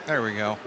There we go.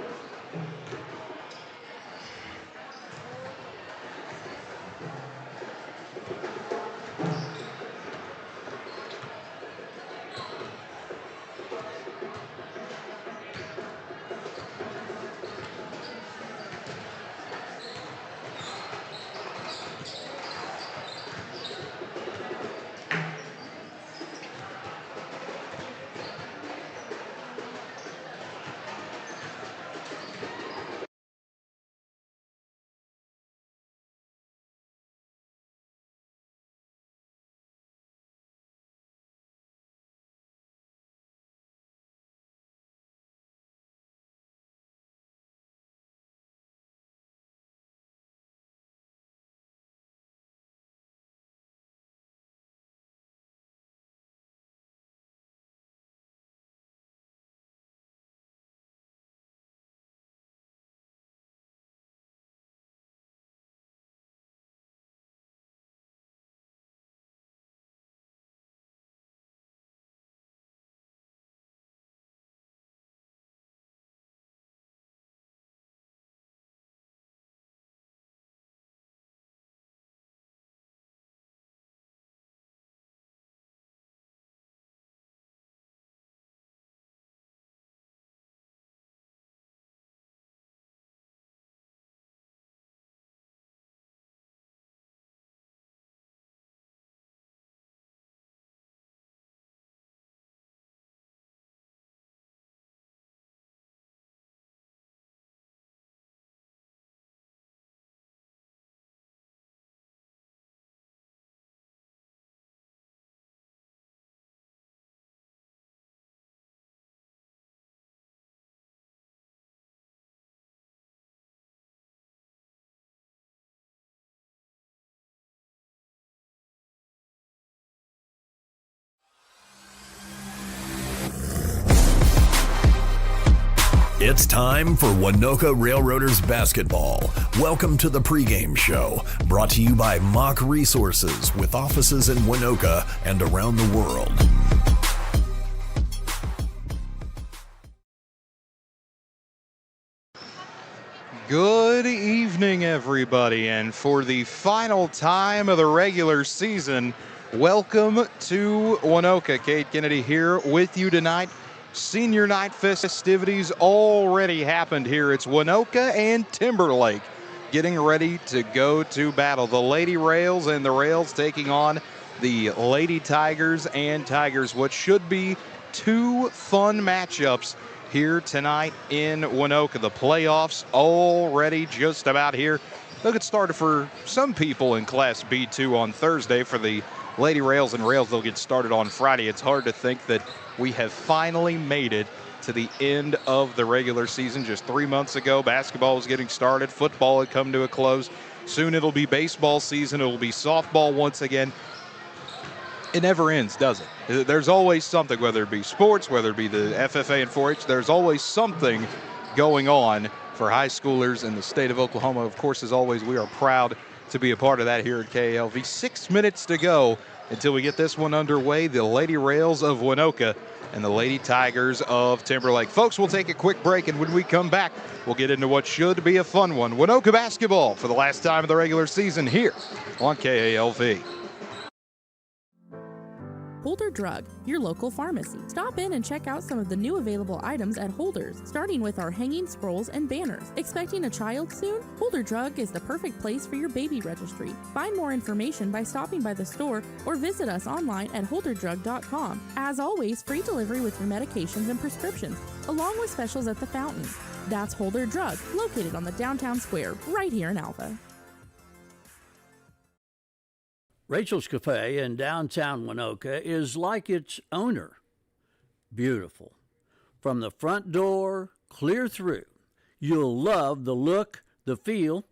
It's time for Waynoka Railroaders basketball. Welcome to the pregame show, brought to you by Mock Resources, with offices in Waynoka and around the world. Good evening, everybody, and for the final time of the regular season, welcome to Waynoka. Kate Kennedy here with you tonight. Senior night festivities already happened here. It's Waynoka and Timberlake getting ready to go to battle. The Lady Rails and the Rails taking on the Lady Tigers and Tigers. What should be two fun matchups here tonight in Waynoka. The playoffs already just about here. They'll get started for some people in Class B2 on Thursday. For the Lady Rails and Rails, they'll get started on Friday. It's hard to think that we have finally made it to the end of the regular season. Just 3 months ago, basketball was getting started. Football had come to a close. Soon it'll be baseball season. It'll be softball once again. It never ends, does it? There's always something, whether it be sports, whether it be the FFA and 4-H, there's always something going on for high schoolers in the state of Oklahoma. Of course, as always, we are proud to be a part of that here at KALV. 6 minutes to go until we get this one underway. The Lady Rails of Waynoka and the Lady Tigers of Timberlake. Folks, we'll take a quick break, and when we come back, we'll get into what should be a fun one. Waynoka basketball for the last time of the regular season here on KALV. Holder Drug, your local pharmacy. Stop in and check out some of the new available items at Holder's, starting with our hanging scrolls and banners. Expecting a child soon? Holder Drug is the perfect place for your baby registry. Find more information by stopping by the store or visit us online at holderdrug.com. As always, free delivery with your medications and prescriptions, along with specials at the fountain. That's Holder Drug, located on the downtown square, right here in Alva. Rachel's Cafe in downtown Waynoka is like its owner, beautiful. From the front door, clear through. You'll love the look, the feel,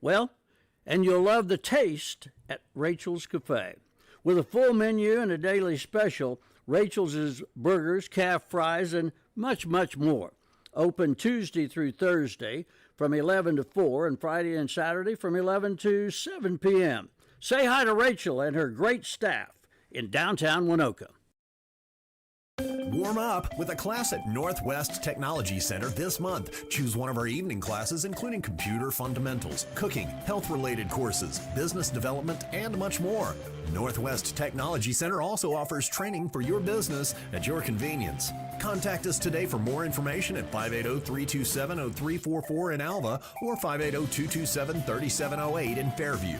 and you'll love the taste at Rachel's Cafe. With a full menu and a daily special, Rachel's is burgers, calf fries, and much, much more. Open Tuesday through Thursday from 11 to 4 and Friday and Saturday from 11 to 7 p.m. Say hi to Rachel and her great staff in downtown Waynoka. Warm up with a class at Northwest Technology Center this month. Choose one of our evening classes, including computer fundamentals, cooking, health-related courses, business development, and much more. Northwest Technology Center also offers training for your business at your convenience. Contact us today for more information at 580-327-0344 in Alva or 580-227-3708 in Fairview.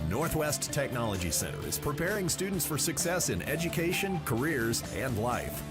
Northwest Technology Center is preparing students for success in education, careers, and life.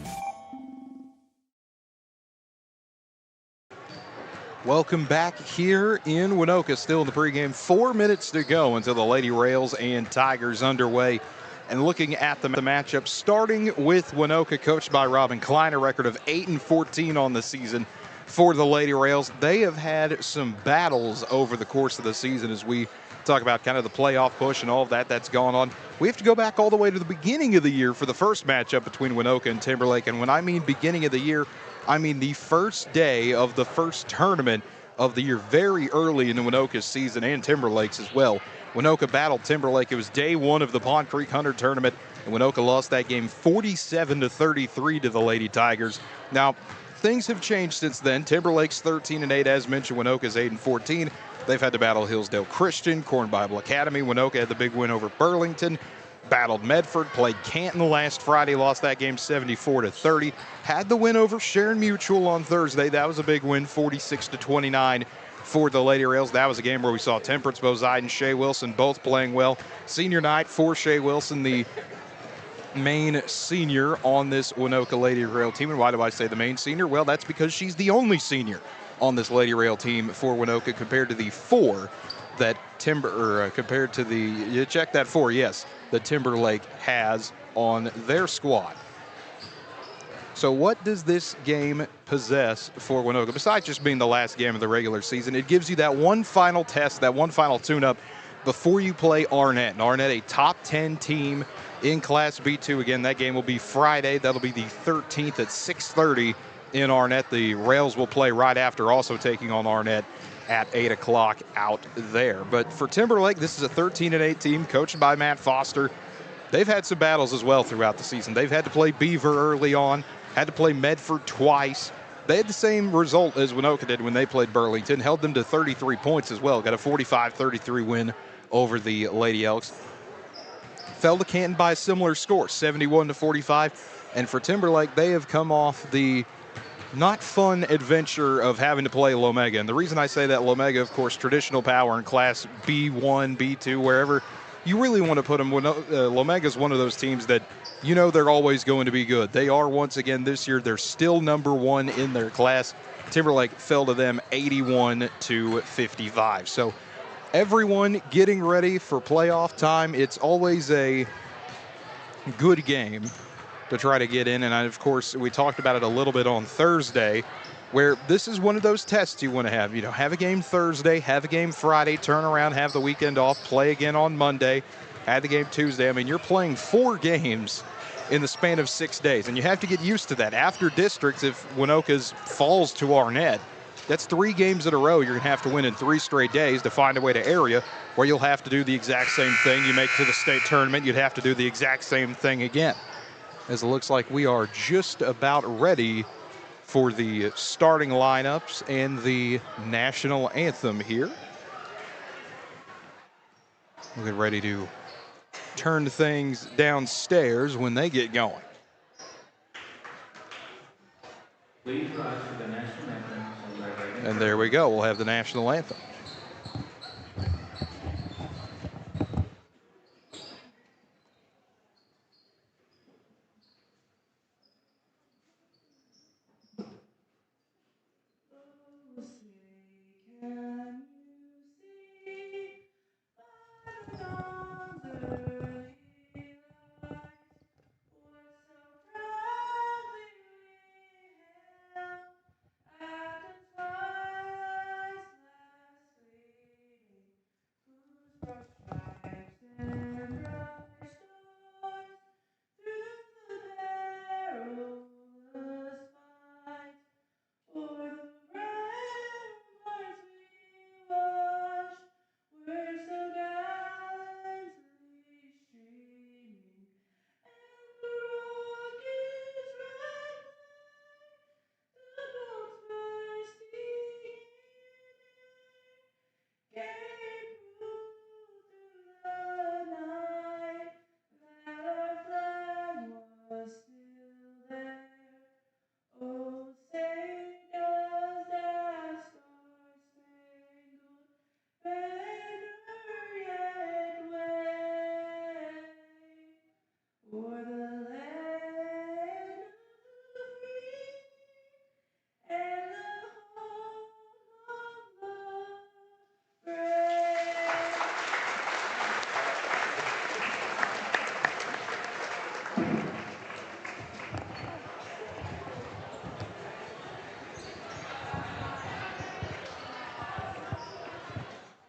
Welcome back here in Waynoka. Still in the pregame. 4 minutes to go until the Lady Rails and Tigers underway. And looking at the matchup, starting with Waynoka, coached by Robin Klein, a record of 8-14 on the season for the Lady Rails. They have had some battles over the course of the season as we talk about kind of the playoff push and all of that that's gone on. We have to go back all the way to the beginning of the year for the first matchup between Waynoka and Timberlake. And when I mean beginning of the year, I mean the first day of the first tournament of the year, very early in the Waynoka's season and Timberlake's as well. Waynoka battled Timberlake. It was day one of the Pond Creek Hunter tournament, and Waynoka lost that game 47-33 to the Lady Tigers. Now, things have changed since then. Timberlake's 13-8, as mentioned. Waynoka's 8-14. They've had to battle Hillsdale Christian, Corn Bible Academy. Waynoka had the big win over Burlington. Battled Medford, played Canton last Friday, lost that game 74-30. Had the win over Sharon Mutual on Thursday. That was a big win, 46-29 for the Lady Rails. That was a game where we saw Temperance Bozide and Shea Wilson both playing well. Senior night for Shea Wilson, the main senior on this Waynoka Lady Rail team. And why do I say the main senior? Well, that's because she's the only senior on this Lady Rail team for Waynoka compared to the four that compared to the, you check that four, yes, the Timberlake has on their squad. So what does this game possess for Waynoka? Besides just being the last game of the regular season, it gives you that one final test, that one final tune-up before you play Arnett. And Arnett, a top 10 team in Class B2. Again, that game will be Friday. That'll be the 13th at 6:30 in Arnett. The Rails will play right after, also taking on Arnett at 8 o'clock out there. But for Timberlake, this is a 13-8 team coached by Matt Foster. They've had some battles as well throughout the season. They've had to play Beaver early on, had to play Medford twice. They had the same result as Waynoka did when they played Burlington, held them to 33 points as well, got a 45-33 win over the Lady Elks. Fell to Canton by a similar score, 71-45. And for Timberlake, they have come off the not fun adventure of having to play Lomega. And the reason I say that, Lomega, of course, traditional power in Class B1, B2, wherever you really want to put them. Lomega is one of those teams that you know they're always going to be good. They are once again this year. They're still number one in their class. Timberlake fell to them 81-55. So everyone getting ready for playoff time. It's always a good game to try to get in. And of course, we talked about it a little bit on Thursday, where this is one of those tests you want to have. You know, have a game Thursday, have a game Friday, turn around, have the weekend off, play again on Monday, have the game Tuesday. I mean, you're playing 4 games in the span of 6 days, and you have to get used to that. After districts, if Waynoka's falls to Arnett, that's 3 games in a row you're going to have to win in 3 straight days to find a way to area, where you'll have to do the exact same thing. You make it to the state tournament, you'd have to do the exact same thing again. As it looks like we are just about ready for the starting lineups and the national anthem here. We'll get ready to turn things downstairs when they get going. Please rise for the national anthem. And there we go. We'll have the national anthem.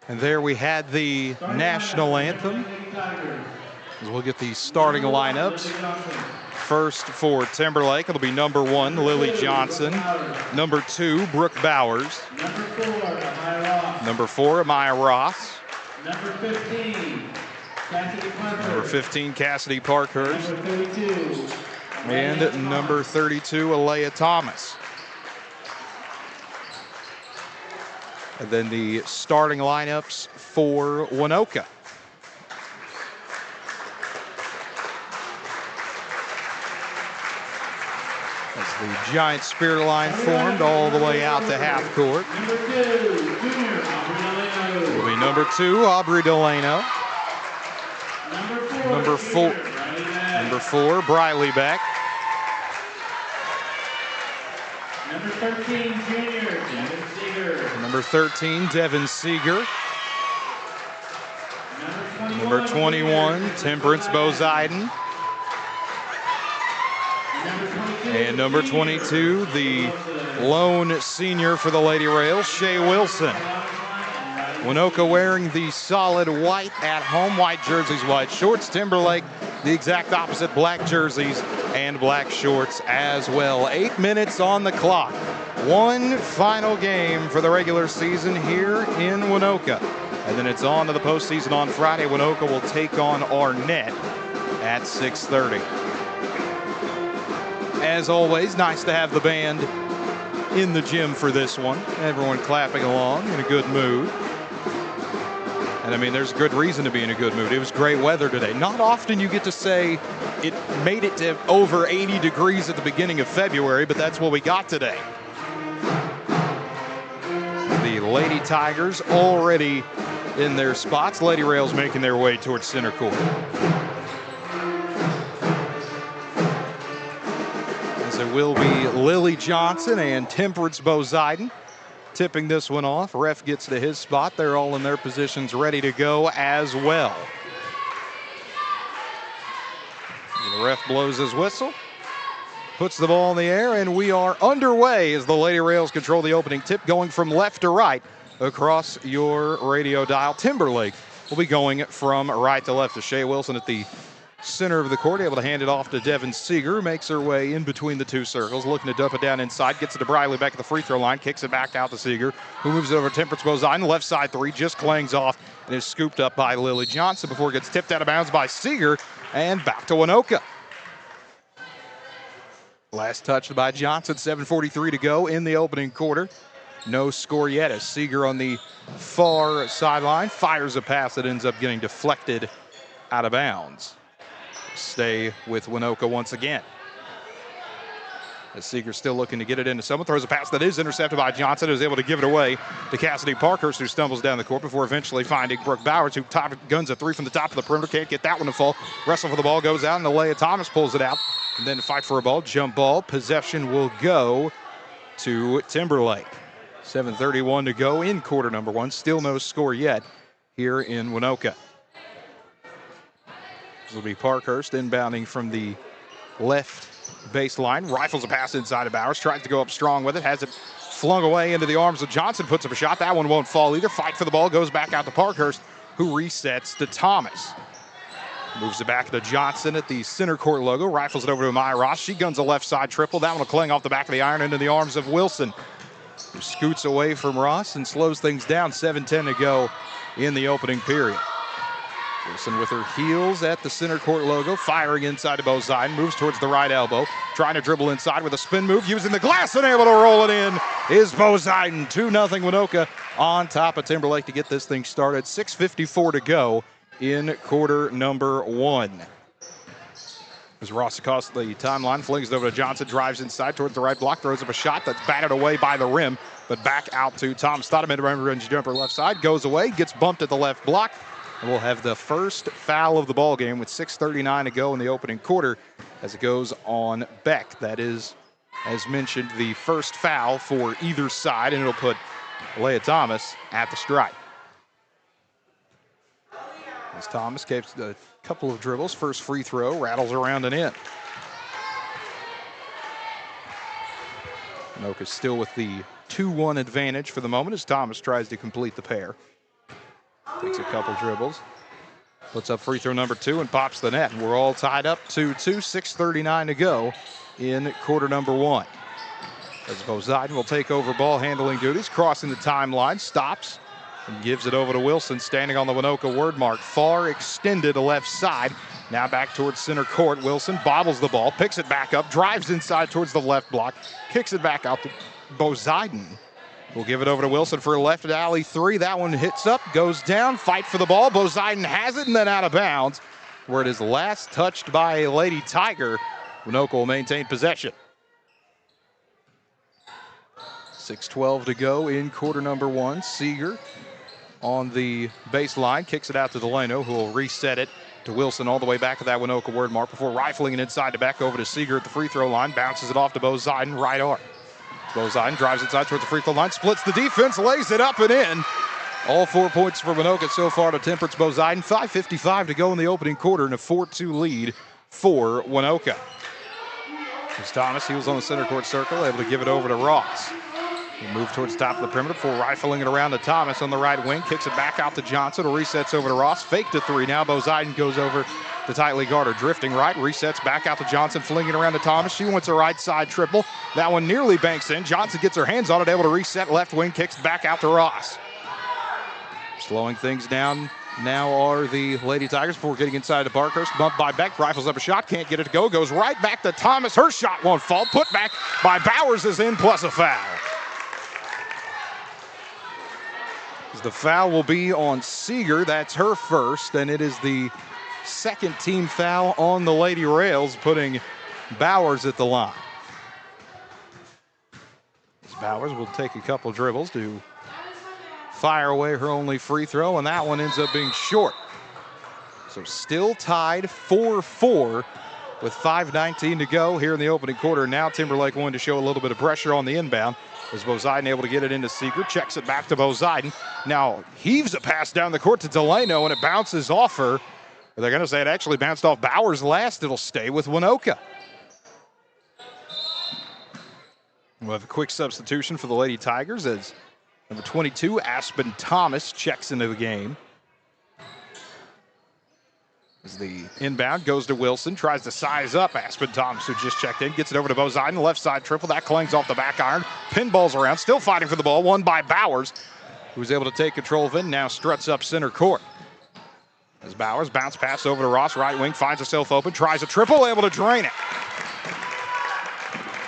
And there we had the national anthem. As we'll get the starting lineups. First for Timberlake, it'll be number 1, Lily Johnson. Number 2, Brooke Bowers. Number 4, Amaya Ross. Number 15, Cassidy Parkhurst. And number 32, Alea Thomas. And then the starting lineups for Waynoka. As the giant spirit line formed all the way out to half court. Will be number 2, Aubrey Delano. Number 4, Briley Beck. Number 13, junior, Devin Seeger. Number 13, Devin Seeger. Number 21, Temperance Bozeiden. And number 22, the lone senior for the Lady Rails, Shea Wilson. Waynoka wearing the solid white at home, white jerseys, white shorts. Timberlake, the exact opposite, black jerseys and black shorts as well. 8 minutes on the clock. One final game for the regular season here in Waynoka. And then it's on to the postseason on Friday. Waynoka will take on Arnett at 6:30. As always, nice to have the band in the gym for this one. Everyone clapping along in a good mood. And I mean, there's good reason to be in a good mood. It was great weather today. Not often you get to say it made it to over 80 degrees at the beginning of February, but that's what we got today. The Lady Tigers already in their spots. Lady Rails making their way towards center court. As it will be Lily Johnson and Temperance Bozeiden tipping this one off. Ref gets to his spot. They're all in their positions ready to go as well. The ref blows his whistle, puts the ball in the air, and we are underway as the Lady Rails control the opening tip, going from left to right across your radio dial. Timberlake will be going from right to left. To Shea Wilson at the center of the court, able to hand it off to Devin Seeger, makes her way in between the two circles, looking to dump it down inside, gets it to Briley back at the free throw line, kicks it back out to Seeger, who moves it over to Temperance Bozeiden, left side three, just clangs off and is scooped up by Lily Johnson before it gets tipped out of bounds by Seeger, and back to Waynoka. Last touched by Johnson, 7:43 to go in the opening quarter. No score yet as Seeger on the far sideline fires a pass that ends up getting deflected out of bounds. Stay with Waynoka once again. As Seeger still looking to get it into someone, throws a pass that is intercepted by Johnson, who's able to give it away to Cassidy Parkhurst, who stumbles down the court before eventually finding Brooke Bowers, who guns a three from the top of the perimeter, can't get that one to fall. Wrestle for the ball, goes out, and Alea Thomas pulls it out. And then fight for a ball, jump ball. Possession will go to Timberlake. 7:31 to go in quarter number one. Still no score yet here in Waynoka. This will be Parkhurst inbounding from the left baseline. Rifles a pass inside of Bowers. Tries to go up strong with it. Has it flung away into the arms of Johnson. Puts up a shot. That one won't fall either. Fight for the ball. Goes back out to Parkhurst, who resets to Thomas. Moves it back to Johnson at the center court logo. Rifles it over to Amaya Ross. She guns a left side triple. That one will cling off the back of the iron into the arms of Wilson, who scoots away from Ross and slows things down. 7:10 to go in the opening period. Wilson with her heels at the center court logo, firing inside to Bozeiden, moves towards the right elbow, trying to dribble inside with a spin move, using the glass and able to roll it in is Bozeiden. 2-0 Waynoka on top of Timberlake to get this thing started. 6:54 to go in quarter number one. As Ross across the timeline, flings it over to Johnson, drives inside towards the right block, throws up a shot that's batted away by the rim, but back out to Thomas. Thought a mid-range jumper left side, goes away, gets bumped at the left block, and we'll have the first foul of the ball game with 6:39 to go in the opening quarter as it goes on Beck. That is, as mentioned, the first foul for either side, and it'll put Alea Thomas at the strike. As Thomas keeps a couple of dribbles, first free throw, rattles around and in. Waynoka still with the 2-1 advantage for the moment as Thomas tries to complete the pair. Takes a couple dribbles. Puts up free throw number 2 and pops the net. We're all tied up 2-2, 6:39 to go in quarter number 1. As Poseidon will take over ball handling duties, crossing the timeline, stops, and gives it over to Wilson, standing on the Waynoka word mark. Far extended left side. Now back towards center court. Wilson bobbles the ball, picks it back up, drives inside towards the left block, kicks it back out to Poseidon. We'll give it over to Wilson for a left alley 3. That one hits up, goes down, fight for the ball. Poseidon has it and then out of bounds, where it is last touched by a Lady Tiger. Waynoka will maintain possession. 6:12 to go in quarter number 1. Seeger on the baseline, kicks it out to Delano, who will reset it to Wilson all the way back to that Waynoka word mark before rifling it inside to back over to Seeger at the free throw line. Bounces it off to Poseidon, right arm. Poseidon drives inside towards the free throw line, splits the defense, lays it up and in. All 4 points for Waynoka so far to Temperance Poseidon. 5:55 to go in the opening quarter and a 4-2 lead for Waynoka. As Thomas, he was on the center court circle, able to give it over to Ross. He moved towards the top of the perimeter before rifling it around to Thomas on the right wing. Kicks it back out to Johnson. Resets over to Ross. Faked a 3. Now Poseidon goes over to tightly guard her. Drifting right. Resets back out to Johnson. Flinging around to Thomas. She wants a right side triple. That one nearly banks in. Johnson gets her hands on it. Able to reset left wing. Kicks back out to Ross. Slowing things down now are the Lady Tigers before getting inside to Parkhurst. Bumped by Beck. Rifles up a shot. Can't get it to go. Goes right back to Thomas. Her shot won't fall. Put back by Bowers is in plus a foul. The foul will be on Seeger. That's her first, and it is the second team foul on the Lady Rails, putting Bowers at the line. As Bowers will take a couple dribbles to fire away her only free throw, and that one ends up being short. So still tied 4-4 with 5:19 to go here in the opening quarter. Now Timberlake wanting to show a little bit of pressure on the inbound. As Poseidon able to get it into Seeger, checks it back to Poseidon. Now heaves a pass down the court to Delano, and it bounces off her. They're going to say it actually bounced off Bowers last. It'll stay with Waynoka. We'll have a quick substitution for the Lady Tigers as number 22, Aspen Thomas, checks into the game. As the inbound goes to Wilson, tries to size up Aspen Thomas, who just checked in, gets it over to Poseidon, left side triple, that clangs off the back iron, pinballs around, still fighting for the ball, won by Bowers, who's able to take control of it, now struts up center court. As Bowers bounce pass over to Ross, right wing, finds herself open, tries a triple, able to drain it.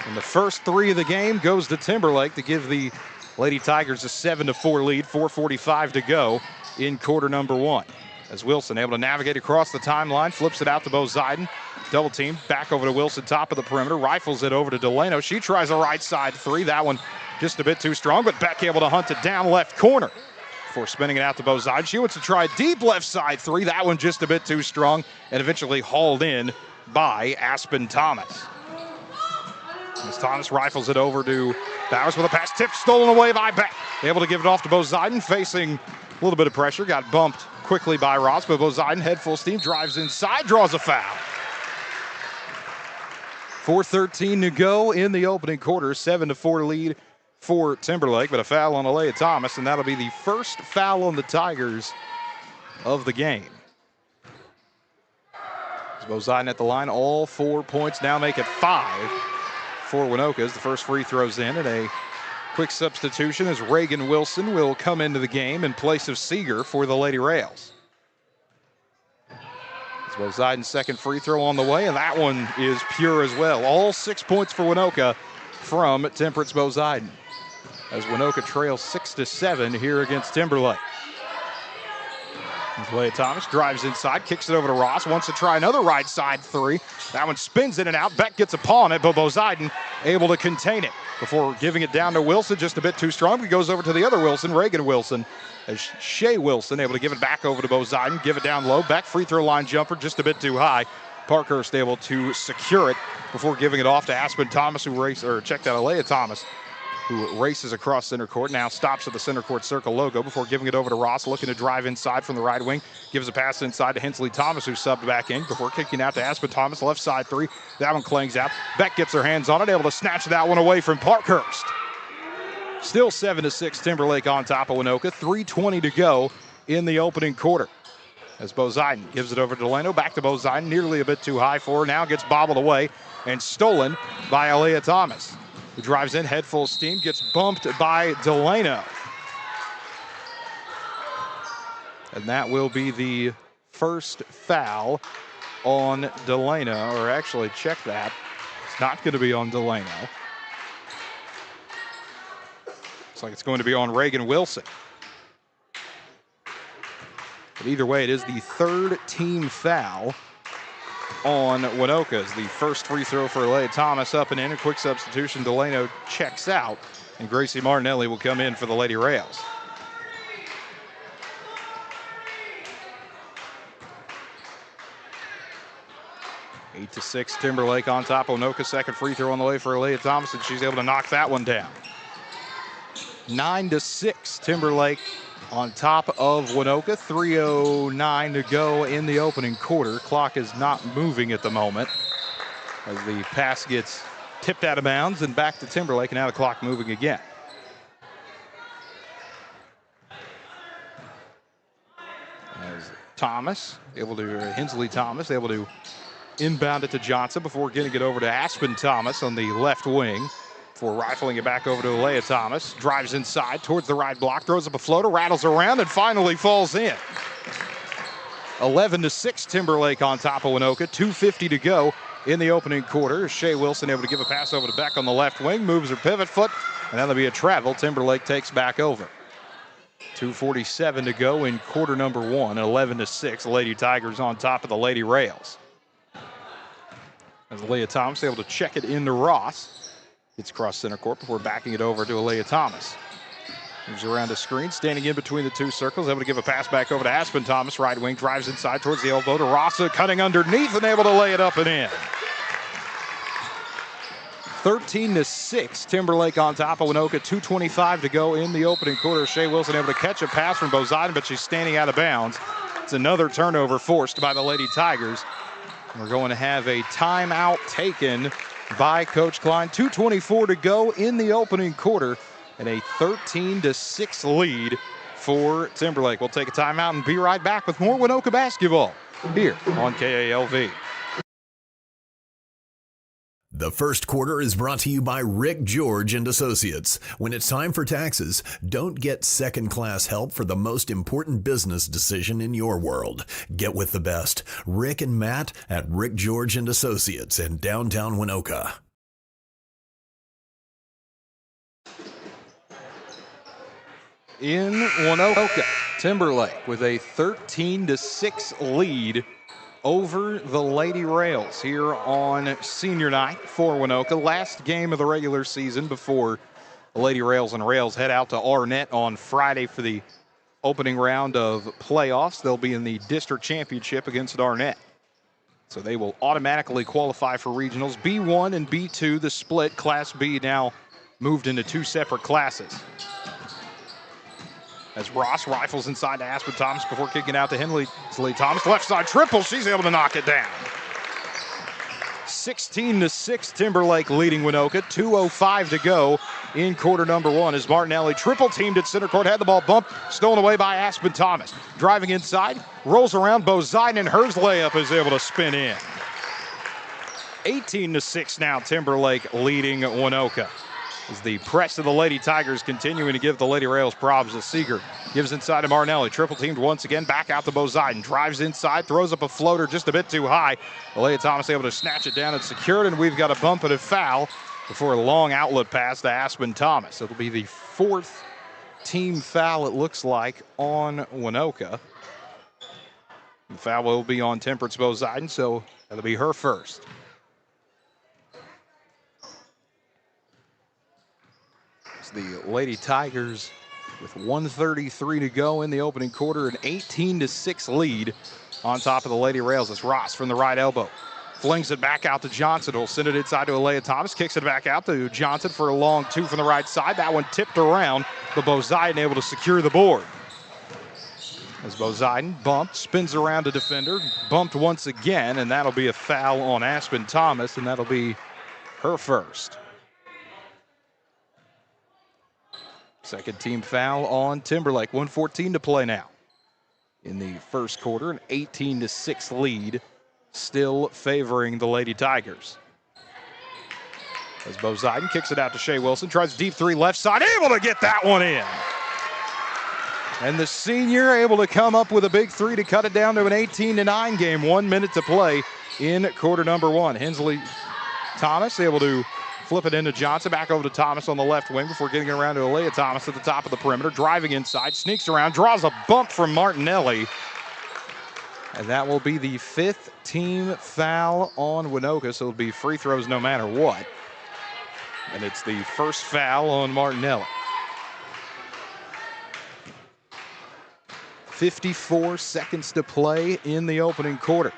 And the first 3 of the game goes to Timberlake to give the Lady Tigers a 7-4 lead, 4:45 to go in quarter number 1. As Wilson able to navigate across the timeline, flips it out to Poseidon. Double team, back over to Wilson, top of the perimeter, rifles it over to Delano. She tries a right side 3. That one just a bit too strong, but Beck able to hunt it down left corner before spinning it out to Poseidon. She wants to try a deep left side 3. That one just a bit too strong and eventually hauled in by Aspen Thomas. As Thomas rifles it over to Bowers with a pass tipped, stolen away by Beck. Able to give it off to Poseidon, facing a little bit of pressure, got bumped quickly by Ross, but Poseidon, head full steam, drives inside, draws a foul. 4:13 to go in the opening quarter, 7-4 lead for Timberlake, but a foul on Alea Thomas, and that'll be the first foul on the Tigers of the game. As Poseidon at the line, all 4 points now make it 5 for Waynoka as the first free throws in, and a quick substitution as Reagan Wilson will come into the game in place of Seeger for the Lady Rails. As Poseidon's second free throw on the way, and that one is pure as well. All 6 points for Waynoka from Temperance Poseidon, as Waynoka trails 6-7 here against Timberlake. Alea Thomas drives inside, kicks it over to Ross, wants to try another right side 3. That one spins in and out. Beck gets a paw on it, but Poseidon able to contain it before giving it down to Wilson, just a bit too strong. He goes over to the other Wilson, Reagan Wilson, as Shea Wilson able to give it back over to Poseidon, give it down low. Beck free throw line jumper just a bit too high. Parkhurst able to secure it before giving it off to Aspen Thomas, who checked out Alea Thomas, who races across center court, now stops at the center court circle logo before giving it over to Ross, looking to drive inside from the right wing, gives a pass inside to Hensley Thomas, who subbed back in before kicking out to Aspen Thomas, left side 3. That one clangs out. Beck gets her hands on it, able to snatch that one away from Parkhurst. Still 7-6 Timberlake on top of Waynoka, 3:20 to go in the opening quarter. As Bozeiden gives it over to Delano, back to Bozeiden, nearly a bit too high for her. Now gets bobbled away and stolen by Aaliyah Thomas, who drives in, head full steam, gets bumped by Delano. And that will be the first foul on Delano, or actually check that. It's not going to be on Delano. Looks like it's going to be on Reagan Wilson. But either way, it is the third team foul on Waynoka. As the first free throw for Aaliyah Thomas up and in. A quick substitution. Delano checks out, and Gracie Martinelli will come in for the Lady Rails. Eight to 6, Timberlake on top. Waynoka second free throw on the way for Aaliyah Thomas, and she's able to knock that one down. 9 to 6, Timberlake on top of Waynoka. 3:09 to go in the opening quarter. Clock is not moving at the moment as the pass gets tipped out of bounds and back to Timberlake, and now the clock moving again. As Hensley Thomas able to inbound it to Johnson before getting it over to Aspen Thomas on the left wing. Before rifling it back over to Aaliyah Thomas. Drives inside towards the right block, throws up a floater, rattles around, and finally falls in. 11 to 6, Timberlake on top of Waynoka. 2:50 to go in the opening quarter. Shea Wilson able to give a pass over to Beck on the left wing, moves her pivot foot, and that'll be a travel. Timberlake takes back over. 2:47 to go in quarter number one. 11 to 6, Lady Tigers on top of the Lady Rails. As Aaliyah Thomas able to check it into Ross. Gets across center court before backing it over to Aaliyah Thomas. Moves around the screen, standing in between the two circles, able to give a pass back over to Aspen Thomas. Right wing, drives inside towards the elbow to Rossa, cutting underneath and able to lay it up and in. 13 to 6, Timberlake on top of Waynoka. 2:25 to go in the opening quarter. Shea Wilson able to catch a pass from Bozeiden, but she's standing out of bounds. It's another turnover forced by the Lady Tigers. We're going to have a timeout taken by Coach Klein. 2:24 to go in the opening quarter and a 13 to 6 lead for Timberlake. We'll take a timeout and be right back with more Waynoka basketball here on KALV. The first quarter is brought to you by Rick George and Associates. When it's time for taxes, don't get second-class help for the most important business decision in your world. Get with the best. Rick and Matt at Rick George and Associates in downtown Waynoka. In Waynoka, Timberlake with a 13 to 6 lead over the Lady Rails here on senior night for Waynoka. Last game of the regular season before the Lady Rails and Rails head out to Arnett on Friday for the opening round of playoffs. They'll be in the district championship against Arnett. So they will automatically qualify for regionals. B1 and B2, the split. Class B now moved into two separate classes. As Ross rifles inside to Aspen Thomas before kicking out to Hensley Thomas. Left side triple, she's able to knock it down. 16 to 6, Timberlake leading Waynoka. 2:05 to go in quarter number one as Martinelli triple teamed at center court, had the ball bumped, stolen away by Aspen Thomas. Driving inside, rolls around Bozeiden, and Hers layup is able to spin in. 18 to 6 now, Timberlake leading Waynoka. As the press of the Lady Tigers continuing to give the Lady Rails problems. As Seeger gives inside to Martinelli. Triple teamed once again. Back out to Bozeiden. Drives inside. Throws up a floater just a bit too high. Aaliyah Thomas able to snatch it down and secure it. And we've got a bump and a foul before a long outlet pass to Aspen Thomas. It'll be the fourth team foul, it looks like, on Waynoka. The foul will be on Temperance Bozeiden, so that'll be her first. The Lady Tigers with 1:33 to go in the opening quarter, an 18 to 6 lead on top of the Lady Rails. As Ross from the right elbow flings it back out to Johnson. Will send it inside to Aaliyah Thomas, kicks it back out to Johnson for a long two from the right side. That one tipped around, but Bozeiden able to secure the board. As Bozeiden bumped, spins around a defender, bumped once again, and that'll be a foul on Aspen Thomas, and that'll be her first. Second team foul on Timberlake. 1:14 to play now. in the first quarter. An 18-6 lead, still favoring the Lady Tigers. As Bo Ziden kicks it out to Shea Wilson, tries deep three left side, able to get that one in. And the senior able to come up with a big three to cut it down to an 18-9 game. 1 minute to play in quarter number one. Hensley Thomas able to flip it into Johnson, back over to Thomas on the left wing before getting it around to Alea Thomas at the top of the perimeter, driving inside, sneaks around, draws a bump from Martinelli. And that will be the 5th team foul on Waynoka, so it'll be free throws no matter what. And it's the first foul on Martinelli. 54 seconds to play in the opening quarter.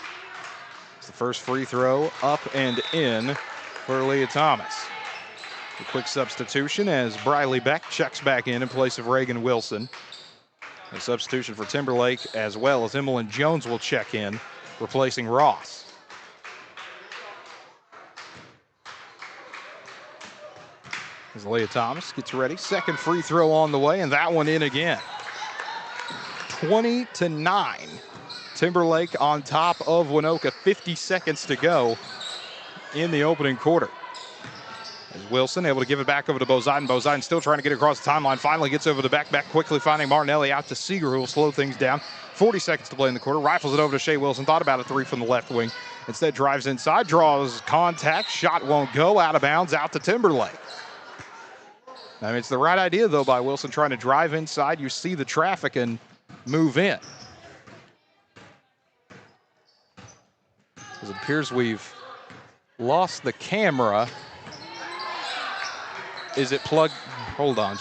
It's the first free throw up and in for Leah Thomas. A quick substitution as Briley Beck checks back in place of Reagan Wilson. A substitution for Timberlake as well as Emmeline Jones will check in, replacing Ross. As Leah Thomas gets ready, second free throw on the way, and that one in again. 20-9. Timberlake on top of Waynoka, 50 seconds to go in the opening quarter. As Wilson able to give it back over to Bo Ziden. Bo Ziden still trying to get across the timeline, finally gets over the back quickly finding Martinelli out to Seeger, who will slow things down. 40 seconds to play in the quarter, rifles it over to Shea Wilson, thought about a three from the left wing. Instead drives inside, draws contact, shot won't go, out of bounds, out to Timberlake. I mean, it's the right idea, though, by Wilson trying to drive inside. You see the traffic and move in. It appears we've lost the camera. Is it plugged? Hold on.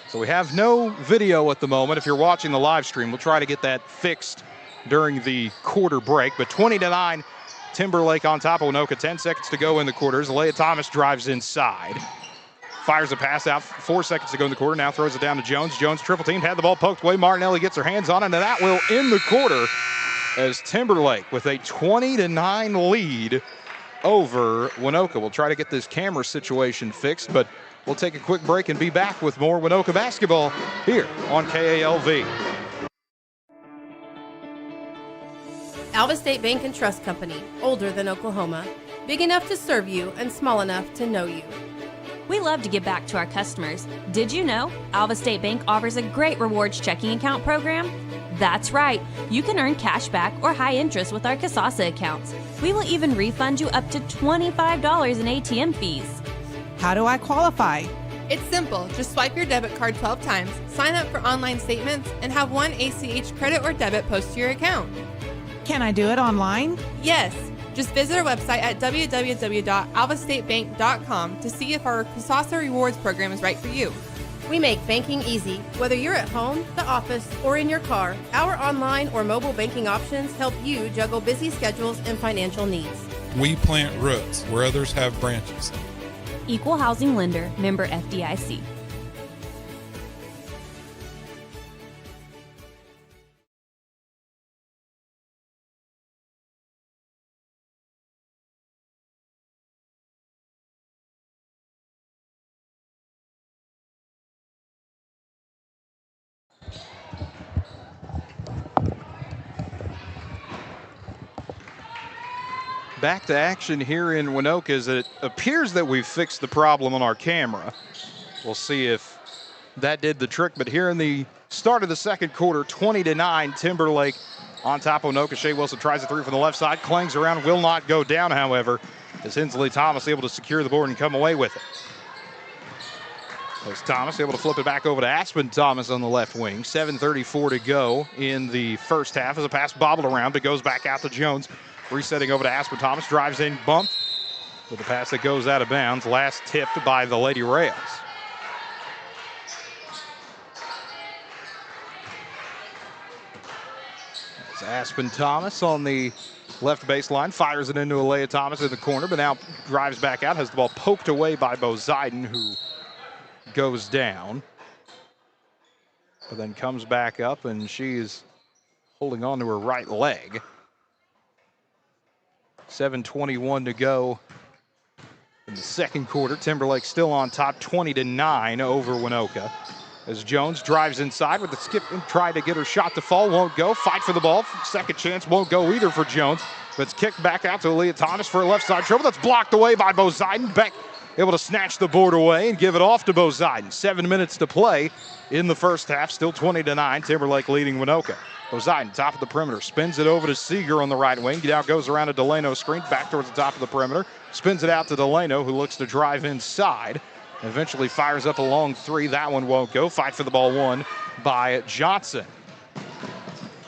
So we have no video at the moment. If you're watching the live stream, we'll try to get that fixed during the quarter break. But 20-9, Timberlake on top of Waynoka. 10 seconds to go in the quarters. Leah Thomas drives inside. Fires a pass out, 4 seconds to go in the quarter. Now throws it down to Jones. Jones triple teamed, had the ball poked away. Martinelli gets her hands on it, and that will end the quarter as Timberlake with a 20-9 lead over Waynoka. We'll try to get this camera situation fixed, but we'll take a quick break and be back with more Waynoka basketball here on KALV. Alva State Bank and Trust Company, older than Oklahoma, big enough to serve you and small enough to know you. We love to give back to our customers. Did you know Alva State Bank offers a great rewards checking account program? That's right. You can earn cash back or high interest with our Kasasa accounts. We will even refund you up to $25 in ATM fees. How do I qualify? It's simple. Just swipe your debit card 12 times, sign up for online statements, and have one ACH credit or debit post to your account. Can I do it online? Yes. Just visit our website at www.alvastatebank.com to see if our Kasasa Rewards program is right for you. We make banking easy. Whether you're at home, the office, or in your car, our online or mobile banking options help you juggle busy schedules and financial needs. We plant roots where others have branches. Equal housing lender, member FDIC. Back to action here in Waynoka as it appears that we've fixed the problem on our camera. We'll see if that did the trick, but here in the start of the second quarter, 20-9, Timberlake on top of Waynoka. Shea Wilson tries a three from the left side, clangs around, will not go down, however, as Hensley Thomas able to secure the board and come away with it. As Thomas able to flip it back over to Aspen Thomas on the left wing. 7:34 to go in the first half as a pass bobbled around, but goes back out to Jones. Resetting over to Aspen Thomas, drives in, bump with a pass that goes out of bounds. Last tipped by the Lady Rails. It's Aspen Thomas on the left baseline, fires it into Alea Thomas in the corner, but now drives back out, has the ball poked away by Bo Ziden, who goes down, but then comes back up, and she is holding on to her right leg. 7:21 to go in the second quarter. Timberlake still on top, 20-9 over Waynoka. As Jones drives inside with the skip and try to get her shot to fall, won't go. Fight for the ball. Second chance won't go either for Jones. But it's kicked back out to Aaliyah Thomas for a left side dribble. That's blocked away by Boziden. Beck able to snatch the board away and give it off to Boziden. 7 minutes to play in the first half. Still 20-9. Timberlake leading Waynoka. Boziden, top of the perimeter, spins it over to Seeger on the right wing. Now goes around a Delano screen, back towards the top of the perimeter. Spins it out to Delano, who looks to drive inside. Eventually fires up a long three. That one won't go. Fight for the ball won by Johnson.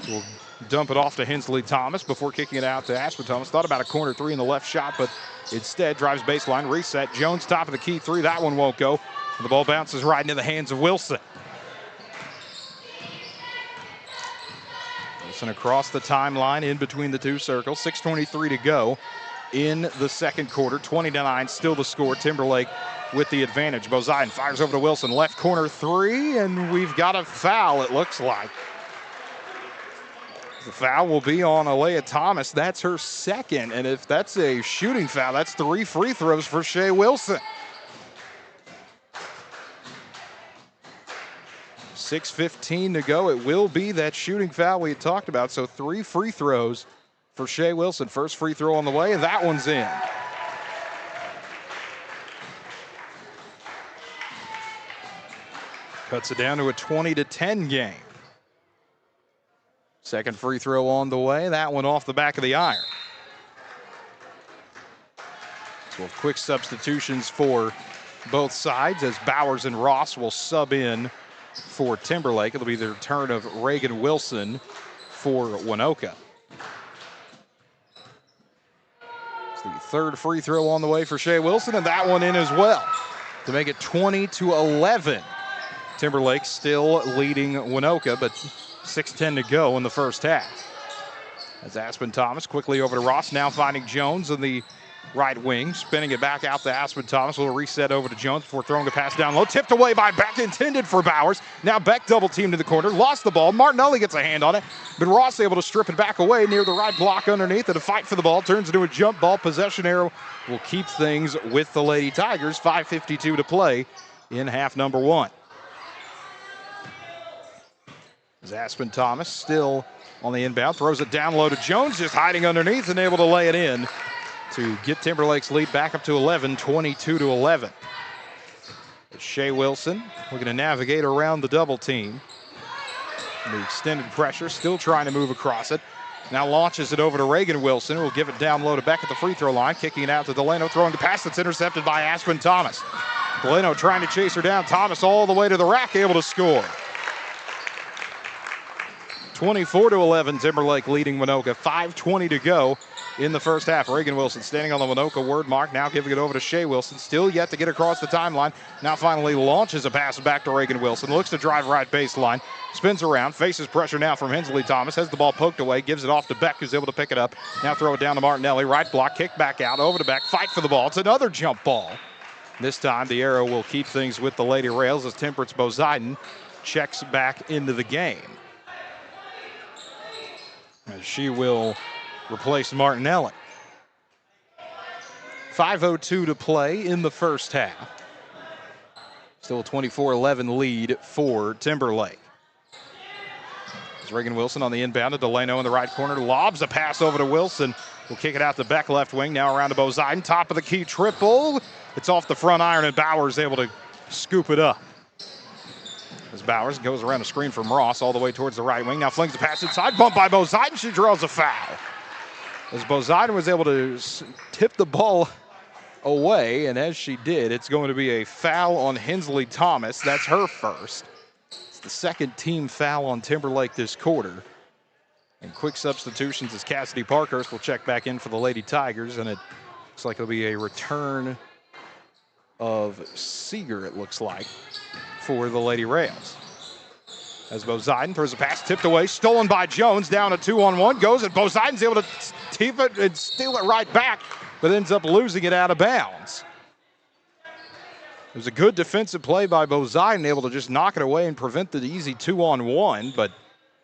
We'll dump it off to Hensley Thomas before kicking it out to Aspen Thomas. Thought about a corner three in the left shot, but instead drives baseline, reset. Jones top of the key three. That one won't go. And the ball bounces right into the hands of Wilson. Wilson across the timeline in between the two circles. 6:23 to go in the second quarter. 20-9 still the score. Timberlake with the advantage. Boziden fires over to Wilson. Left corner three, and we've got a foul, it looks like. The foul will be on Aaliyah Thomas. That's her second, and if that's a shooting foul, that's 3 free throws for Shea Wilson. 6:15 to go. It will be that shooting foul we had talked about, so 3 free throws for Shea Wilson. First free throw on the way, and that one's in. Cuts it down to a 20-10 game. Second free throw on the way. That one off the back of the iron. So we'll have quick substitutions for both sides as Bowers and Ross will sub in for Timberlake. It'll be the return of Reagan Wilson for Waynoka. It's the third free throw on the way for Shea Wilson, and that one in as well to make it 20-11. Timberlake still leading Waynoka, but 6:10 to go in the first half. As Aspen Thomas quickly over to Ross, now finding Jones on the right wing, spinning it back out to Aspen Thomas. A little reset over to Jones before throwing the pass down low. Tipped away by Beck, intended for Bowers. Now Beck double teamed in the corner, lost the ball. Martinelli gets a hand on it, but Ross able to strip it back away near the right block underneath, and a fight for the ball turns into a jump ball. Possession arrow will keep things with the Lady Tigers. 5:52 to play in half number one. As Aspen Thomas still on the inbound, throws it down low to Jones, just hiding underneath and able to lay it in to get Timberlake's lead back up to 11, 22-11. Shea Wilson looking to navigate around the double team. The extended pressure, still trying to move across it. Now launches it over to Reagan Wilson, who will give it down low to Beck at the free throw line, kicking it out to Delano, throwing the pass that's intercepted by Aspen Thomas. Delano trying to chase her down. Thomas all the way to the rack, able to score. 24-11, Timberlake leading Waynoka. 5:20 to go in the first half. Reagan Wilson standing on the Waynoka word mark, now giving it over to Shea Wilson. Still yet to get across the timeline. Now finally launches a pass back to Reagan Wilson. Looks to drive right baseline. Spins around, faces pressure now from Hensley Thomas. Has the ball poked away, gives it off to Beck, who's able to pick it up. Now throw it down to Martinelli. Right block, kick back out, over to Beck. Fight for the ball. It's another jump ball. This time the arrow will keep things with the Lady Rails as Temperance Boziden checks back into the game. As she will replace Martinelli. 5:02 to play in the first half. Still a 24-11 lead for Timberlake. As Reagan Wilson on the inbound to Delano in the right corner, lobs a pass over to Wilson. Will kick it out to Beck left wing, now around to Boziden. Top of the key triple. It's off the front iron, and Bowers able to scoop it up. As Bowers goes around the screen from Ross all the way towards the right wing. Now flings the pass inside. Bumped by Boziden. She draws a foul. As Boziden was able to tip the ball away, and as she did, it's going to be a foul on Hensley Thomas. That's her first. It's the second team foul on Timberlake this quarter. And quick substitutions as Cassidy Parkhurst will check back in for the Lady Tigers, and it looks like it'll be a return of Seeger, it looks like, for the Lady Rails. As Boziden throws a pass tipped away, stolen by Jones, down a 2-on-1, goes, and Boziden's able to keep it and steal it right back, but ends up losing it out of bounds. It was a good defensive play by Boziden, able to just knock it away and prevent the easy 2-on-1, but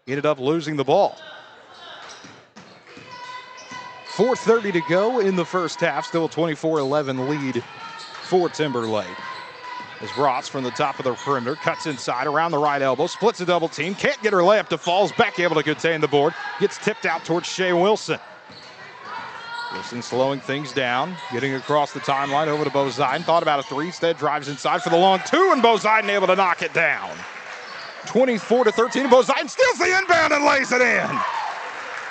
ended up losing the ball. 4:30 to go in the first half, still a 24-11 lead for Timberlake. As Ross from the top of the perimeter cuts inside around the right elbow, splits a double team, can't get her layup to fall, is back able to contain the board, gets tipped out towards Shea Wilson. Wilson slowing things down, getting across the timeline over to Bozine, thought about a three, instead drives inside for the long two, and Bozine able to knock it down. 24-13, Bozine steals the inbound and lays it in.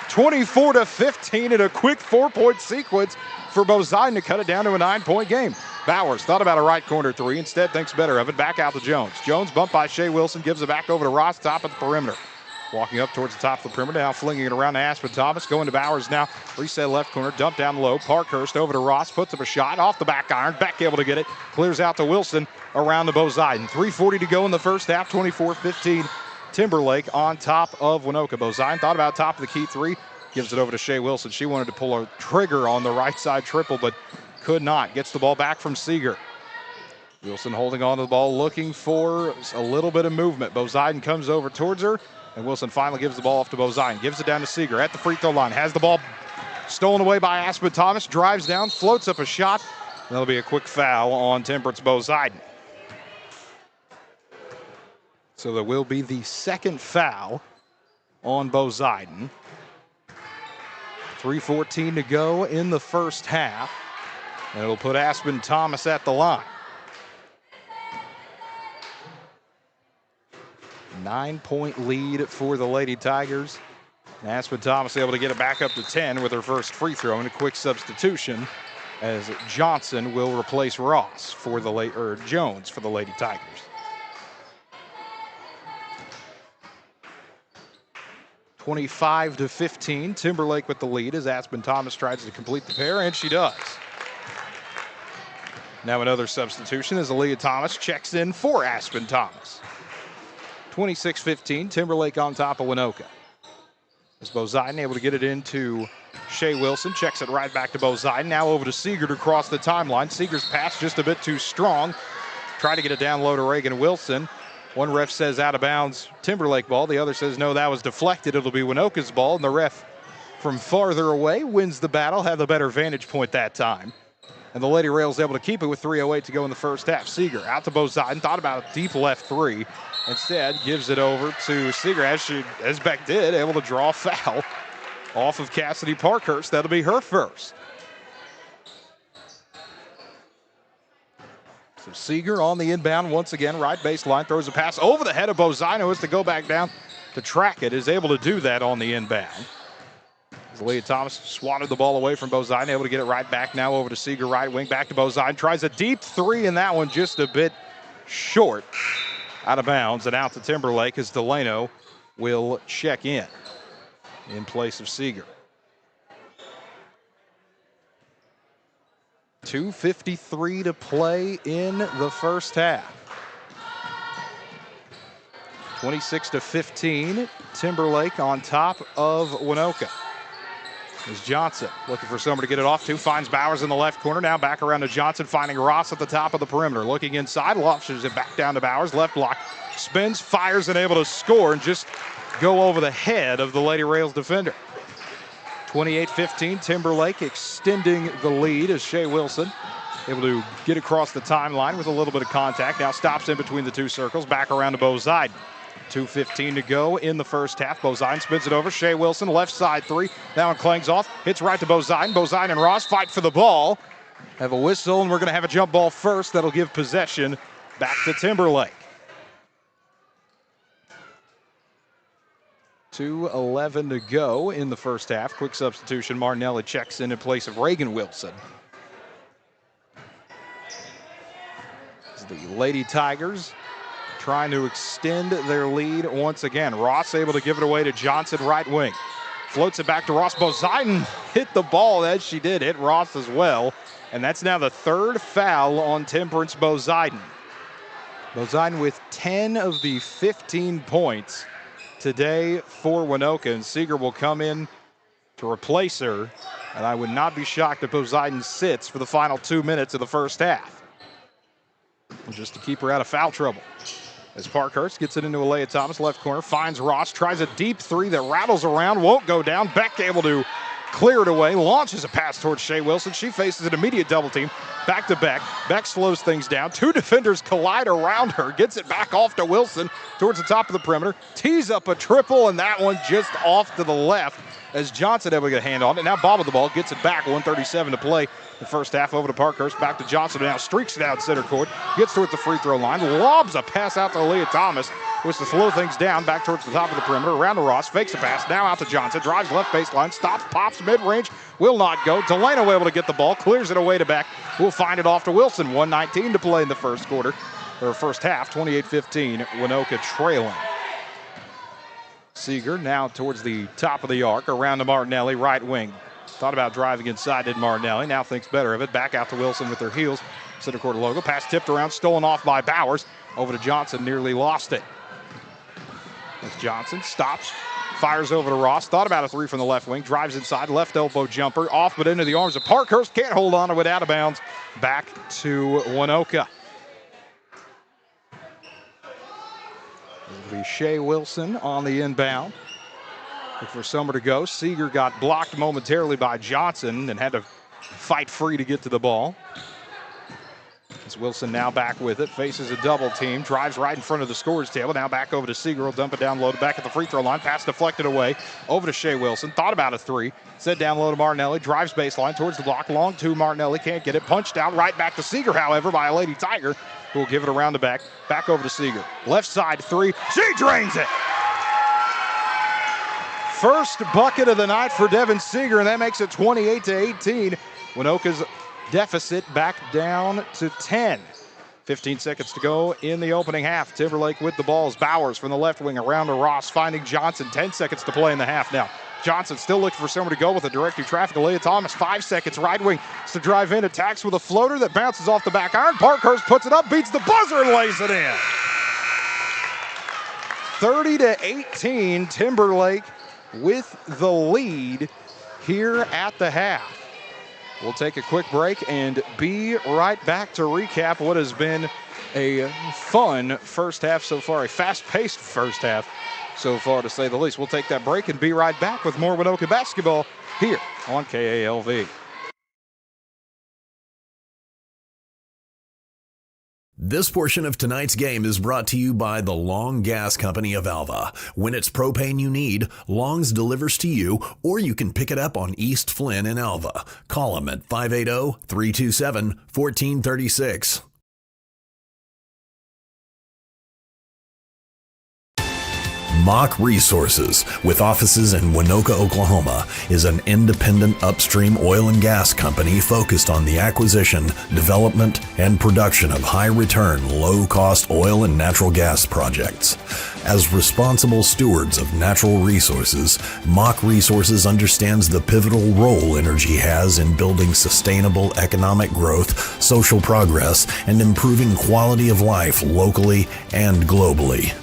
24-15 in a quick 4-point sequence for Bozine to cut it down to a 9-point game. Bowers thought about a right corner three, instead thinks better of it. Back out to Jones. Jones bumped by Shea Wilson, gives it back over to Ross, top of the perimeter. Walking up towards the top of the perimeter, now flinging it around to Aspen Thomas. Going to Bowers now. Reset left corner, dump down low. Parkhurst over to Ross, puts up a shot off the back iron. Back able to get it. Clears out to Wilson around to Bozine. 3:40 to go in the first half, 24-15. Timberlake on top of Waynoka. Bozine thought about top of the key three. Gives it over to Shea Wilson. She wanted to pull a trigger on the right side triple, but could not. Gets the ball back from Seeger. Wilson holding on to the ball, looking for a little bit of movement. Bozine comes over towards her, and Wilson finally gives the ball off to Bozine. Gives it down to Seeger at the free throw line. Has the ball stolen away by Aspen Thomas. Drives down, floats up a shot. That'll be a quick foul on Temperance Bozine. So there will be the second foul on Bozine. 3:14 to go in the first half. And it'll put Aspen Thomas at the line. 9-point lead for the Lady Tigers. And Aspen Thomas able to get it back up to 10 with her first free throw, and a quick substitution as Johnson will replace Ross for the Jones for the Lady Tigers. (25-15). Timberlake with the lead as Aspen Thomas tries to complete the pair, and she does. Now another substitution as Aaliyah Thomas checks in for Aspen Thomas. 26-15, Timberlake on top of Waynoka. As Bozine able to get it into Shea Wilson, checks it right back to Bozine. Now over to Seeger to cross the timeline. Seeger's pass just a bit too strong. Try to get it down low to Reagan Wilson. One ref says out of bounds, Timberlake ball. The other says no, that was deflected. It'll be Waynoka's ball, and the ref from farther away wins the battle, had the better vantage point that time. And the Lady Rails able to keep it with 3:08 to go in the first half. Seeger out to Bozine, thought about a deep left three. Instead, gives it over to Seeger, as Beck did, able to draw a foul off of Cassidy Parkhurst. That'll be her first. So Seeger on the inbound once again, right baseline, throws a pass over the head of Bozine, who has to go back down to track it, is able to do that on the inbound. Aaliyah Thomas swatted the ball away from Bozine, able to get it right back now over to Seeger, right wing, back to Bozine. Tries a deep three, and that one just a bit short. Out of bounds and out to Timberlake as Delano will check in place of Seeger. 2:53 to play in the first half. 26-15, Timberlake on top of Waynoka. Is Johnson looking for someone to get it off to, finds Bowers in the left corner, now back around to Johnson, finding Ross at the top of the perimeter, looking inside, launches it back down to Bowers, left block, spins, fires, and able to score and just go over the head of the Lady Rails defender. 28-15, Timberlake extending the lead as Shea Wilson able to get across the timeline with a little bit of contact, now stops in between the two circles, back around to Bozine. 2:15 to go in the first half. Bozine spins it over. Shea Wilson, left side three. That one clangs off. Hits right to Bozine. Bozine and Ross fight for the ball. Have a whistle, and we're going to have a jump ball first. That'll give possession back to Timberlake. 2:11 to go in the first half. Quick substitution. Martinelli checks in place of Reagan Wilson. As the Lady Tigers trying to extend their lead once again. Ross able to give it away to Johnson, right wing. Floats it back to Ross. Bozine hit the ball as she did, hit Ross as well. And that's now the third foul on Temperance Bozine. Bozine with 10 of the 15 points today for Waynoka. And Seeger will come in to replace her. And I would not be shocked if Bozine sits for the final 2 minutes of the first half, just to keep her out of foul trouble. As Parkhurst gets it into Aaliyah Thomas, left corner, finds Ross, tries a deep three that rattles around, won't go down. Beck able to clear it away, launches a pass towards Shea Wilson. She faces an immediate double team, Back to Beck. Beck slows things down. Two defenders collide around her. Gets it back off to Wilson towards the top of the perimeter. Tees up a triple, and that one just off to the left as Johnson able to get a hand on it. Now bobbled the ball, gets it back. 1:37 to play. The first half over to Parkhurst. Back to Johnson. Now streaks down center court. Gets towards the free throw line. Lobs a pass out to Leah Thomas. Was to slow things down back towards the top of the perimeter. Around to Ross. Fakes a pass. Now out to Johnson. Drives left baseline. Stops. Pops mid-range. Will not go. Delano able to get the ball. Clears it away to Beck. Will find it off to Wilson. 1:19 to play in the first quarter. Or first half. 28-15. Waynoka trailing. Seeger now towards the top of the arc. Around to Martinelli. Right wing. Thought about driving inside, did Martinelli. Now thinks better of it. Back out to Wilson with their heels. Center court logo. Pass tipped around. Stolen off by Bowers. Over to Johnson. Nearly lost it. As Johnson stops, fires over to Ross. Thought about a three from the left wing. Drives inside. Left elbow jumper. Off but into the arms of Parkhurst. Can't hold on to it. Out of bounds. Back to Waynoka. It'll be Shea Wilson on the inbound. Look for somewhere to go. Seeger got blocked momentarily by Johnson and had to fight free to get to the ball. As Wilson now back with it, faces a double team, drives right in front of the scorer's table. Now back over to Seeger, will dump it down low, back at the free throw line. Pass deflected away, over to Shea Wilson. Thought about a three, set down low to Martinelli, drives baseline towards the block, long two. Martinelli can't get it, punched out right back to Seeger, however, by a Lady Tiger, who will give it around the back. Back over to Seeger. Left side three, she drains it. First bucket of the night for Devin Seeger, and that makes it 28-18. Waynoka's deficit back down to 10. 15 seconds to go in the opening half. Timberlake with the balls. Bowers from the left wing around to Ross, finding Johnson. 10 seconds to play in the half now. Johnson still looking for somewhere to go with a directing traffic. Leah Thomas, 5 seconds. Right wing to drive in. Attacks with a floater that bounces off the back iron. Parkhurst puts it up, beats the buzzer, and lays it in. 30-18. Timberlake with the lead here at the half. We'll take a quick break and be right back to recap what has been a fun first half so far, a fast-paced first half so far, to say the least. We'll take that break and be right back with more Waynoka basketball here on KALV. This portion of tonight's game is brought to you by the Long Gas Company of Alva. When it's propane you need, Long's delivers to you, or you can pick it up on East Flynn in Alva. Call them at 580-327-1436. Mock Resources, with offices in Waynoka, Oklahoma, is an independent upstream oil and gas company focused on the acquisition, development, and production of high-return, low-cost oil and natural gas projects. As responsible stewards of natural resources, Mock Resources understands the pivotal role energy has in building sustainable economic growth, social progress, and improving quality of life locally and globally.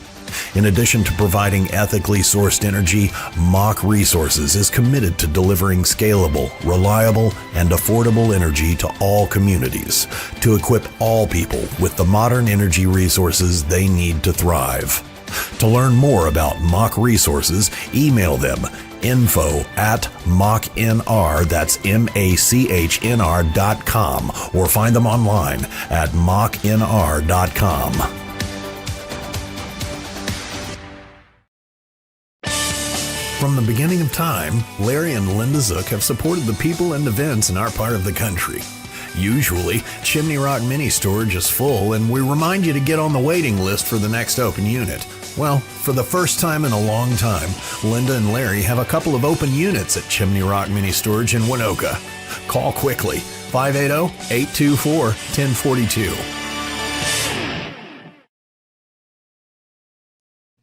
In addition to providing ethically sourced energy, Mock Resources is committed to delivering scalable, reliable, and affordable energy to all communities, to equip all people with the modern energy resources they need to thrive. To learn more about Mock Resources, email them info@machnr, that's machnr.com, or find them online at machnr.com. From the beginning of time, Larry and Linda Zook have supported the people and events in our part of the country. Usually, Chimney Rock Mini Storage is full, and we remind you to get on the waiting list for the next open unit. Well, for the first time in a long time, Linda and Larry have a couple of open units at Chimney Rock Mini Storage in Waynoka. Call quickly, 580-824-1042.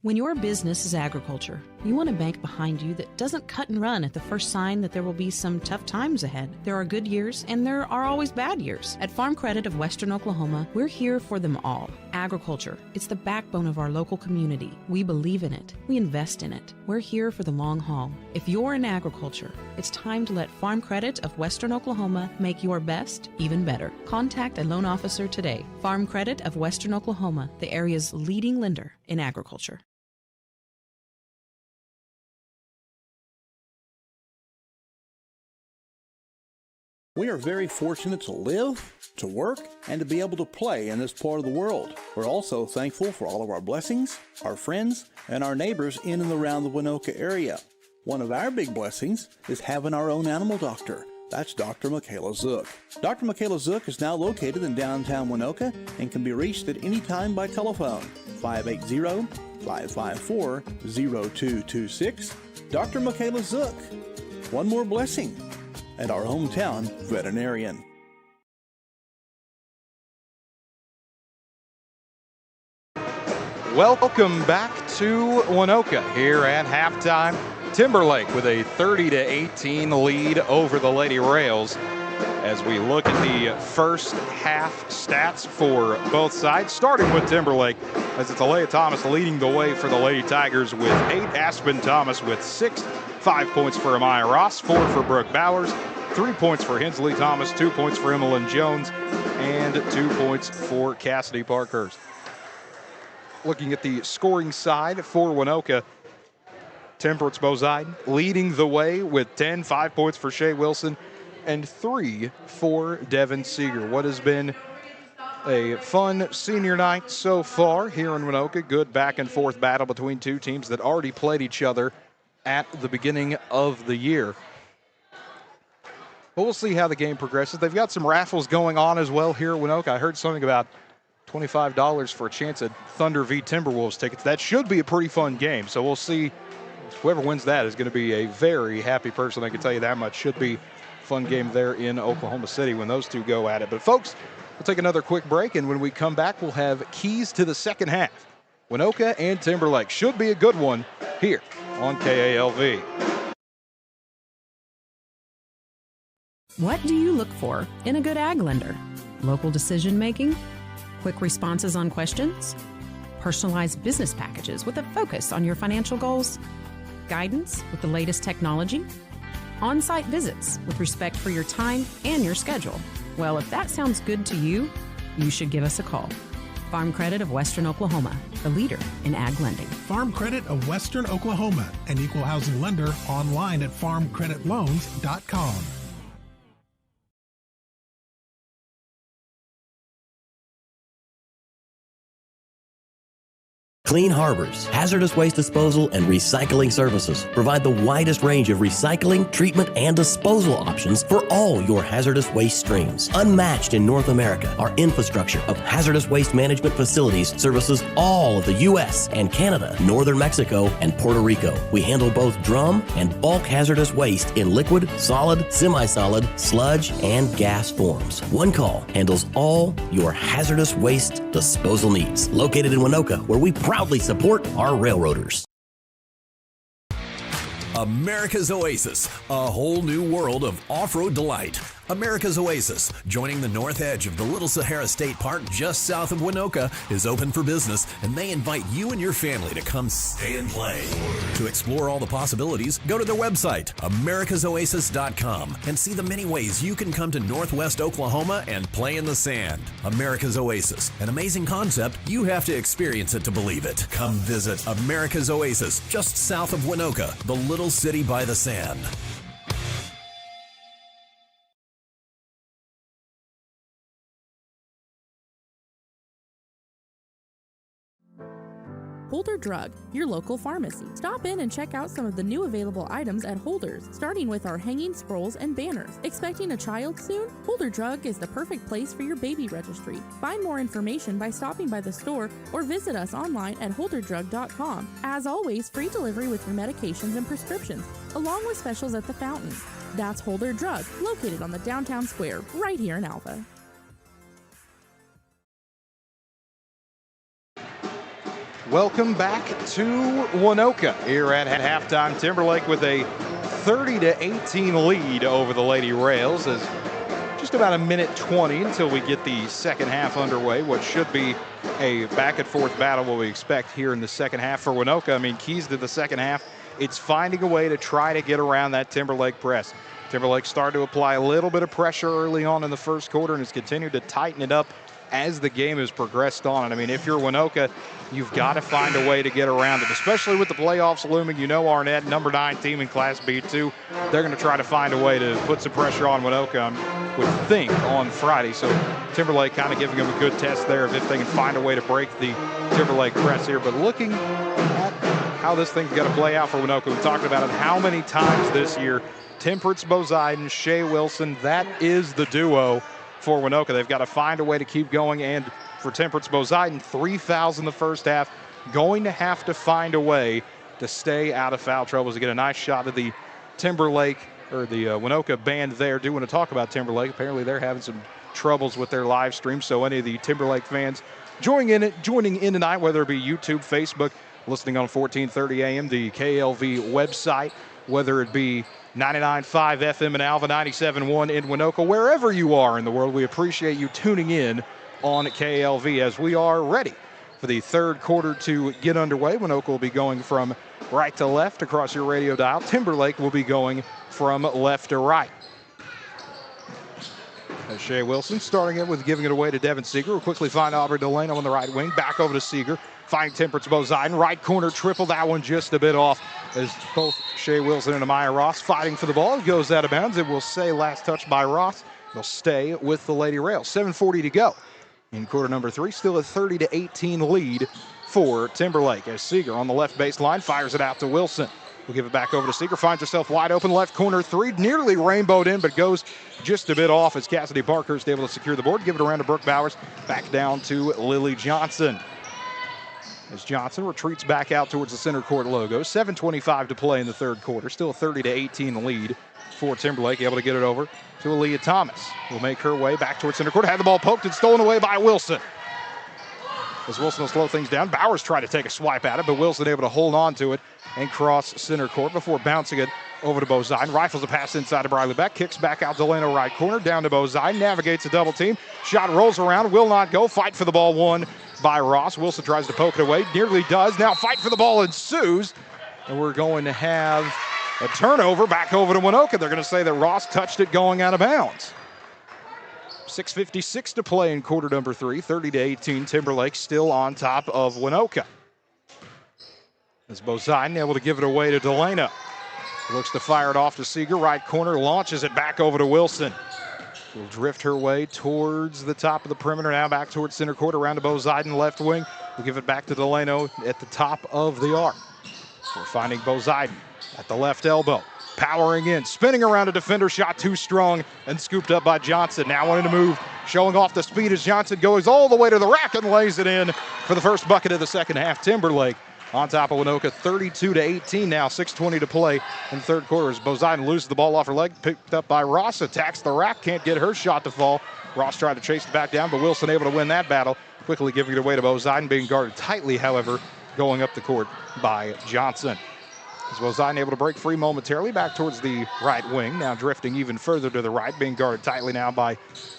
When your business is agriculture, you want a bank behind you that doesn't cut and run at the first sign that there will be some tough times ahead. There are good years and there are always bad years. At Farm Credit of Western Oklahoma, we're here for them all. Agriculture, it's the backbone of our local community. We believe in it. We invest in it. We're here for the long haul. If you're in agriculture, it's time to let Farm Credit of Western Oklahoma make your best even better. Contact a loan officer today. Farm Credit of Western Oklahoma, the area's leading lender in agriculture. We are very fortunate to live, to work, and to be able to play in this part of the world. We're also thankful for all of our blessings, our friends, and our neighbors in and around the Waynoka area. One of our big blessings is having our own animal doctor. That's Dr. Michaela Zook. Dr. Michaela Zook is now located in downtown Waynoka and can be reached at any time by telephone, 580-554-0226. Dr. Michaela Zook. One more blessing at our hometown veterinarian. Welcome back to Waynoka here at halftime. Timberlake with a 30-18 lead over the Lady Rails. As we look at the first half stats for both sides, starting with Timberlake, as it's Alea Thomas leading the way for the Lady Tigers with 8, Aspen Thomas with 6, 5 points for Amaya Ross, 4 for Brooke Bowers, 3 points for Hensley Thomas, 2 points for Emmeline Jones, and 2 points for Cassidy Parkhurst. Looking at the scoring side for Waynoka, Temperance Bozide leading the way with 10, 5 points for Shea Wilson, and 3 for Devin Seeger. What has been a fun senior night so far here in Waynoka. Good back and forth battle between two teams that already played each other at the beginning of the year. But we'll see how the game progresses. They've got some raffles going on as well here at Waynoka. I heard something about $25 for a chance at Thunder v. Timberwolves tickets. That should be a pretty fun game. So we'll see. Whoever wins that is going to be a very happy person. I can tell you that much. Should be a fun game there in Oklahoma City when those two go at it. But folks, we'll take another quick break, and when we come back, we'll have keys to the second half. Waynoka and Timberlake. Should be a good one here on KALV. What do you look for in a good ag lender? Local decision making? Quick responses on questions? Personalized business packages with a focus on your financial goals? Guidance with the latest technology? On-site visits with respect for your time and your schedule? Well, if that sounds good to you, you should give us a call. Farm Credit of Western Oklahoma, the leader in ag lending. Farm Credit of Western Oklahoma, an equal housing lender, online at farmcreditloans.com. Clean Harbors, hazardous waste disposal and recycling services provide the widest range of recycling, treatment, and disposal options for all your hazardous waste streams. Unmatched in North America, our infrastructure of hazardous waste management facilities services all of the U.S. and Canada, northern Mexico, and Puerto Rico. We handle both drum and bulk hazardous waste in liquid, solid, semi-solid, sludge, and gas forms. One call handles all your hazardous waste disposal needs. Located in Waynoka, where we proudly support our railroaders. America's Oasis, a whole new world of off-road delight. America's Oasis, joining the north edge of the Little Sahara State Park just south of Waynoka, is open for business, and they invite you and your family to come stay and play. To explore all the possibilities, go to their website, americasoasis.com, and see the many ways you can come to Northwest Oklahoma and play in the sand. America's Oasis, an amazing concept. You have to experience it to believe it. Come visit America's Oasis, just south of Waynoka, the little city by the sand. Holder Drug, your local pharmacy. Stop in and check out some of the new available items at Holder's, starting with our hanging scrolls and banners. Expecting a child soon? Holder Drug is the perfect place for your baby registry. Find more information by stopping by the store or visit us online at holderdrug.com. As always, free delivery with your medications and prescriptions, along with specials at the fountain. That's Holder Drug, located on the downtown square, right here in Alva. Welcome back to Waynoka here at halftime. Timberlake with a 30-18 lead over the Lady Rails. As just about a minute 20 until we get the second half underway. What should be a back and forth battle, what we expect here in the second half for Waynoka. I mean, keys to the second half, it's finding a way to try to get around that Timberlake press. Timberlake started to apply a little bit of pressure early on in the first quarter and has continued to tighten it up as the game has progressed on. And I mean, if you're Waynoka, you've got to find a way to get around it, especially with the playoffs looming. You know, Arnett, number 9 team in Class B2, they're going to try to find a way to put some pressure on Waynoka, I would think, on Friday. So Timberlake kind of giving them a good test there of if they can find a way to break the Timberlake press here. But looking at how this thing's going to play out for Waynoka, we talked about it how many times this year. Temperance Boziden, Shea Wilson, that is the duo for Waynoka. They've got to find a way to keep going. And for Temperance Boziden, 3 fouls in the first half. Going to have to find a way to stay out of foul trouble. To get a nice shot of the Timberlake, or the Waynoka band there. Do want to talk about Timberlake. Apparently they're having some troubles with their live stream. So any of the Timberlake fans joining in tonight, whether it be YouTube, Facebook, listening on 1430 AM, the KLV website, whether it be 99.5 FM in Alva, 97.1 in Waynoka, wherever you are in the world, we appreciate you tuning in on KLV as we are ready for the third quarter to get underway. Waynoka will be going from right to left across your radio dial. Timberlake will be going from left to right. As Shea Wilson starting it with giving it away to Devin Seeger. We'll quickly find Aubrey Delano on the right wing. Back over to Seeger. Finding Temperance Boziden. Right corner triple. That one just a bit off as both Shea Wilson and Amaya Ross fighting for the ball. It goes out of bounds. It will say last touch by Ross. They'll stay with the Lady Rails. 7:40 to go in quarter number 3. Still a 30-18 lead for Timberlake as Seeger on the left baseline fires it out to Wilson. We'll give it back over to Seeger. Finds herself wide open. Left corner 3. Nearly rainbowed in, but goes just a bit off as Cassidy Parkhurst able to secure the board. Give it around to Brooke Bowers. Back down to Lily Johnson. As Johnson retreats back out towards the center court logo. 7:25 to play in the third quarter. Still a 30-18 lead for Timberlake. Able to get it over to Aaliyah Thomas. Will make her way back towards center court. Had the ball poked and stolen away by Wilson. As Wilson will slow things down. Bowers tried to take a swipe at it, but Wilson able to hold on to it and cross center court before bouncing it over to Boziden. Rifles a pass inside to Briley Beck. Kicks back out Delano right corner. Down to Boziden. Navigates a double team. Shot rolls around. Will not go. Fight for the ball won by Ross. Wilson tries to poke it away. Nearly does. Now fight for the ball ensues. And we're going to have a turnover back over to Waynoka. They're going to say that Ross touched it going out of bounds. 6:56 to play in quarter number 3. 30-18. Timberlake still on top of Waynoka. As Boziden able to give it away to Delano. Looks to fire it off to Seeger. Right corner. Launches it back over to Wilson. Will drift her way towards the top of the perimeter. Now back towards center court. Around to Boziden left wing. We'll give it back to Delano at the top of the arc. We're finding Boziden at the left elbow. Powering in, spinning around a defender, shot too strong and scooped up by Johnson. Now wanting to move, showing off the speed as Johnson goes all the way to the rack and lays it in for the first bucket of the second half. Timberlake on top of Waynoka, 32-18 now, 6:20 to play in the third quarter as Boziden loses the ball off her leg, picked up by Ross, attacks the rack, can't get her shot to fall. Ross tried to chase it back down, but Wilson able to win that battle, quickly giving it away to Boziden, being guarded tightly, however, going up the court by Johnson. As Boziden able to break free momentarily back towards the right wing, now drifting even further to the right, being guarded tightly now by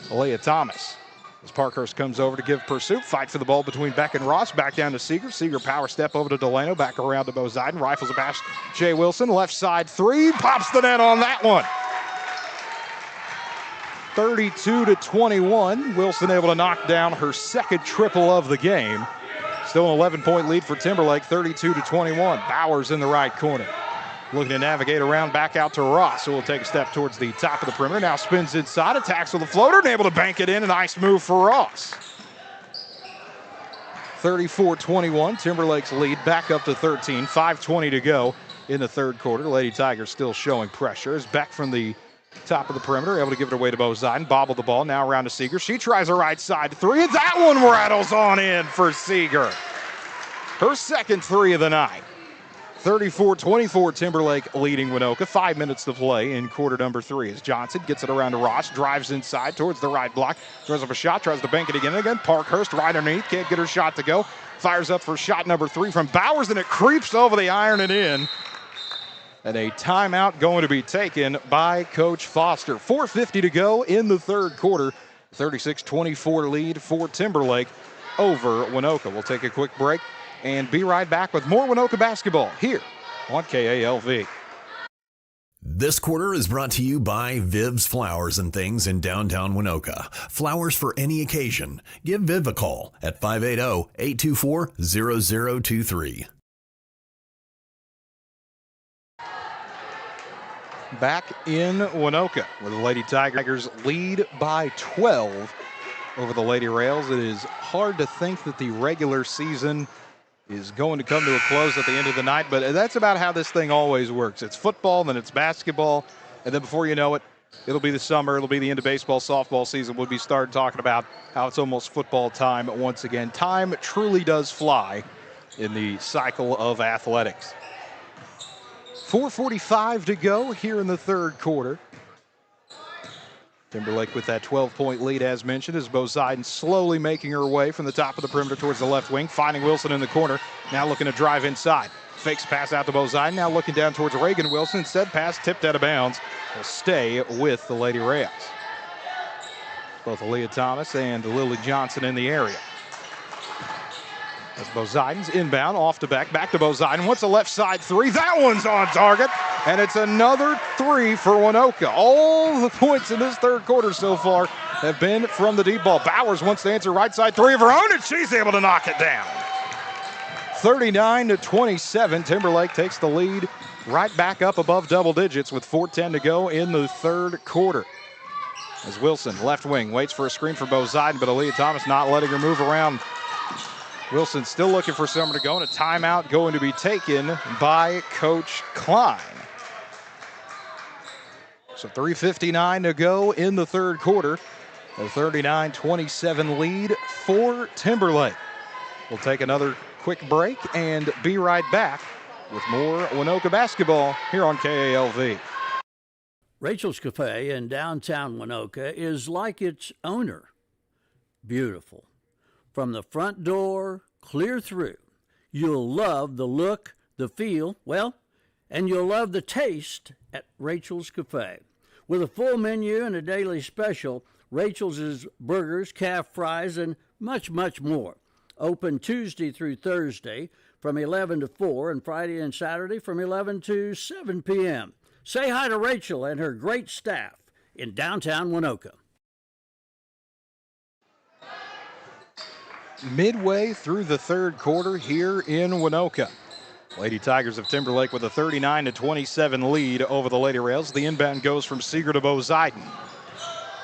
Aaliyah Thomas. As Parkhurst comes over to give pursuit, fight for the ball between Beck and Ross, back down to Seeger. Seeger power step over to Delano, back around to Boziden, rifles a pass. Shea Wilson, left side 3, pops the net on that one. 32-21, Wilson able to knock down her second triple of the game. Still an 11-point lead for Timberlake, 32-21. Bowers in the right corner. Looking to navigate around back out to Ross, who will take a step towards the top of the perimeter. Now spins inside, attacks with a floater, and able to bank it in. A nice move for Ross. 34-21, Timberlake's lead back up to 13. 5:20 to go in the third quarter. Lady Tigers still showing pressure as Beck from the top of the perimeter, able to give it away to Boziden. Bobble the ball, now around to Seeger. She tries a right side 3, and that one rattles on in for Seeger. Her second 3 of the night. 34-24, Timberlake leading Waynoka. 5 minutes to play in quarter number 3 as Johnson gets it around to Ross, drives inside towards the right block, throws up a shot, tries to bank it again and again. Parkhurst right underneath, can't get her shot to go. Fires up for shot number 3 from Bowers, and it creeps over the iron and in. And a timeout going to be taken by Coach Foster. 4:50 to go in the third quarter. 36-24 lead for Timberlake over Waynoka. We'll take a quick break and be right back with more Waynoka basketball here on KALV. This quarter is brought to you by Viv's Flowers and Things in downtown Waynoka. Flowers for any occasion. Give Viv a call at 580-824-0023. Back in Waynoka, where the Lady Tigers lead by 12 over the Lady Rails. It is hard to think that the regular season is going to come to a close at the end of the night, but that's about how this thing always works. It's football, then it's basketball, and then before you know it, it'll be the summer, it'll be the end of baseball, softball season. We'll be starting talking about how it's almost football time once again. Time truly does fly in the cycle of athletics. 4:45 to go here in the third quarter. Timberlake with that 12-point lead, as mentioned, as Boziden slowly making her way from the top of the perimeter towards the left wing, finding Wilson in the corner, now looking to drive inside. Fakes pass out to Boziden, now looking down towards Reagan Wilson. Instead, pass tipped out of bounds. Will stay with the Lady Rails. Both Aaliyah Thomas and Lily Johnson in the area. As Boziden's inbound, off to back to Boziden. What's a left side three? That one's on target. And it's another three for Waynoka. All the points in this third quarter so far have been from the deep ball. Bowers wants to answer right side three of her own, and she's able to knock it down. 39-27. Timberlake takes the lead right back up above double digits with 4:10 to go in the third quarter. As Wilson, left wing, waits for a screen for Boziden, but Aaliyah Thomas not letting her move around. Wilson still looking for somewhere to go, and a timeout going to be taken by Coach Klein. So 3:59 to go in the third quarter. A 39-27 lead for Timberlake. We'll take another quick break and be right back with more Waynoka basketball here on KALV. Rachel's Cafe in downtown Waynoka is like its owner. Beautiful. From the front door, clear through. You'll love the look, the feel, and you'll love the taste at Rachel's Cafe. With a full menu and a daily special, Rachel's is burgers, calf fries, and much, much more. Open Tuesday through Thursday from 11 to 4 and Friday and Saturday from 11 to 7 p.m. Say hi to Rachel and her great staff in downtown Waynoka. Midway through the third quarter here in Waynoka. Lady Tigers of Timberlake with a 39-27 lead over the Lady Rails. The inbound goes from Seeger to Boziden.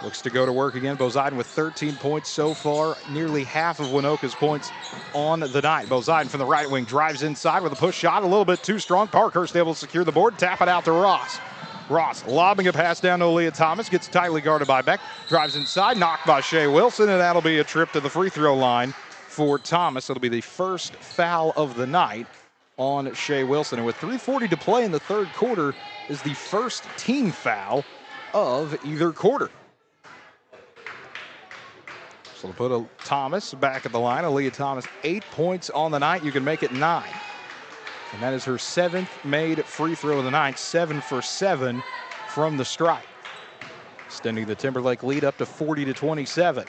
Looks to go to work again. Boziden with 13 points so far, nearly half of Waynoka's points on the night. Boziden from the right wing drives inside with a push shot, a little bit too strong. Parkhurst able to secure the board, tap it out to Ross. Ross lobbing a pass down to Aaliyah Thomas, gets tightly guarded by Beck, drives inside, knocked by Shea Wilson, and that'll be a trip to the free throw line for Thomas. It'll be the first foul of the night on Shea Wilson. And with 3:40 to play in the third quarter, is the first team foul of either quarter. So we'll put Thomas back at the line. Aaliyah Thomas, 8 points on the night. You can make it 9. And that is her 7th made free throw of the night, 7 for 7 from the stripe. Extending the Timberlake lead up to 40-27.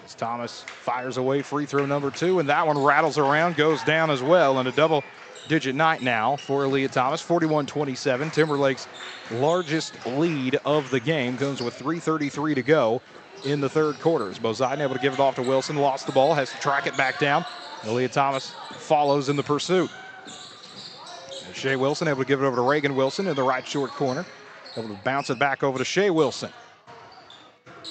As Thomas fires away free throw number 2, and that one rattles around, goes down as well, and a double-digit night now for Aaliyah Thomas, 41-27. Timberlake's largest lead of the game comes with 3:33 to go in the third quarter. As Boziden able to give it off to Wilson, lost the ball, has to track it back down. Aaliyah Thomas follows in the pursuit. And Shea Wilson able to give it over to Reagan Wilson in the right short corner. Able to bounce it back over to Shea Wilson.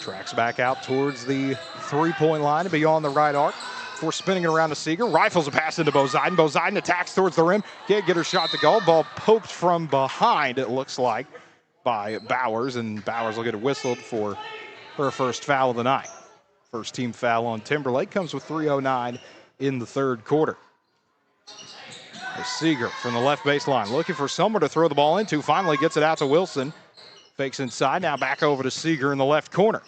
Tracks back out towards the three-point line and beyond the right arc before spinning it around to Seeger. Rifles a pass into Boziden. Boziden attacks towards the rim. Can't get her shot to go. Ball poked from behind, it looks like, by Bowers. And Bowers will get it whistled for her first foul of the night. First team foul on Timberlake comes with 3:09 in the third quarter. As Seeger from the left baseline looking for someone to throw the ball into. Finally gets it out to Wilson. Fakes inside, now back over to Seeger in the left corner.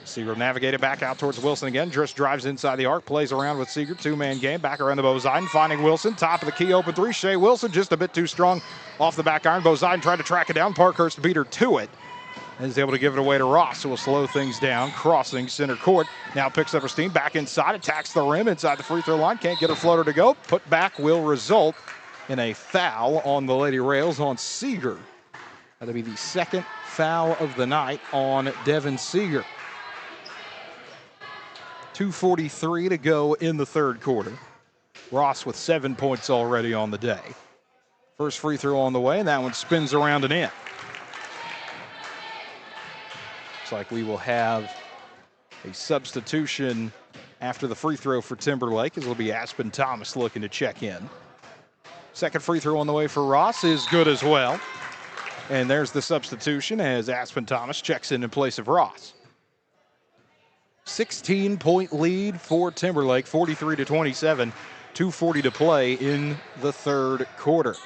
Seeger navigated back out towards Wilson again. Just drives inside the arc, plays around with Seeger. Two-man game, back around to Boziden, finding Wilson. Top of the key, open three. Shea Wilson just a bit too strong off the back iron. Boziden tried to track it down. Parkhurst beat her to it. And is able to give it away to Ross, who will slow things down. Crossing center court. Now picks up her steam, back inside, attacks the rim inside the free throw line. Can't get her floater to go. Put back will result in a foul on the Lady Rails on Seeger. That'll be the second foul of the night on Devin Seeger. 2:43 to go in the third quarter. Ross with 7 points already on the day. First free throw on the way, and that one spins around and in. Looks like we will have a substitution after the free throw for Timberlake, as it'll be Aspen Thomas looking to check in. Second free throw on the way for Ross is good as well. And there's the substitution as Aspen Thomas checks in place of Ross. 16-point lead for Timberlake, 43-27. 2:40 to play in the third quarter.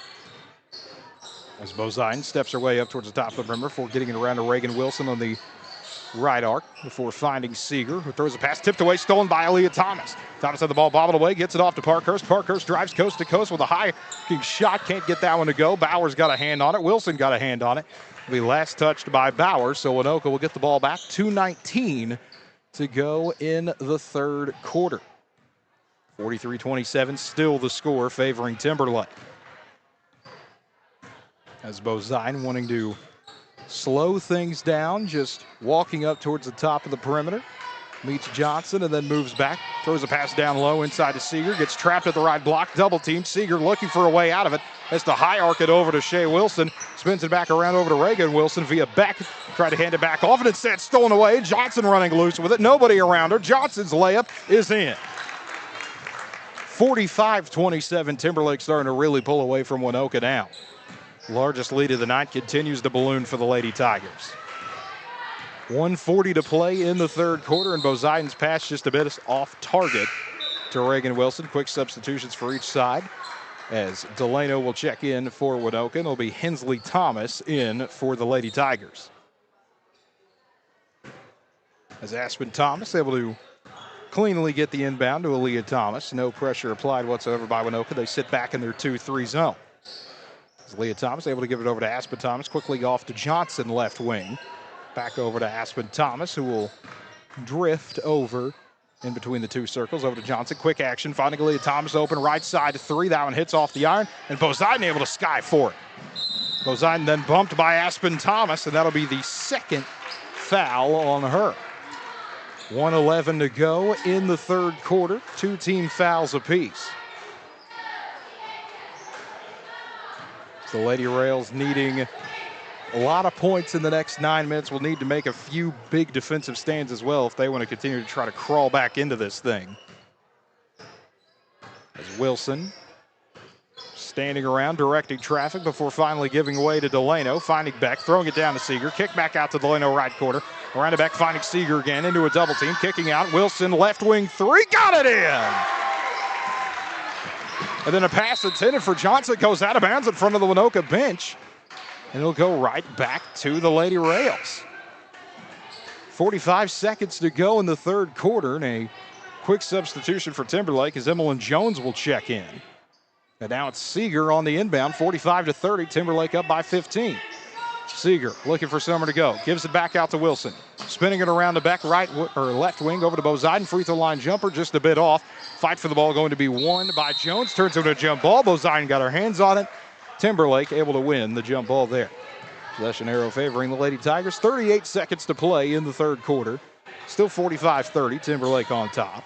As Bozine steps her way up towards the top of the perimeter before getting it around to Reagan Wilson on the right arc before finding Seeger, who throws a pass tipped away, stolen by Aaliyah Thomas. Thomas had the ball bobbled away, gets it off to Parkhurst. Parkhurst drives coast to coast with a high shot, can't get that one to go. Bowers got a hand on it. Wilson got a hand on it. Will be last touched by Bowers, so Waynoka will get the ball back. 2:19 to go in the third quarter. 43-27, still the score favoring Timberlake. As Bozine wanting to slow things down, just walking up towards the top of the perimeter. Meets Johnson and then moves back. Throws a pass down low inside to Seeger. Gets trapped at the right block. Double team. Seeger looking for a way out of it. Has to high arc it over to Shea Wilson. Spins it back around over to Reagan Wilson via Beck. Tried to hand it back off and instead stolen away. Johnson running loose with it. Nobody around her. Johnson's layup is in. 45-27. Timberlake starting to really pull away from Waynoka now. Largest lead of the night continues to balloon for the Lady Tigers. 1:40 to play in the third quarter, and Boziden's pass just a bit off target to Reagan Wilson. Quick substitutions for each side as Delano will check in for Waynoka, and it'll be Hensley Thomas in for the Lady Tigers. As Aspen Thomas able to cleanly get the inbound to Aaliyah Thomas. No pressure applied whatsoever by Waynoka. They sit back in their 2-3 zone. Aaliyah Thomas able to give it over to Aspen Thomas. Quickly off to Johnson, left wing. Back over to Aspen Thomas, who will drift over in between the two circles. Over to Johnson. Quick action. Finding Aaliyah Thomas open right side to three. That one hits off the iron. And Boziden able to sky for it. Boziden then bumped by Aspen Thomas, and that'll be the second foul on her. 1:11 to go in the third quarter. Two team fouls apiece. The Lady Rails needing a lot of points in the next 9 minutes. Will need to make a few big defensive stands as well if they want to continue to try to crawl back into this thing. As Wilson standing around, directing traffic before finally giving way to Delano. Finding Beck, throwing it down to Seeger. Kick back out to Delano right quarter. Around to Beck, finding Seeger again into a double team. Kicking out. Wilson, left wing three. Got it in! And then a pass intended for Johnson goes out of bounds in front of the Waynoka bench. And it'll go right back to the Lady Rails. 45 seconds to go in the third quarter. And a quick substitution for Timberlake as Emmeline Jones will check in. And now it's Seeger on the inbound, 45-30. Timberlake up by 15. Seeger looking for somewhere to go. Gives it back out to Wilson. Spinning it around the back right or left wing over to Boziden. Free throw line jumper just a bit off. Fight for the ball going to be won by Jones. Turns into a jump ball. Boziden got her hands on it. Timberlake able to win the jump ball there. Possession arrow favoring the Lady Tigers. 38 seconds to play in the third quarter. Still 45-30. Timberlake on top.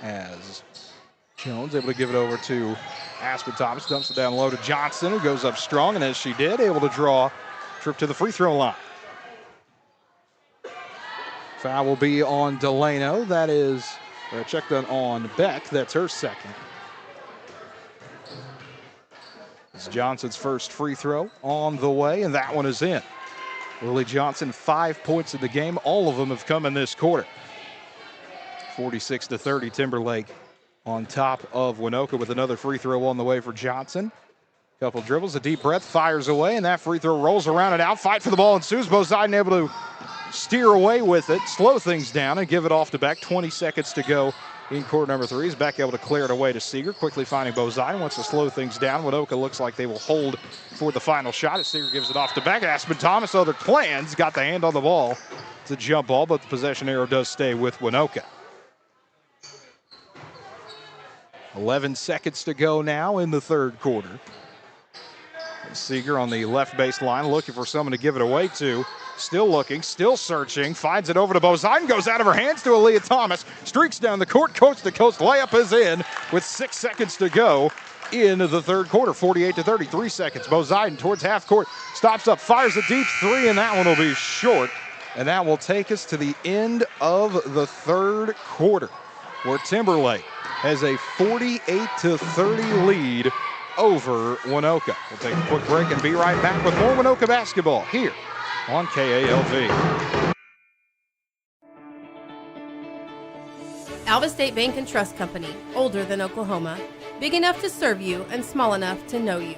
As Jones able to give it over to Aspen Thomas. Dumps it down low to Johnson, who goes up strong, and as she did, able to draw trip to the free throw line. Foul will be on Delano. That is, checked on Beck. That's her second. It's Johnson's first free throw on the way, and that one is in. Lily Johnson, 5 points in the game. All of them have come in this quarter. 46-30, Timberlake on top of Waynoka with another free throw on the way for Johnson. Couple dribbles, a deep breath, fires away, and that free throw rolls around and out. Fight for the ball ensues. Boziden able to steer away with it, slow things down, and give it off to Beck. 20 seconds to go in quarter number three. Is Beck able to clear it away to Seeger. Quickly finding Boziden, wants to slow things down. Waynoka looks like they will hold for the final shot as Seeger gives it off to Beck. Aspen Thomas, other plans, got the hand on the ball. It's a jump ball, but the possession arrow does stay with Waynoka. 11 seconds to go now in the third quarter. Seeger on the left baseline looking for someone to give it away to. Still looking, still searching, finds it over to Bozine, goes out of her hands to Aaliyah Thomas, streaks down the court, coast to coast, layup is in with 6 seconds to go in the third quarter, 48-30, 3 seconds. Bozine towards half court, stops up, fires a deep three, and that one will be short. And that will take us to the end of the third quarter, where Timberlake has a 48-30 lead over Waynoka. We'll take a quick break and be right back with more Waynoka basketball here on KALV. Alva State Bank and Trust Company, older than Oklahoma, big enough to serve you and small enough to know you.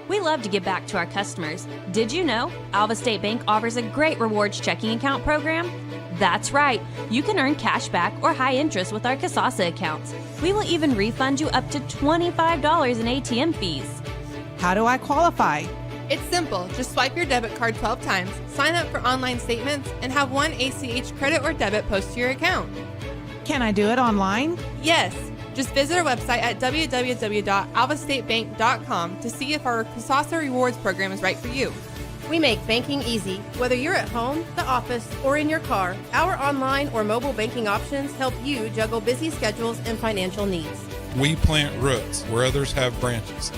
We love to give back to our customers. Did you know Alva State Bank offers a great rewards checking account program? That's right. You can earn cash back or high interest with our Kasasa accounts. We will even refund you up to $25 in ATM fees. How do I qualify? It's simple. Just swipe your debit card 12 times, sign up for online statements, and have one ACH credit or debit post to your account. Can I do it online? Yes. Just visit our website at www.alvastatebank.com to see if our Kasasa Rewards program is right for you. We make banking easy. Whether you're at home, the office, or in your car, our online or mobile banking options help you juggle busy schedules and financial needs. We plant roots where others have branches.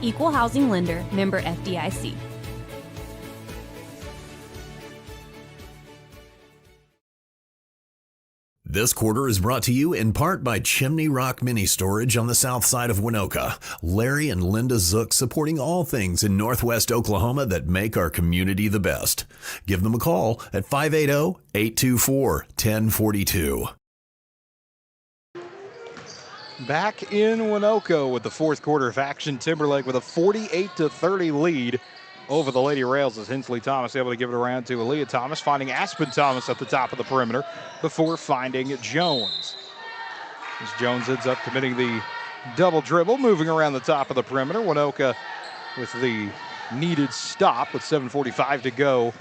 Equal housing lender, member FDIC. This quarter is brought to you in part by Chimney Rock Mini Storage on the south side of Waynoka. Larry and Linda Zook supporting all things in northwest Oklahoma that make our community the best. Give them a call at 580-824-1042. Back in Waynoka with the fourth quarter of action. Timberlake with a 48-30 lead over the Lady Rails as Hensley Thomas able to give it around to Aaliyah Thomas, finding Aspen Thomas at the top of the perimeter before finding Jones. As Jones ends up committing the double dribble, moving around the top of the perimeter. Waynoka with the needed stop with 7:45 to go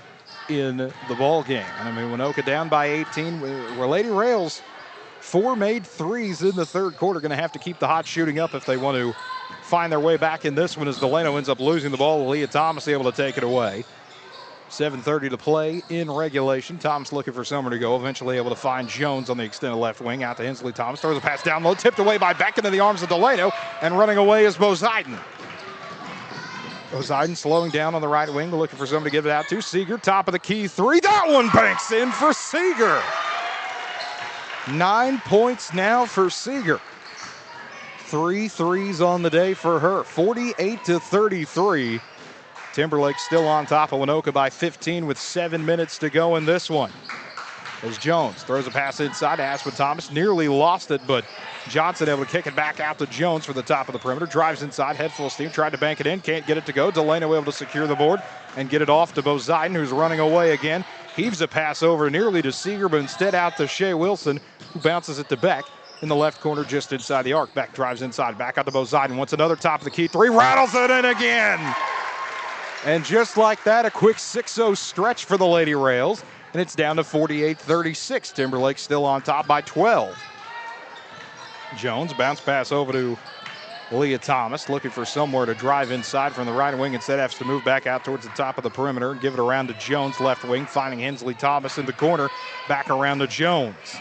in the ball game. And I mean, Waynoka down by 18, where Lady Rails 4 made threes in the third quarter. Going to have to keep the hot shooting up if they want to find their way back in this one as Delano ends up losing the ball. Aaliyah Thomas able to take it away. 7:30 to play in regulation. Thomas looking for somewhere to go. Eventually able to find Jones on the extended left wing. Out to Hensley Thomas. Throws a pass down low. Tipped away by Beck into the arms of Delano. And running away is Boziden. Boziden slowing down on the right wing. Looking for someone to give it out to. Seeger, top of the key three. That one banks in for Seeger. 9 points now for Seeger. 3 threes on the day for her. 48-33. Timberlake still on top of Waynoka by 15 with 7 minutes to go in this one. As Jones throws a pass inside to Aspen Thomas. Nearly lost it, but Johnson able to kick it back out to Jones for the top of the perimeter. Drives inside, head full steam, tried to bank it in, can't get it to go. Delano able to secure the board and get it off to Boziden, who's running away again. Heaves a pass over nearly to Seeger, but instead out to Shea Wilson, who bounces it to Beck in the left corner just inside the arc. Beck drives inside, back out to Boziden. Wants another top of the key three, rattles it in again. And just like that, a quick 6-0 stretch for the Lady Rails, and it's down to 48-36. Timberlake still on top by 12. Jones, bounce pass over to Leah Thomas, looking for somewhere to drive inside from the right wing. Instead has to move back out towards the top of the perimeter and give it around to Jones, left wing, finding Hensley Thomas in the corner, back around to Jones.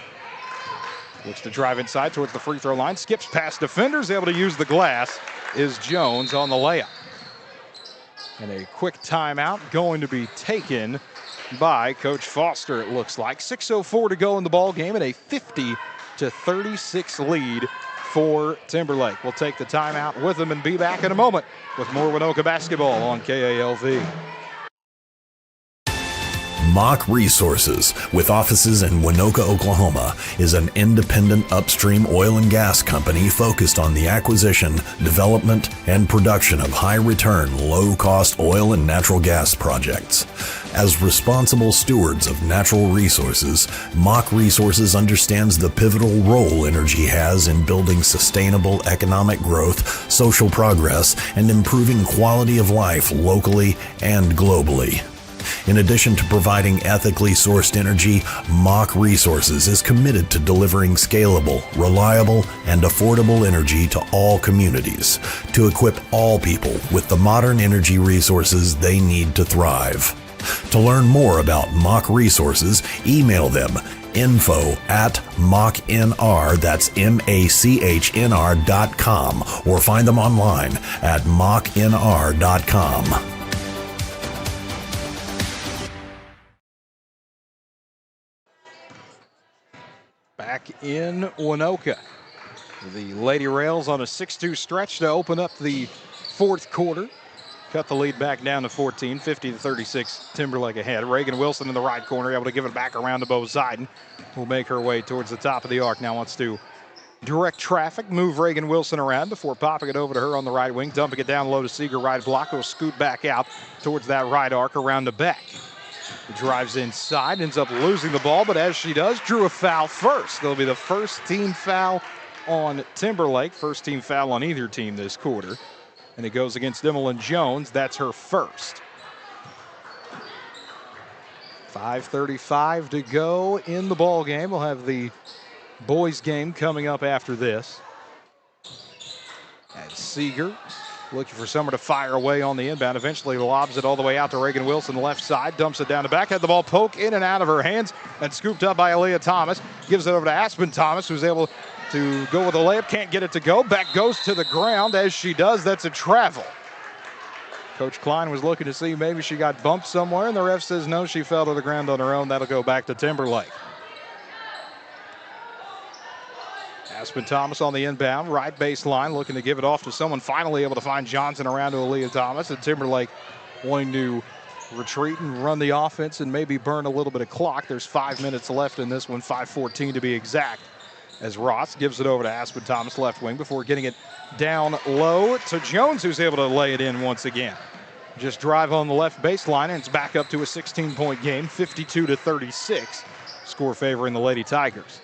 Looks to drive inside towards the free throw line, skips past defenders, able to use the glass, is Jones on the layup. And a quick timeout going to be taken by Coach Foster, it looks like. 6:04 to go in the ball game and a 50-36 lead for Timberlake. We'll take the timeout with them and be back in a moment with more Waynoka basketball on KALV. Mock Resources, with offices in Waynoka, Oklahoma, is an independent upstream oil and gas company focused on the acquisition, development, and production of high-return, low-cost oil and natural gas projects. As responsible stewards of natural resources, Mock Resources understands the pivotal role energy has in building sustainable economic growth, social progress, and improving quality of life locally and globally. In addition to providing ethically sourced energy, Mach Resources is committed to delivering scalable, reliable, and affordable energy to all communities to equip all people with the modern energy resources they need to thrive. To learn more about Mach Resources, email them info@machnr, that's machnr.com, or find them online at machnr.com. Back in Waynoka. The Lady Rails on a 6-2 stretch to open up the fourth quarter. Cut the lead back down to 14, 50-36, Timberlake ahead. Reagan Wilson in the right corner, able to give it back around to Bo Zeiden, who'll make her way towards the top of the arc. Now wants to direct traffic, move Reagan Wilson around before popping it over to her on the right wing, dumping it down low to Seeger, right block. Will scoot back out towards that right arc around the back. Drives inside, ends up losing the ball, but as she does, drew a foul first. It'll be the first team foul on Timberlake, first team foul on either team this quarter. And it goes against Emmeline Jones. That's her first. 5:35 to go in the ball game. We'll have the boys game coming up after this. And Seeger looking for someone to fire away on the inbound. Eventually lobs it all the way out to Reagan Wilson, left side, dumps it down the back. Had the ball poke in and out of her hands and scooped up by Aaliyah Thomas. Gives it over to Aspen Thomas, who's able to go with a layup. Can't get it to go. Back goes to the ground. As she does, that's a travel. Coach Klein was looking to see maybe she got bumped somewhere, and the ref says no, she fell to the ground on her own. That'll go back to Timberlake. Aspen Thomas on the inbound, right baseline, looking to give it off to someone. Finally able to find Johnson around to Aaliyah Thomas, and Timberlake wanting to retreat and run the offense and maybe burn a little bit of clock. There's 5 minutes left in this one, 5:14 to be exact, as Ross gives it over to Aspen Thomas, left wing, before getting it down low to Jones, who's able to lay it in once again. Just drive on the left baseline, and it's back up to a 16-point game, 52-36. Score favoring the Lady Tigers.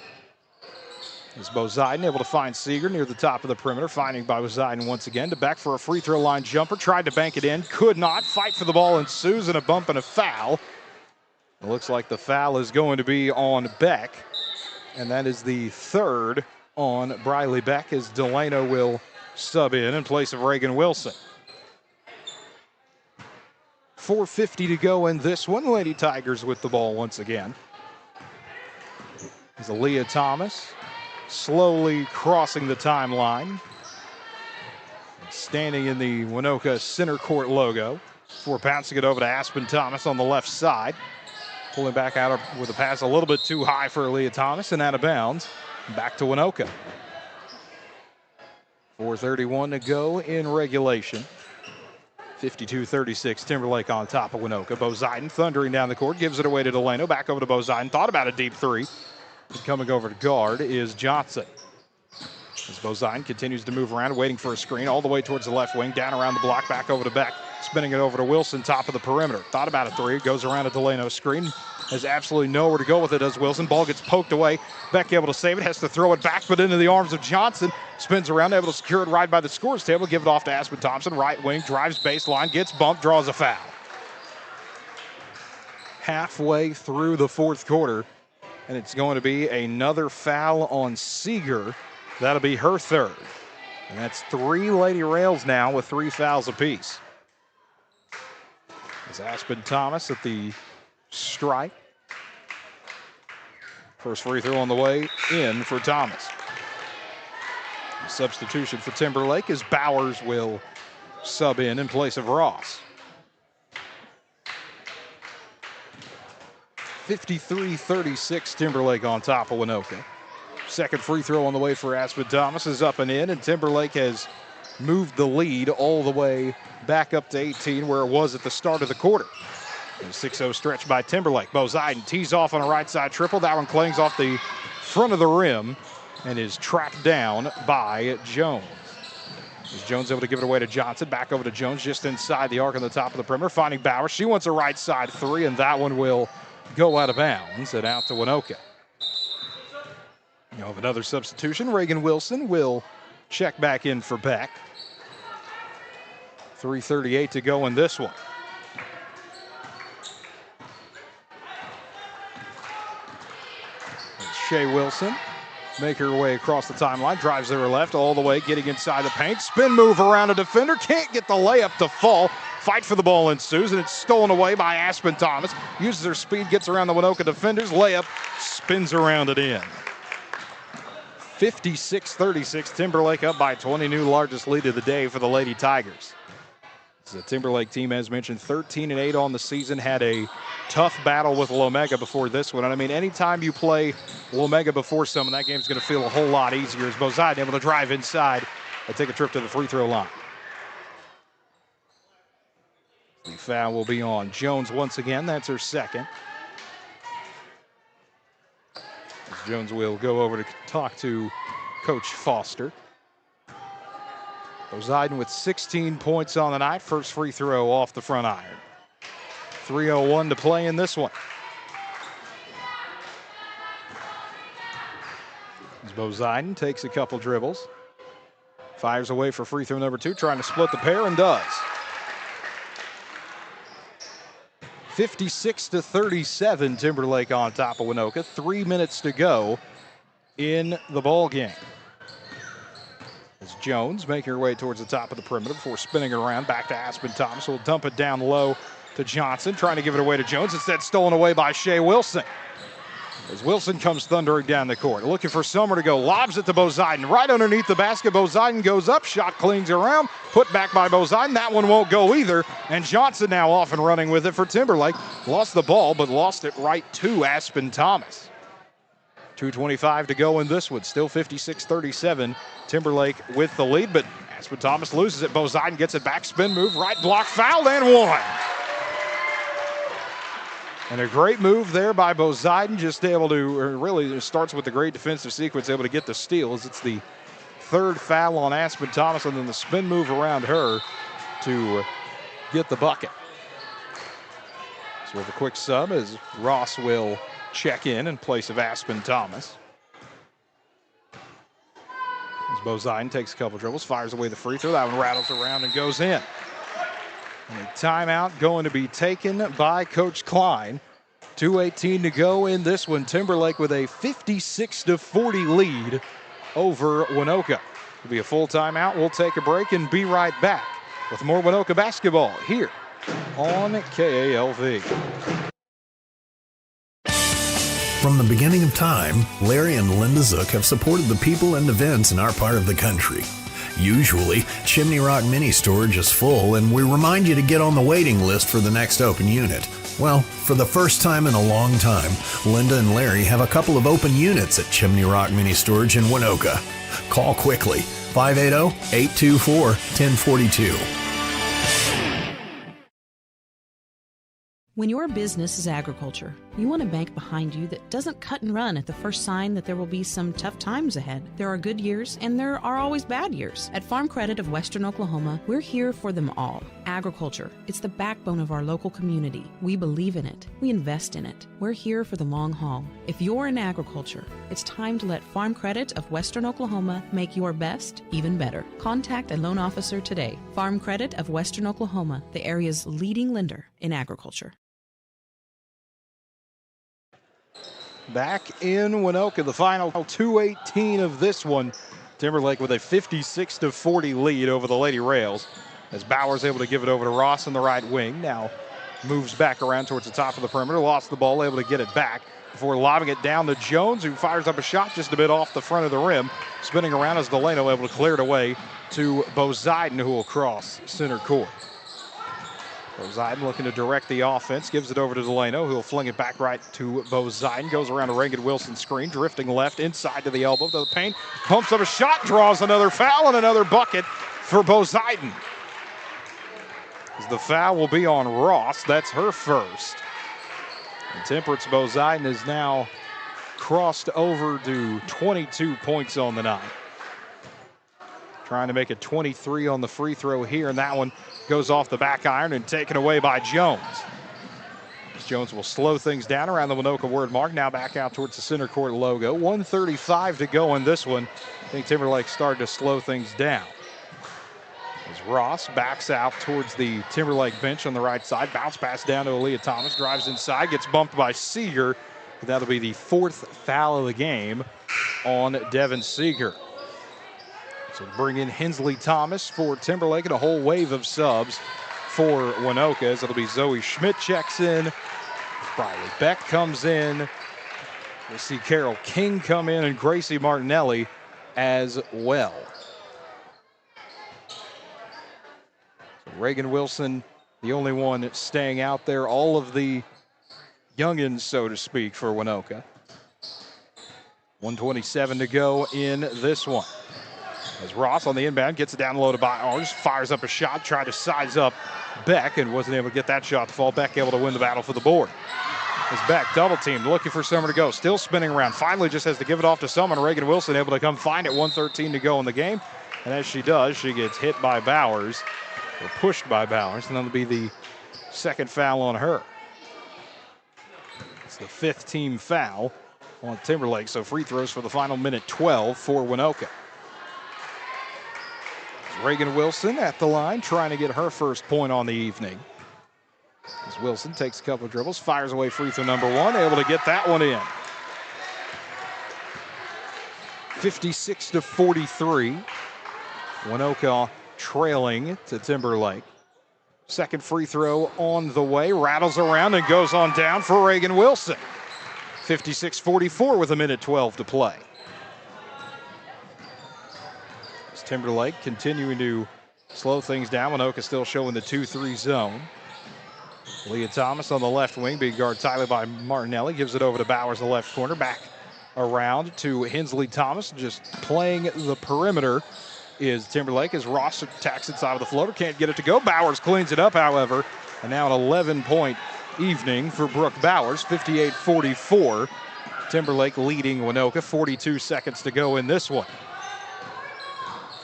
As Bo Zeiden able to find Seeger near the top of the perimeter, finding by Zeiden once again to back for a free throw line jumper. Tried to bank it in, could not. Fight for the ball ensues, and a bump and a foul. It looks like the foul is going to be on Beck, and that is the third on Briley Beck, as Delano will sub in place of Reagan Wilson. 4:50 to go in this one. Lady Tigers with the ball once again. As Aaliyah Thomas slowly crossing the timeline, standing in the Waynoka center court logo, before bouncing it over to Aspen Thomas on the left side. Pulling back out with a pass a little bit too high for Aaliyah Thomas, and out of bounds. Back to Waynoka. 4:31 to go in regulation. 52-36, Timberlake on top of Waynoka. Bo Zeiden thundering down the court, gives it away to Delano. Back over to Bo Zeiden, thought about a deep three. Coming over to guard is Johnson. As Bo Zeiden continues to move around, waiting for a screen all the way towards the left wing, down around the block, back over to Beck, spinning it over to Wilson, top of the perimeter. Thought about a three, goes around a Delano screen, has absolutely nowhere to go with it as Wilson. Ball gets poked away, Beck able to save it, has to throw it back, but into the arms of Johnson. Spins around, able to secure it right by the scores table, give it off to Aspen Thompson, right wing, drives baseline, gets bumped, draws a foul. Halfway through the fourth quarter, and it's going to be another foul on Seeger. That'll be her third. And that's 3 Lady Rails now with 3 fouls apiece. It's Aspen Thomas at the strike. First free throw on the way in for Thomas. Substitution for Timberlake as Bowers will sub in place of Ross. 53-36, Timberlake on top of Waynoka. Second free throw on the way for Aspen Thomas is up and in, and Timberlake has moved the lead all the way back up to 18, where it was at the start of the quarter. A 6-0 stretch by Timberlake. Bo Zeiden tees off on a right side triple. That one clings off the front of the rim and is tracked down by Jones. Is Jones able to give it away to Johnson? Back over to Jones, just inside the arc on the top of the perimeter, finding Bowers. She wants a right side three, and that one will go out of bounds and out to Waynoka. You have another substitution. Reagan Wilson will check back in for Beck. 3:38 to go in this one. Shea Wilson. Make her way across the timeline, drives to her left all the way, getting inside the paint. Spin move around a defender, can't get the layup to fall. Fight for the ball ensues, and it's stolen away by Aspen Thomas. Uses her speed, gets around the Waynoka defenders. Layup, spins around it in. 56-36, Timberlake up by 20, new largest lead of the day for the Lady Tigers. The Timberlake team, as mentioned, 13-8 on the season, had a tough battle with Waynoka before this one. And I mean, anytime you play Waynoka before someone, that game's going to feel a whole lot easier as Bozide able to drive inside and take a trip to the free throw line. The foul will be on Jones once again. That's her second. As Jones will go over to talk to Coach Foster. Poseidon with 16 points on the night. First free throw off the front iron. 3:01 to play in this one. As Poseidon takes a couple dribbles. Fires away for free throw number 2, trying to split the pair, and does. 56-37, Timberlake on top of Waynoka. 3 minutes to go in the ball game. As Jones making her way towards the top of the perimeter before spinning around back to Aspen Thomas. Will dump it down low to Johnson, trying to give it away to Jones. Instead, stolen away by Shea Wilson. As Wilson comes thundering down the court, looking for somewhere to go, lobs it to Poseidon. Right underneath the basket, Poseidon goes up, shot clings around, put back by Poseidon. That one won't go either, and Johnson now off and running with it for Timberlake. Lost the ball, but lost it right to Aspen Thomas. 2:25 to go in this one, still 56-37. Timberlake with the lead, but Aspen Thomas loses it. Poseidon gets it back, spin move, right block, fouled, and one. And a great move there by Poseidon, just able to, really it starts with the great defensive sequence, able to get the steal as it's the third foul on Aspen Thomas, and then the spin move around her to get the bucket. So with a quick sub as Ross will check in place of Aspen Thomas. As Poseidon takes a couple dribbles, fires away the free throw. That one rattles around and goes in. And a timeout going to be taken by Coach Klein. 2:18 to go in this one. Timberlake with a 56-40 lead over Waynoka. It'll be a full timeout. We'll take a break and be right back with more Waynoka basketball here on KALV. From the beginning of time, Larry and Linda Zook have supported the people and events in our part of the country. Usually, Chimney Rock Mini Storage is full, and we remind you to get on the waiting list for the next open unit. Well, for the first time in a long time, Linda and Larry have a couple of open units at Chimney Rock Mini Storage in Waynoka. Call quickly, 580-824-1042. When your business is agriculture, you want a bank behind you that doesn't cut and run at the first sign that there will be some tough times ahead. There are good years and there are always bad years. At Farm Credit of Western Oklahoma, we're here for them all. Agriculture, it's the backbone of our local community. We believe in it. We invest in it. We're here for the long haul. If you're in agriculture, it's time to let Farm Credit of Western Oklahoma make your best even better. Contact a loan officer today. Farm Credit of Western Oklahoma, the area's leading lender in agriculture. Back in Waynoka, the final 2:18 of this one. Timberlake with a 56-40 lead over the Lady Rails as Bauer's able to give it over to Ross on the right wing. Now moves back around towards the top of the perimeter, lost the ball, able to get it back before lobbing it down to Jones, who fires up a shot just a bit off the front of the rim. Spinning around as Delano able to clear it away to Poseidon, who will cross center court. Poseidon looking to direct the offense, gives it over to Delano, who will fling it back right to Poseidon. Goes around a Reagan Wilson screen, drifting left inside to the elbow, to the paint. Pumps up a shot, draws another foul, and another bucket for Poseidon. As the foul will be on Ross, that's her first. And Temperance Poseidon is now crossed over to 22 points on the night. Trying to make it 23 on the free throw here, and that one goes off the back iron and taken away by Jones. Jones will slow things down around the Waynoka word mark. Now back out towards the center court logo. 1:35 to go in this one. I think Timberlake started to slow things down. As Ross backs out towards the Timberlake bench on the right side. Bounce pass down to Aaliyah Thomas. Drives inside, gets bumped by Seeger. That'll be the 4th foul of the game on Devin Seeger. So bring in Hensley Thomas for Timberlake and a whole wave of subs for Waynoka, as it'll be Zoe Schmidt checks in. Riley Beck comes in. We'll see Carol King come in and Gracie Martinelli as well. So Reagan Wilson, the only one staying out there. All of the youngins, so to speak, for Waynoka. 1:27 to go in this one. As Ross on the inbound gets it down low to Byers, fires up a shot, tried to size up Beck and wasn't able to get that shot to fall. Beck able to win the battle for the board. As Beck double teamed, looking for Summer to go, still spinning around. Finally just has to give it off to someone. Reagan Wilson able to come find it. 1:13 to go in the game. And as she does, she gets hit by Bowers, or pushed by Bowers, and that'll be the 2nd foul on her. It's the 5th team foul on Timberlake, so free throws for the final minute 12 for Waynoka. Reagan Wilson at the line, trying to get her first point on the evening. As Wilson takes a couple of dribbles, fires away free throw number 1, able to get that one in. 56-43. Waynoka trailing to Timberlake. 2nd free throw on the way, rattles around and goes on down for Reagan Wilson. 56-44 with a minute 12 to play. Timberlake continuing to slow things down. Waynoka still showing the 2-3 zone. Leah Thomas on the left wing, being guarded tightly by Martinelli. Gives it over to Bowers, the left corner. Back around to Hensley Thomas. Just playing the perimeter is Timberlake as Ross attacks inside of the floater. Can't get it to go. Bowers cleans it up, however. And now an 11-point evening for Brooke Bowers. 58-44. Timberlake leading Waynoka. 42 seconds to go in this one.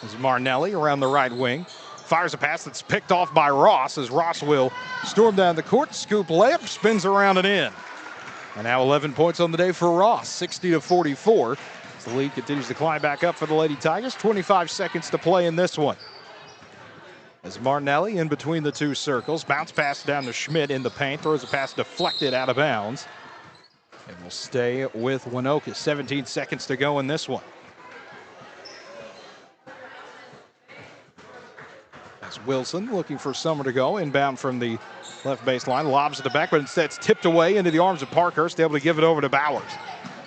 As Martinelli around the right wing fires a pass that's picked off by Ross, as Ross will storm down the court, scoop layup, spins around and in. And now 11 points on the day for Ross, 60-44. As the lead continues to climb back up for the Lady Tigers. 25 seconds to play in this one. As Martinelli in between the two circles, bounce pass down to Schmidt in the paint, throws a pass deflected out of bounds. And will stay with Waynoka. 17 seconds to go in this one. As Wilson looking for Summer to go, inbound from the left baseline, lobs it to back, but instead it's tipped away into the arms of Parkhurst, able to give it over to Bowers.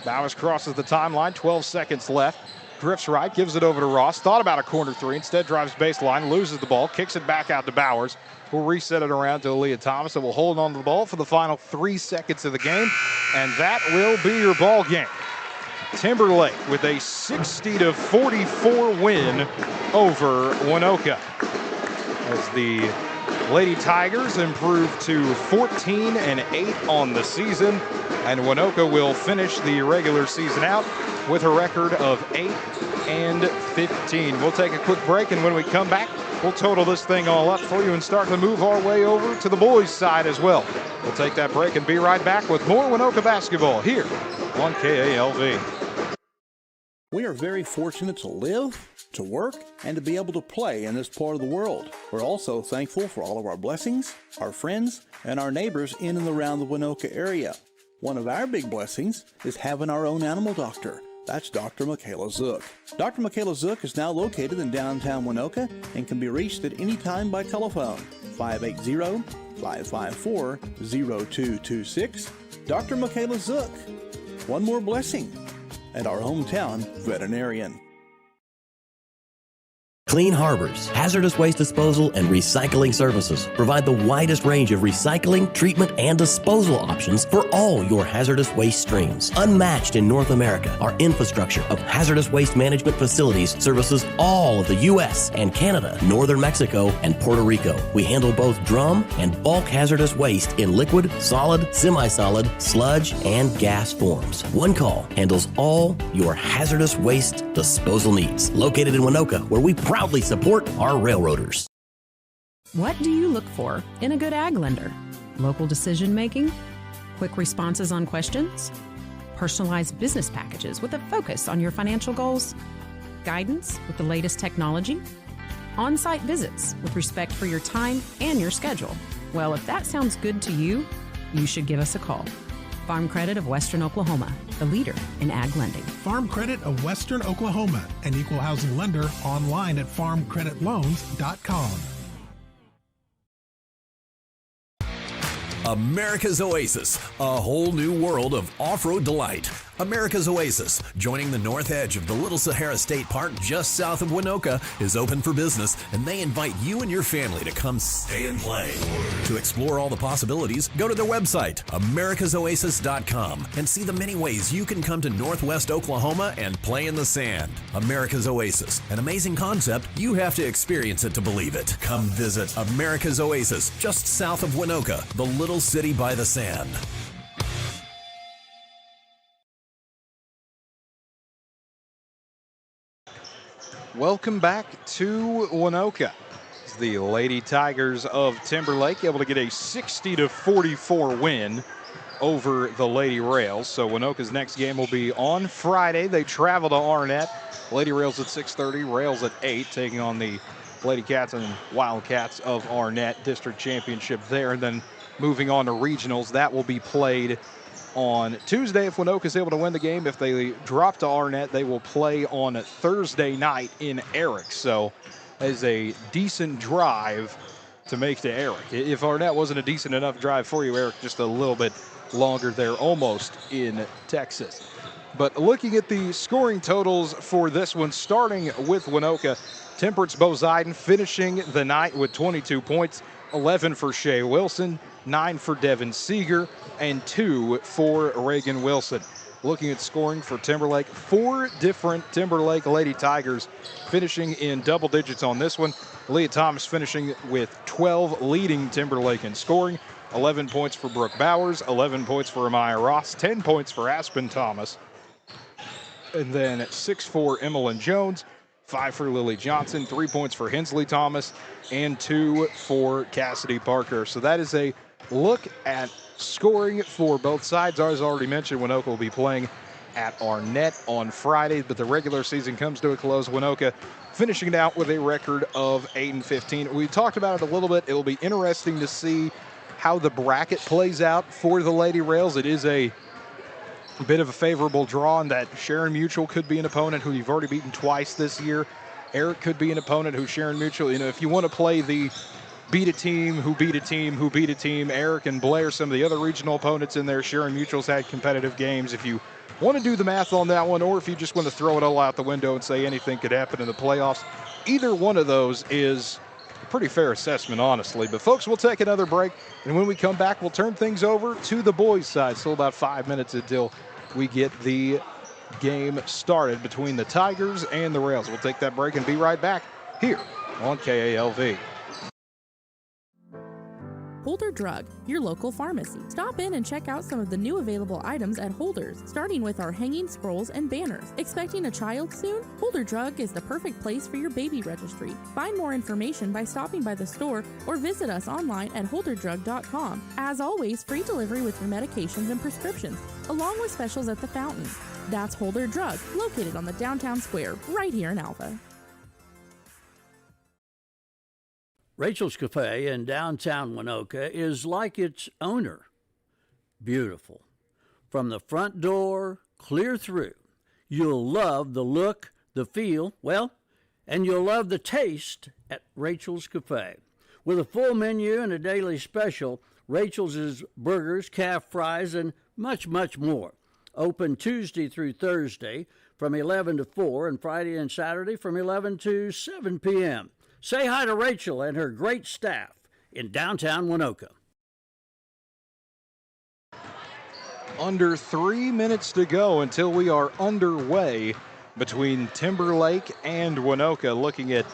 Bowers crosses the timeline, 12 seconds left, drifts right, gives it over to Ross, thought about a corner 3, instead drives baseline, loses the ball, kicks it back out to Bowers. We'll reset it around to Leah Thomas, and will hold on to the ball for the final 3 seconds of the game, and that will be your ball game. Timberlake with a 60-44 win over Waynoka, as the Lady Tigers improve to 14-8 on the season, and Waynoka will finish the regular season out with a record of 8-15. We'll take a quick break, and when we come back, we'll total this thing all up for you and start to move our way over to the boys' side as well. We'll take that break and be right back with more Waynoka basketball here on KALV. We are very fortunate to live, to work, and to be able to play in this part of the world. We're also thankful for all of our blessings, our friends, and our neighbors in and around the Waynoka area. One of our big blessings is having our own animal doctor. That's Dr. Michaela Zook. Dr. Michaela Zook is now located in downtown Waynoka and can be reached at any time by telephone, 580-554-0226. Dr. Michaela Zook. One more blessing at our hometown veterinarian. Clean Harbors, hazardous waste disposal and recycling services provide the widest range of recycling, treatment, and disposal options for all your hazardous waste streams. Unmatched in North America, our infrastructure of hazardous waste management facilities services all of the U.S. and Canada, northern Mexico, and Puerto Rico. We handle both drum and bulk hazardous waste in liquid, solid, semi-solid, sludge, and gas forms. One call handles all your hazardous waste disposal needs. Located in Waynoka, where we proudly support our railroaders. What do you look for in a good ag lender? Local decision making? Quick responses on questions? Personalized business packages with a focus on your financial goals? Guidance with the latest technology? On-site visits with respect for your time and your schedule? Well, if that sounds good to you, you should give us a call. Farm Credit of Western Oklahoma, the leader in ag lending. Farm Credit of Western Oklahoma, an equal housing lender, online at farmcreditloans.com. America's Oasis, a whole new world of off-road delight. America's Oasis, joining the north edge of the Little Sahara State Park just south of Waynoka, is open for business, and they invite you and your family to come stay and play. To explore all the possibilities, go to their website, americasoasis.com, and see the many ways you can come to Northwest Oklahoma and play in the sand. America's Oasis, an amazing concept. You have to experience it to believe it. Come visit America's Oasis, just south of Waynoka, the little city by the sand. Welcome back to Waynoka. It's the Lady Tigers of Timberlake able to get a 60-44 win over the Lady Rails. So Waynoka's next game will be on Friday. They travel to Arnett. Lady Rails at 6:30, Rails at 8, taking on the Lady Cats and Wildcats of Arnett District Championship there. And then moving on to regionals, that will be played on Tuesday if Waynoka is able to win the game. If they drop to Arnett, they will play on Thursday night in Eric. So as a decent drive to make to Eric. If Arnett wasn't a decent enough drive for you, Eric, just a little bit longer there, almost in Texas. But looking at the scoring totals for this one, starting with Waynoka, Temperance Boziden finishing the night with 22 points, 11 for Shea Wilson, 9 for Devin Seeger, and 2 for Reagan Wilson. Looking at scoring for Timberlake, 4 different Timberlake Lady Tigers finishing in double digits on this one. Leah Thomas finishing with 12, leading Timberlake in scoring. 11 points for Brooke Bowers, 11 points for Amaya Ross, 10 points for Aspen Thomas. And then 6 for Emmeline Jones, 5 for Lily Johnson, 3 points for Hensley Thomas, and 2 for Cassidy Parker. So that is a look at scoring for both sides. As already mentioned, Waynoka will be playing at Arnett on Friday, but the regular season comes to a close. Waynoka finishing it out with a record of 8-15. We talked about it a little bit. It will be interesting to see how the bracket plays out for the Lady Rails. It is a bit of a favorable draw in that Sharon Mutual could be an opponent who you've already beaten twice this year. Eric could be an opponent who Sharon Mutual, if you want to play the beat a team who beat a team who beat a team, Eric and Blair, some of the other regional opponents in there. Sharon Mutual's had competitive games. If you want to do the math on that one, or if you just want to throw it all out the window and say anything could happen in the playoffs, either one of those is a pretty fair assessment, honestly. But folks, we'll take another break, and when we come back, we'll turn things over to the boys' side. Still about 5 minutes until we get the game started between the Tigers and the Rails. We'll take that break and be right back here on KALV. Holder Drug, your local pharmacy. Stop in and check out some of the new available items at Holder's, starting with our hanging scrolls and banners. Expecting a child soon? Holder Drug is the perfect place for your baby registry. Find more information by stopping by the store or visit us online at holderdrug.com. As always, free delivery with your medications and prescriptions, along with specials at the fountain. That's Holder Drug, located on the downtown square, right here in Alva. Rachel's Cafe in downtown Waynoka is like its owner. Beautiful. From the front door, clear through. You'll love the look, the feel, and you'll love the taste at Rachel's Cafe. With a full menu and a daily special, Rachel's is burgers, calf fries, and much, much more. Open Tuesday through Thursday from 11 to 4 and Friday and Saturday from 11 to 7 p.m. Say hi to Rachel and her great staff in downtown Waynoka. Under 3 minutes to go until we are underway between Timberlake and Waynoka. Looking at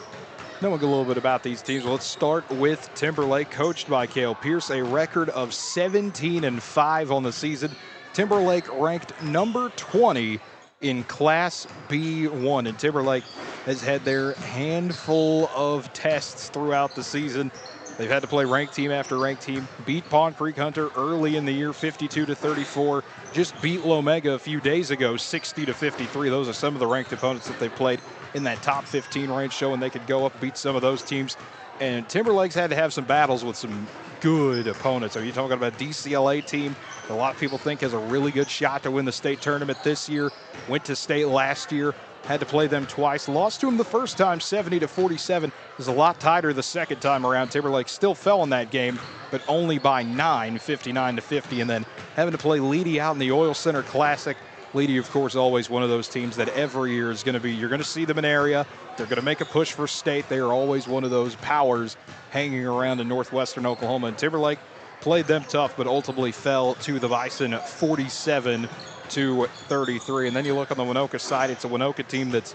a little bit about these teams. Let's start with Timberlake, coached by Cale Pierce, a record of 17-5 on the season. Timberlake ranked number 20 in Class B1, and Timberlake has had their handful of tests throughout the season. They've had to play ranked team after ranked team, beat Pond Creek Hunter early in the year 52-34, just beat Lomega a few days ago 60-53. Those are some of the ranked opponents that they've played in that top 15 range, showing they could go up, beat some of those teams And Timberlake's had to have some battles with some good opponents. Are you talking about a DCLA team that a lot of people think has a really good shot to win the state tournament this year? Went to state last year, had to play them twice, lost to them the first time 70-47. It was a lot tighter the second time around. Timberlake still fell in that game, but only by 9, 59-50. And then having to play Leedy out in the Oil Center Classic. Leedy, of course, always one of those teams that every year is going to be, you're going to see them in area. They're going to make a push for state. They are always one of those powers hanging around in northwestern Oklahoma. And Timberlake played them tough, but ultimately fell to the Bison 47-33. And then you look on the Waynoka side, it's a Waynoka team that's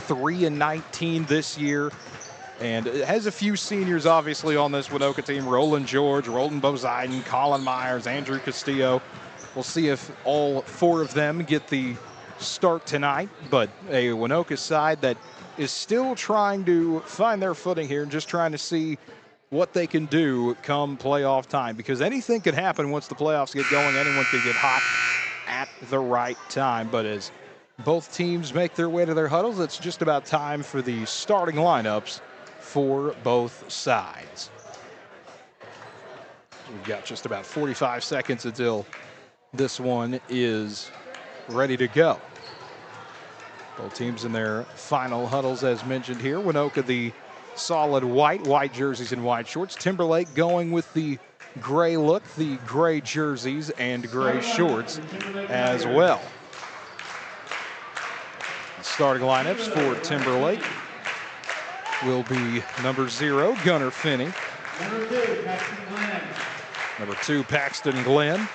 3-19 this year. And it has a few seniors, obviously, on this Waynoka team. Roland George, Roland Boziden, Colin Myers, Andrew Castillo. We'll see if all 4 of them get the start tonight. But a Waynoka side that is still trying to find their footing here and just trying to see what they can do come playoff time. Because anything could happen once the playoffs get going. Anyone could get hot at the right time. But as both teams make their way to their huddles, it's just about time for the starting lineups for both sides. We've got just about 45 seconds until this one is ready to go. Both teams in their final huddles, as mentioned here. Waynoka, the solid white jerseys and white shorts. Timberlake going with the gray look, the gray jerseys and gray shorts as well. The starting lineups for Timberlake will be number 0, Gunnar Finney. Number 2, Paxton Glenn.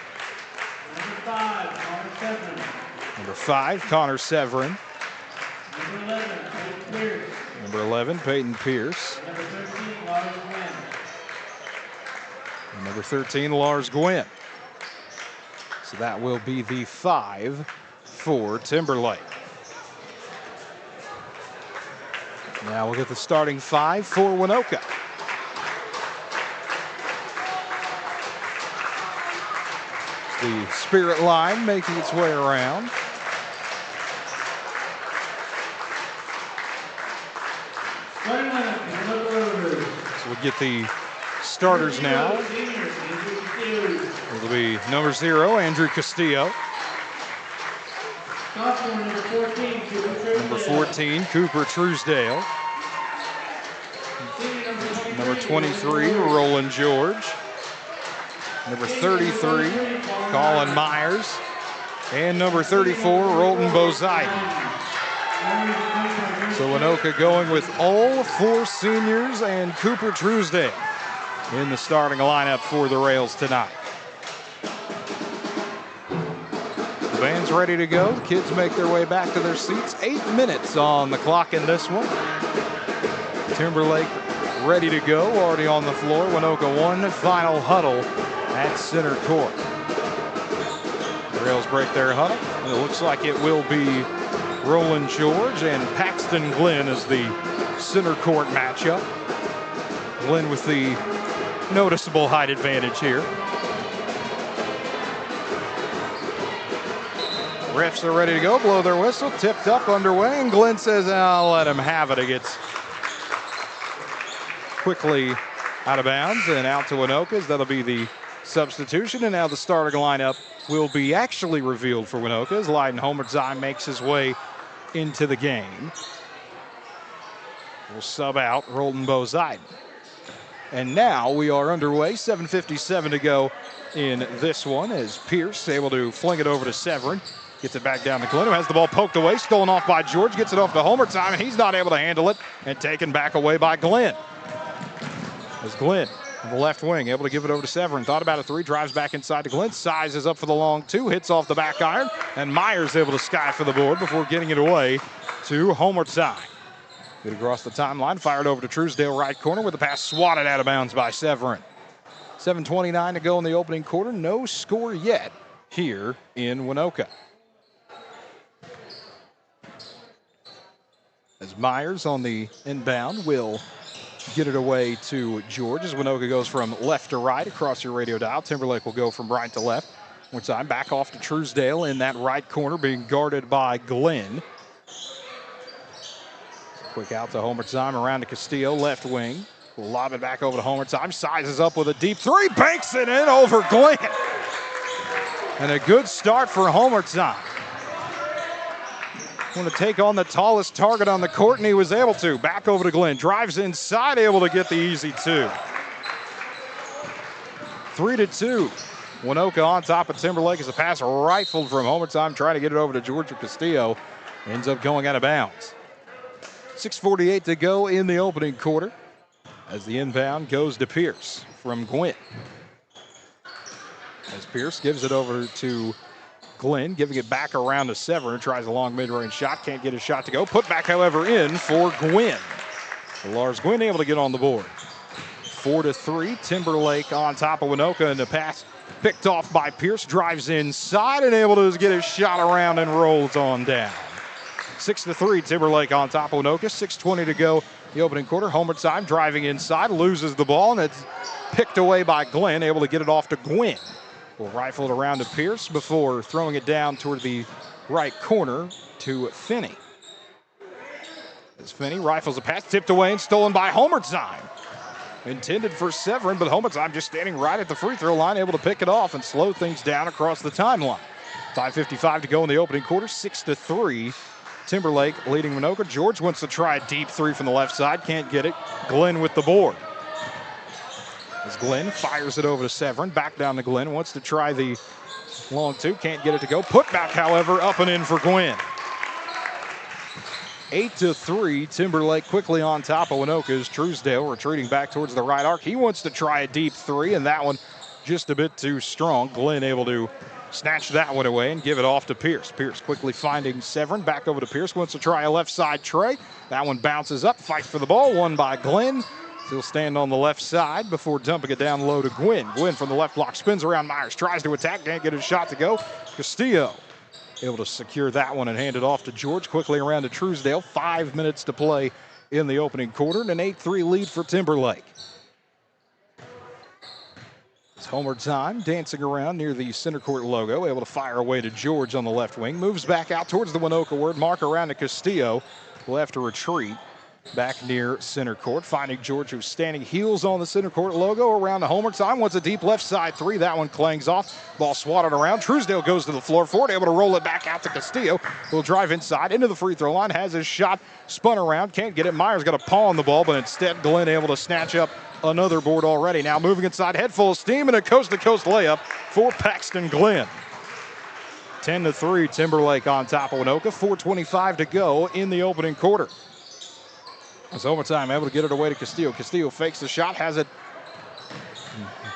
Number 5, Connor Severin. Number 11, Peyton Pierce. And number 13, Lars Gwynn. So that will be the 5 for Timberlake. Now we'll get the starting 5 for Waynoka. The Spirit line making its way around. So we'll get the starters now. It'll be number 0, Andrew Castillo. Number 14, Cooper Truesdale. Number 23, Roland George. Number 33, Colin Myers. And number 34, Rolton Boziden. So Waynoka going with all 4 seniors and Cooper Truesdale in the starting lineup for the Rails tonight. The band's ready to go. The kids make their way back to their seats. 8 minutes on the clock in this one. Timberlake ready to go, already on the floor. Waynoka one final huddle at center court. The Rails break their huddle. And it looks like it will be Roland George and Paxton Glenn as the center court matchup. Glenn with the noticeable height advantage here. Refs are ready to go, blow their whistle, tipped up, underway, and Glenn says, I'll let him have it. It gets quickly out of bounds and out to Waynoka. That'll be the substitution, and now the starting lineup will be actually revealed for Waynoka as Leiden Homertzheim makes his way into the game. We'll sub out Rolton Boziden. And now we are underway, 7:57 to go in this one as Pierce able to fling it over to Severin. Gets it back down to Glenn, who has the ball poked away, stolen off by George, gets it off to Homertzheim, and he's not able to handle it, and taken back away by Glenn. As Glenn on the left wing, able to give it over to Severin. Thought about a 3, drives back inside to Glenn, sizes up for the long 2, hits off the back iron, and Myers able to sky for the board before getting it away to Homertzheim. Get across the timeline, fired over to Truesdale, right corner, with the pass swatted out of bounds by Severin. 7:29 to go in the opening quarter. No score yet here in Waynoka. As Myers on the inbound will get it away to George as Waynoka goes from left to right across your radio dial. Timberlake will go from right to left. One time back off to Truesdale in that right corner, being guarded by Glenn. Quick out to Homertzheim, around to Castillo, left wing. Lob it back over to Homer Time. Sizes up with a deep three. Banks it in over Glenn. And a good start for Homer Time. Want to take on the tallest target on the court, and he was able to. Back over to Glenn. Drives inside, able to get the easy two. 3-2. Waynoka on top of Timberlake as a pass rifled from Homer Time, trying to get it over to Georgia Castillo. Ends up going out of bounds. 6:48 to go in the opening quarter as the inbound goes to Pierce from Gwynn. As Pierce gives it over to Glenn, giving it back around to Severin, tries a long mid-range shot, can't get his shot to go. Put back, however, in for Gwynn. Lars Gwynn able to get on the board. 4-3, Timberlake on top of Waynoka, and the pass picked off by Pierce, drives inside and able to get his shot around and rolls on down. 6-3, Timberlake on top of Waynoka. 6:20 to go the opening quarter. Homer Time driving inside, loses the ball, and it's picked away by Glenn, able to get it off to Gwynn. Will rifle it around to Pierce before throwing it down toward the right corner to Finney. As Finney rifles a pass, tipped away and stolen by Homer Time. Intended for Severin, but Homer Time just standing right at the free throw line, able to pick it off and slow things down across the timeline. 5:55 to go in the opening quarter. 6-3. Timberlake leading Waynoka. George wants to try a deep three from the left side. Can't get it. Glenn with the board. As Glenn fires it over to Severin. Back down to Glenn. Wants to try the long two. Can't get it to go. Put back, however, up and in for Gwynn. 8-3. Timberlake quickly on top of Waynoka's. Truesdale retreating back towards the right arc. He wants to try a deep three, and that one just a bit too strong. Glenn able to snatch that one away and give it off to Pierce. Pierce quickly finding Severin. Back over to Pierce. Wants to try a left side tray. That one bounces up. Fight for the ball. Won by Glenn. He'll stand on the left side before dumping it down low to Gwynn. Gwynn from the left block spins around Myers. Tries to attack. Can't get his shot to go. Castillo able to secure that one and hand it off to George. Quickly around to Truesdale. 5 minutes to play in the opening quarter and an 8-3 lead for Timberlake. It's Homer Time dancing around near the center court logo. Able to fire away to George on the left wing. Moves back out towards the Waynoka word. Mark around to Castillo. Will have to retreat back near center court. Finding George, who's standing heels on the center court logo. Around to Homer Time. Wants a deep left side three. That one clangs off. Ball swatted around. Truesdale goes to the floor for it. Able to roll it back out to Castillo. Will drive inside into the free throw line. Has his shot spun around. Can't get it. Myers got a paw on the ball, but instead Glenn able to snatch up another board already. Now moving inside. Head full of steam and a coast-to-coast layup for Paxton Glenn. 10-3. Timberlake on top of Waynoka. 4:25 to go in the opening quarter. It's Homer Time, able to get it away to Castillo. Castillo fakes the shot, has it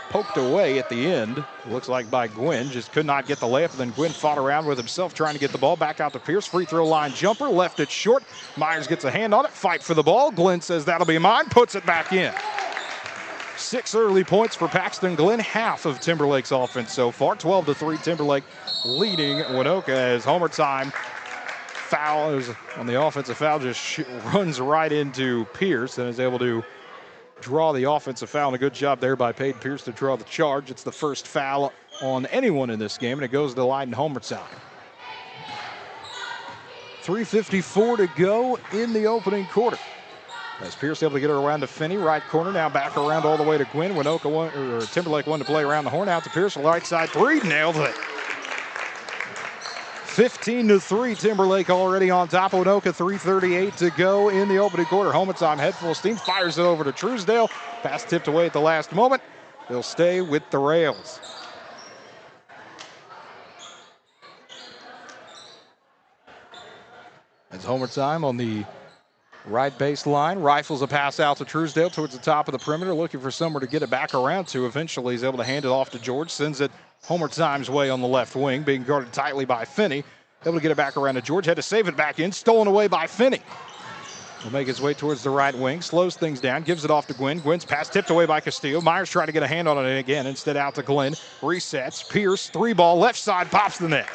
poked away at the end. Looks like by Gwynn, just could not get the layup. And then Gwynn fought around with himself, trying to get the ball back out to Pierce. Free throw line jumper, left it short. Myers gets a hand on it, fight for the ball. Glenn says that'll be mine, puts it back in. 6 early points for Paxton Glenn, half of Timberlake's offense so far. 12-3, Timberlake leading Waynoka as Homer Time. Foul is on the offensive foul, just runs right into Pierce and is able to draw the offensive foul. And a good job there by Peyton Pierce to draw the charge. It's the first foul on anyone in this game, and it goes to the line in Homer Time. 3:54 to go in the opening quarter. As Pierce able to get her around to Finney, right corner, now back around all the way to Gwynn. Timberlake wanted to play around the horn, out to Pierce, right side three, nailed it. 15-3, Timberlake already on top of Waynoka. 3:38 to go in the opening quarter. Homer Time, head full of steam, fires it over to Truesdale. Pass tipped away at the last moment. They'll stay with the rails. As Homer Time on the right baseline, rifles a pass out to Truesdale towards the top of the perimeter, looking for somewhere to get it back around to. Eventually he's able to hand it off to George, sends it Homer Time's way on the left wing, being guarded tightly by Finney. Able to get it back around to George, had to save it back in, stolen away by Finney. Will make his way towards the right wing, slows things down, gives it off to Gwynn. Gwynn's pass tipped away by Castillo. Myers tried to get a hand on it again, instead out to Glenn. Resets, Pierce, three ball, left side, pops the net.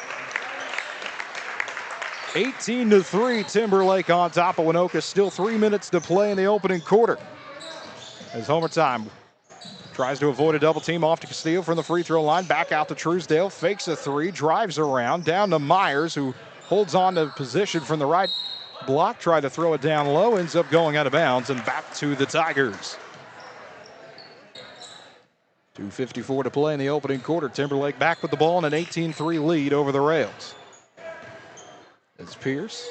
18-3, Timberlake on top of Waynoka. Still 3 minutes to play in the opening quarter. As Homer Time tries to avoid a double team off to Castillo from the free throw line. Back out to Truesdale, fakes a three, drives around, down to Myers, who holds on to position from the right block. Tried to throw it down low, ends up going out of bounds and back to the Tigers. 2:54 to play in the opening quarter. Timberlake back with the ball and an 18-3 lead over the Rails. It's Pierce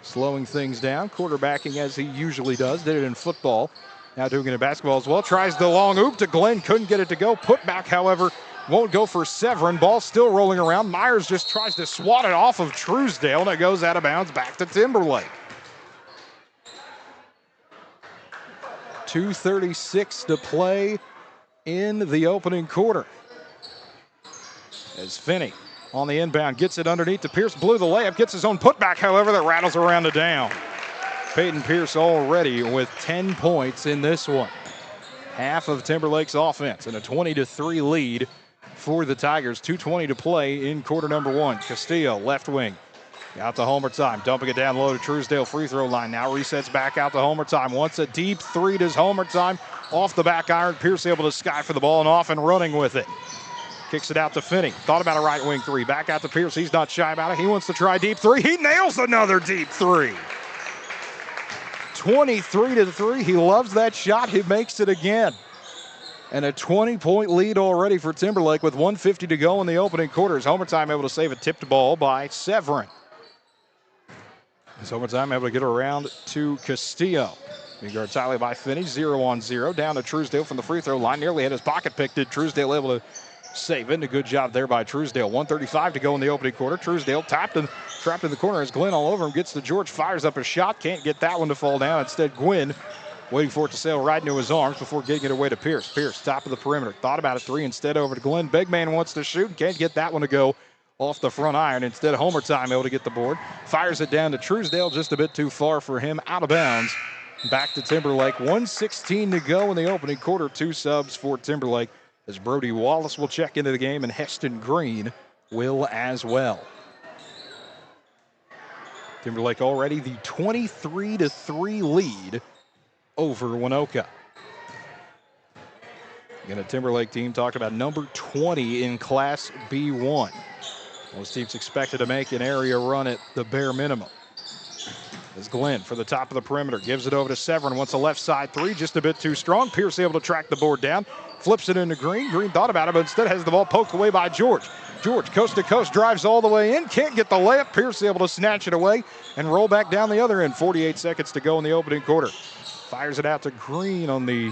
slowing things down, quarterbacking as he usually does. Did it in football, now doing it in basketball as well. Tries the long hoop to Glenn, couldn't get it to go. Put back, however, won't go for Severin. Ball still rolling around. Myers just tries to swat it off of Truesdale, and it goes out of bounds back to Timberlake. 2:36 to play in the opening quarter. As Finney on the inbound gets it underneath to Pierce, blew the layup, gets his own putback, however, that rattles around the down. Peyton Pierce already with 10 points in this one. Half of Timberlake's offense and a 20-3 lead for the Tigers. 2:20 to play in quarter number one. Castillo, left wing. Out to Homer Time, dumping it down low to Truesdale free throw line. Now resets back out to Homer Time. Wants a deep three, does Homer Time. Off the back iron, Pierce able to sky for the ball and off and running with it. Kicks it out to Finney. Thought about a right wing three. Back out to Pierce. He's not shy about it. He wants to try deep three. He nails another deep three. 23-3. He loves that shot. He makes it again. And a 20-point lead already for Timberlake with 1:50 to go in the opening quarters. Homer Time able to save a tipped ball by Severin. As Homer Time able to get around to Castillo. He guards highly by Finney, 0-on-0. Down to Truesdale from the free throw line. Nearly had his pocket picked. Did Truesdale able to save it? And a good job there by Truesdale. 1:35 to go in the opening quarter. Truesdale tapped and trapped in the corner as Glenn all over him. Gets to George, fires up a shot. Can't get that one to fall down. Instead, Gwynn waiting for it to sail right into his arms before getting it away to Pierce. Pierce, top of the perimeter. Thought about a three. Instead, over to Glenn. Big man wants to shoot. Can't get that one to go off the front iron. Instead, Homer Time able to get the board. Fires it down to Truesdale. Just a bit too far for him. Out of bounds. Back to Timberlake. 1:16 to go in the opening quarter. 2 subs for Timberlake as Brody Wallace will check into the game and Heston Green will as well. Timberlake already the 23-3 lead over Waynoka. Again, a Timberlake team talked about number 20 in Class B1. Most teams expected to make an area run at the bare minimum. As Glenn for the top of the perimeter gives it over to Severin. Wants a left side three, just a bit too strong. Pierce able to track the board down. Flips it into Green. Green thought about it, but instead has the ball poked away by George. George, coast to coast, drives all the way in. Can't get the layup. Pierce able to snatch it away and roll back down the other end. 48 seconds to go in the opening quarter. Fires it out to Green on the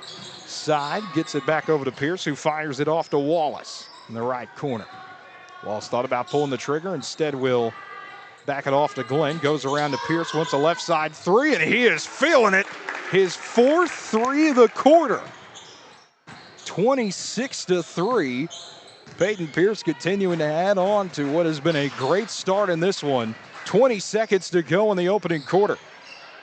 side. Gets it back over to Pierce, who fires it off to Wallace in the right corner. Wallace thought about pulling the trigger. Instead will back it off to Glenn. Goes around to Pierce. Wants a left side three, and he is feeling it. His 4th three of the quarter. 26-3. Peyton Pierce continuing to add on to what has been a great start in this one. 20 seconds to go in the opening quarter.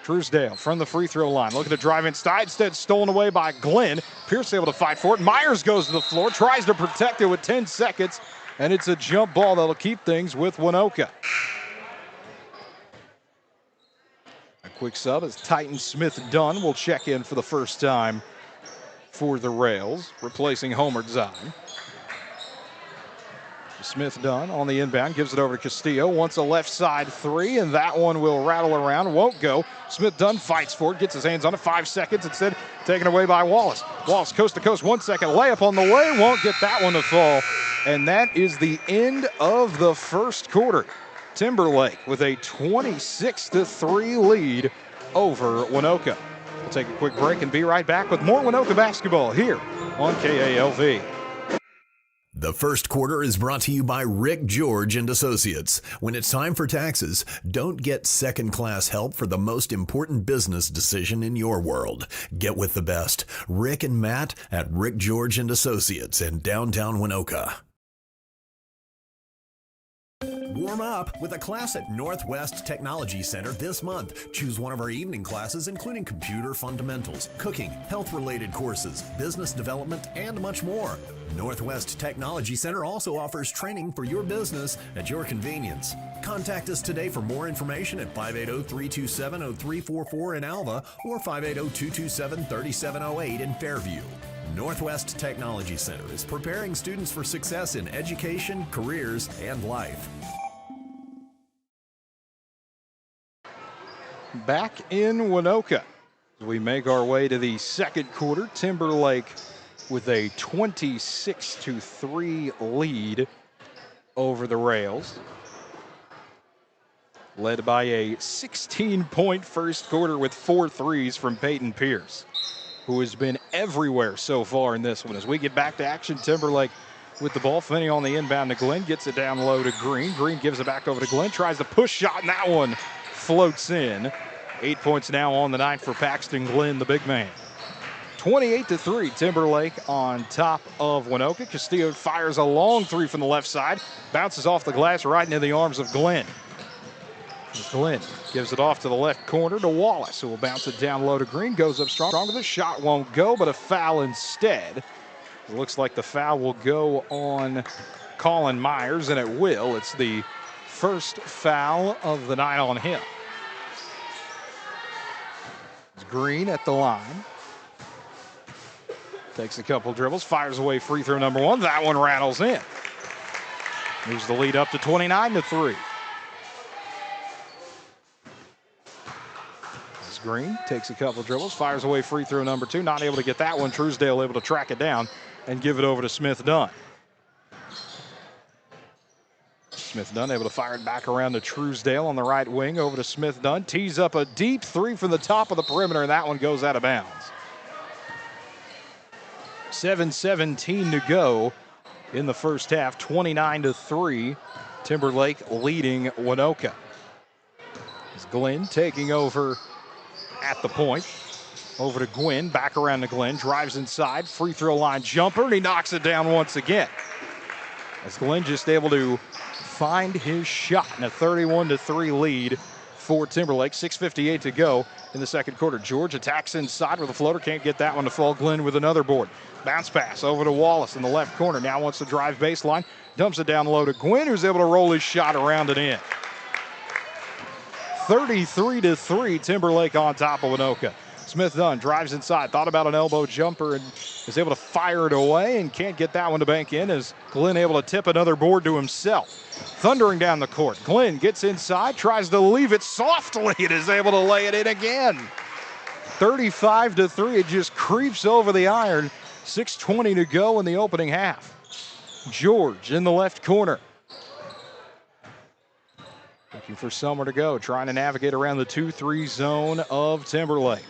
Truesdale from the free throw line. Looking to drive inside. Instead stolen away by Glenn. Pierce able to fight for it. Myers goes to the floor. Tries to protect it with 10 seconds. And it's a jump ball that'll keep things with Waynoka. A quick sub as Titan Smith Dunn will check in for the first time for the Rails, replacing Homer Zine. Smith Dunn on the inbound, gives it over to Castillo, wants a left side three, and that one will rattle around, won't go. Smith Dunn fights for it, gets his hands on it, 5 seconds, instead taken away by Wallace. Wallace coast to coast, 1 second layup on the way, won't get that one to fall. And that is the end of the first quarter. Timberlake with a 26-3 lead over Waynoka. We'll take a quick break and be right back with more Waynoka basketball here on KALV. The first quarter is brought to you by Rick George and Associates. When it's time for taxes, don't get second-class help for the most important business decision in your world. Get with the best. Rick and Matt at Rick George and Associates in downtown Waynoka. Warm up with a class at Northwest Technology Center this month. Choose one of our evening classes, including computer fundamentals, cooking, health-related courses, business development, and much more. Northwest Technology Center also offers training for your business at your convenience. Contact us today for more information at 580-327-0344 in Alva or 580-227-3708 in Fairview. Northwest Technology Center is preparing students for success in education, careers, and life. Back in Waynoka as we make our way to the second quarter. Timberlake with a 26-3 lead over the Rails. Led by a 16-point first quarter with 4 threes from Peyton Pierce, who has been everywhere so far in this one. As we get back to action, Timberlake with the ball. Finney on the inbound to Glenn, gets it down low to Green. Green gives it back over to Glenn, tries the push shot, and that one floats in. 8 points now on the night for Paxton Glenn, the big man. 28-3, Timberlake on top of Waynoka. Castillo fires a long three from the left side, bounces off the glass right into the arms of Glenn. Glenn gives it off to the left corner to Wallace, who will bounce it down low to Green. Goes up strong, but the shot won't go, but a foul instead. It looks like the foul will go on Colin Myers, and it will. It's the first foul of the night on him. It's Green at the line. Takes a couple dribbles, fires away free throw number 1. That one rattles in. Moves the lead up to 29-3. Green takes a couple dribbles, fires away free throw number 2. Not able to get that one. Truesdale able to track it down and give it over to Smith-Dunn. Smith-Dunn able to fire it back around to Truesdale on the right wing. Over to Smith-Dunn. Tees up a deep three from the top of the perimeter, and that one goes out of bounds. 7:17 to go in the first half. 29-3. Timberlake leading Waynoka. It's Glenn taking over at the point. Over to Gwynn, back around to Glenn, drives inside, free throw line jumper, and he knocks it down once again. As Glenn just able to find his shot in a 31-3 lead for Timberlake. 6:58 to go in the second quarter. George attacks inside with a floater, can't get that one to fall. Glenn with another board. Bounce pass over to Wallace in the left corner. Now wants to drive baseline, dumps it down low to Gwynn, who's able to roll his shot around and in. 33-3, Timberlake on top of Waynoka. Smith-Dunn drives inside, thought about an elbow jumper and is able to fire it away and can't get that one to bank in as Glenn able to tip another board to himself. Thundering down the court, Glenn gets inside, tries to leave it softly and is able to lay it in again. 35-3, it just creeps over the iron. 6:20 to go in the opening half. George in the left corner. Looking for somewhere to go, trying to navigate around the 2-3 zone of Timberlake.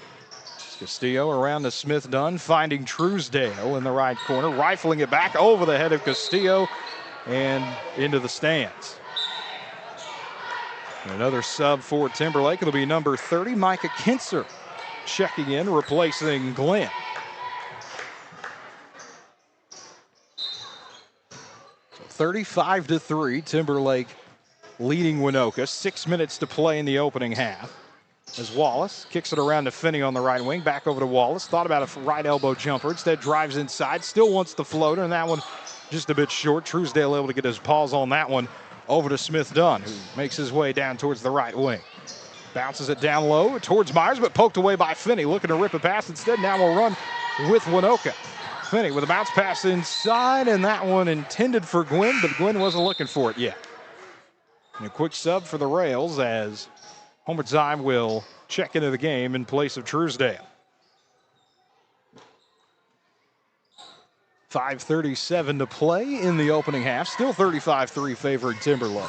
Castillo around to Smith-Dunn, finding Truesdale in the right corner, rifling it back over the head of Castillo and into the stands. And another sub for Timberlake. It'll be number 30, Micah Kinser, checking in, replacing Glenn. So 35-3, Timberlake leading Waynoka. 6 minutes to play in the opening half. As Wallace kicks it around to Finney on the right wing. Back over to Wallace. Thought about a right elbow jumper. Instead drives inside. Still wants the floater, and that one just a bit short. Truesdale able to get his paws on that one. Over to Smith-Dunn, who makes his way down towards the right wing. Bounces it down low towards Myers, but poked away by Finney. Looking to rip a pass instead. Now we'll run with Waynoka. Finney with a bounce pass inside, and that one intended for Gwynn, but Gwynn wasn't looking for it yet. And a quick sub for the Rails as Homertzheim will check into the game in place of Truesdale. 5:37 to play in the opening half. Still 35-3 favoring Timberlake.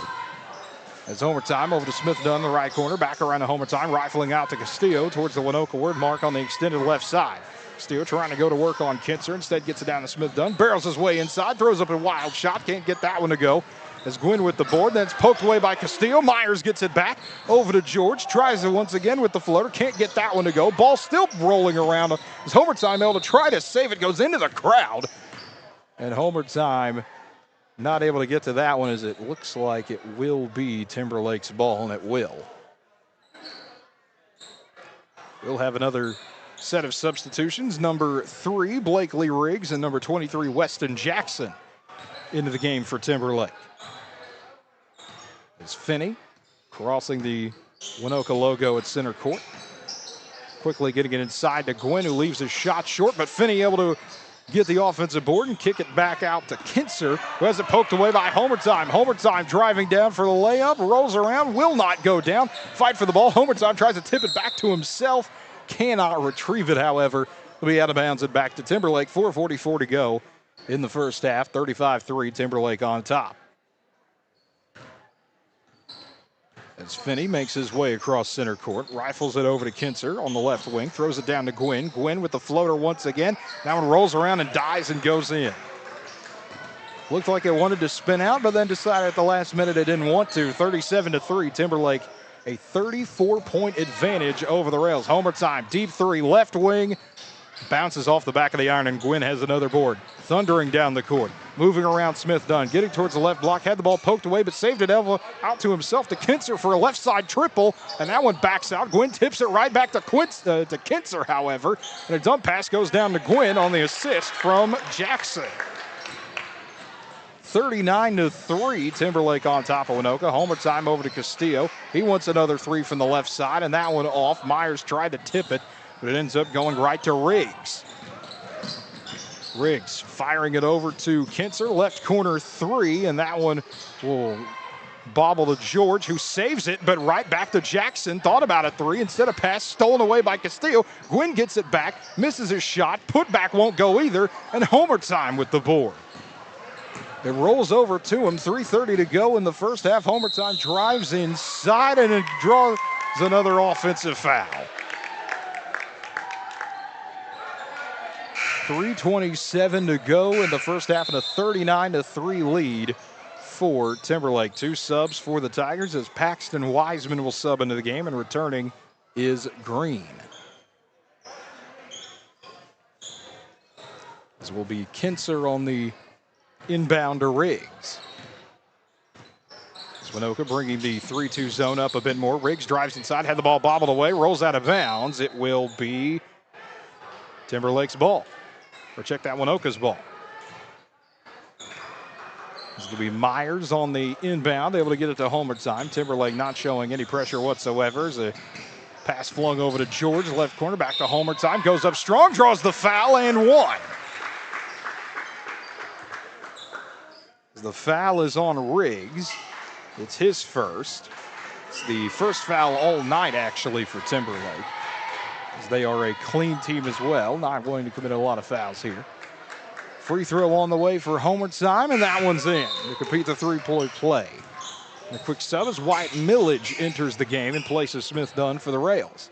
As Homertzheim over to Smith-Dunn, the right corner. Back around to Homertzheim, rifling out to Castillo towards the Waynoka word mark on the extended left side. Castillo trying to go to work on Kinser. Instead gets it down to Smith-Dunn. Barrels his way inside, throws up a wild shot. Can't get that one to go. As Gwynn with the board, then it's poked away by Castillo. Myers gets it back over to George. Tries it once again with the floater. Can't get that one to go. Ball still rolling around. As Homertzheim able to try to save it, goes into the crowd. And Homertzheim not able to get to that one as it looks like it will be Timberlake's ball, and it will. We'll have another set of substitutions. Number 3, Blakely Riggs, and number 23, Weston Jackson into the game for Timberlake. It's Finney crossing the Waynoka logo at center court. Quickly getting it inside to Gwynn, who leaves his shot short, but Finney able to get the offensive board and kick it back out to Kinser, who has it poked away by Homertzheim. Homertzheim driving down for the layup, rolls around, will not go down. Fight for the ball. Homertzheim tries to tip it back to himself. Cannot retrieve it, however, will be out of bounds and back to Timberlake. 4:44 to go in the first half. 35-3, Timberlake on top. As Finney makes his way across center court, rifles it over to Kinzer on the left wing, throws it down to Gwynn. Gwynn with the floater once again. That one rolls around and dies and goes in. Looked like it wanted to spin out, but then decided at the last minute it didn't want to. 37-3, Timberlake, a 34-point advantage over the rails. Homer time, deep three, left wing, bounces off the back of the iron, and Gwynn has another board. Thundering down the court, moving around Smith Dunn, getting towards the left block, had the ball poked away, but saved it out to himself to Kinzer for a left side triple, and that one backs out. Gwynn tips it right back to Kinzer, however, and a dump pass goes down to Gwynn on the assist from Jackson. 39-3, Timberlake on top of Waynoka. Homer time over to Castillo. He wants another three from the left side, and that one off. Myers tried to tip it, but it ends up going right to Riggs. Riggs firing it over to Kinzer, left corner three, and that one will bobble to George, who saves it, but right back to Jackson. Thought about a three, instead of pass, stolen away by Castillo. Gwynn gets it back, misses his shot, put back won't go either, and Homer time with the board. It rolls over to him, 3:30 to go in the first half. Homer time drives inside, and it draws another offensive foul. 3:27 to go in the first half, and a 39-3 lead for Timberlake. Two subs for the Tigers as Paxton Wiseman will sub into the game, and returning is Green. This will be Kinzer on the inbound to Riggs. Waynoka bringing the 3-2 zone up a bit more. Riggs drives inside, had the ball bobbled away, rolls out of bounds. It will be Timberlake's ball. Or check that, Waynoka's ball. This will be Myers on the inbound, able to get it to Homer time. Timberlake not showing any pressure whatsoever. As a pass flung over to George, left corner, back to Homer time. Goes up strong, draws the foul, and one. The foul is on Riggs. It's his first. It's the first foul all night, actually, for Timberlake, as they are a clean team as well, not willing to commit a lot of fouls here. Free throw on the way for Homer time, and that one's in to complete the three-point play. And a quick sub as Wyatt Millage enters the game in place of Smith Dunn for the Rails.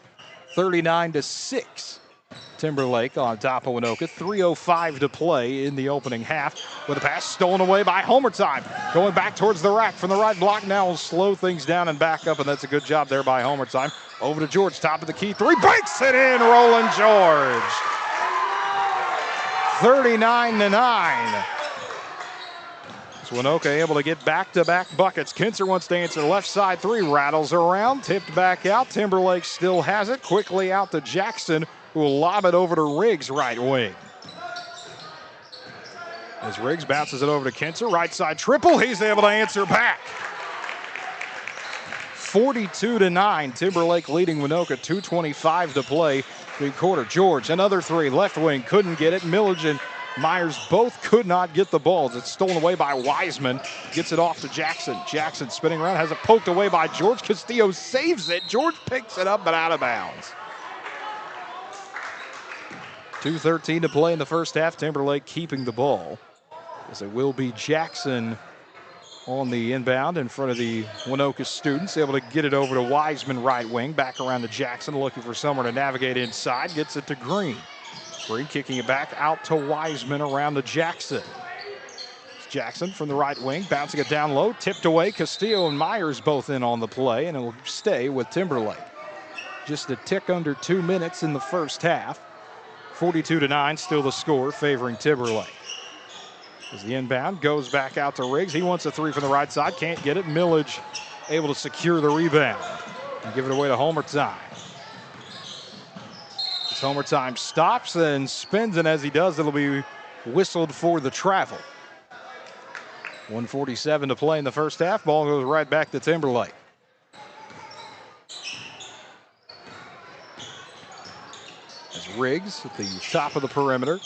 39-6. Timberlake on top of Waynoka. 3:05 to play in the opening half, with a pass stolen away by Homer time. Going back towards the rack from the right block now will slow things down and back up, and that's a good job there by Homer time. Over to George, top of the key three, breaks it in, Roland George. 39-9. Waynoka able to get back-to-back buckets. Kinzer wants to answer left side three, rattles around, tipped back out. Timberlake still has it, quickly out to Jackson, who will lob it over to Riggs, right wing. As Riggs bounces it over to Kinzer, right side triple, he's able to answer back. 42-9, Timberlake leading Waynoka, 2:25 to play, three-quarter. George, another three, left wing, couldn't get it. Millage and Myers both could not get the balls. It's stolen away by Wiseman, gets it off to Jackson. Jackson spinning around, has it poked away by George. Castillo saves it. George picks it up, but out of bounds. 2:13 to play in the first half. Timberlake keeping the ball, as it will be Jackson on the inbound in front of the Waynoka students, able to get it over to Wiseman, right wing, back around to Jackson, looking for someone to navigate inside, gets it to Green. Green kicking it back out to Wiseman, around to Jackson. Jackson from the right wing, bouncing it down low, tipped away. Castillo and Myers both in on the play, and it'll stay with Timberlake. Just a tick under 2 minutes in the first half. 42-9, still the score, favoring Timberlake. As the inbound goes back out to Riggs. He wants a three from the right side, can't get it. Millage able to secure the rebound and give it away to Homer time. As Homer time stops and spins, and as he does, it'll be whistled for the travel. 1:47 to play in the first half. Ball goes right back to Timberlake. As Riggs at the top of the perimeter,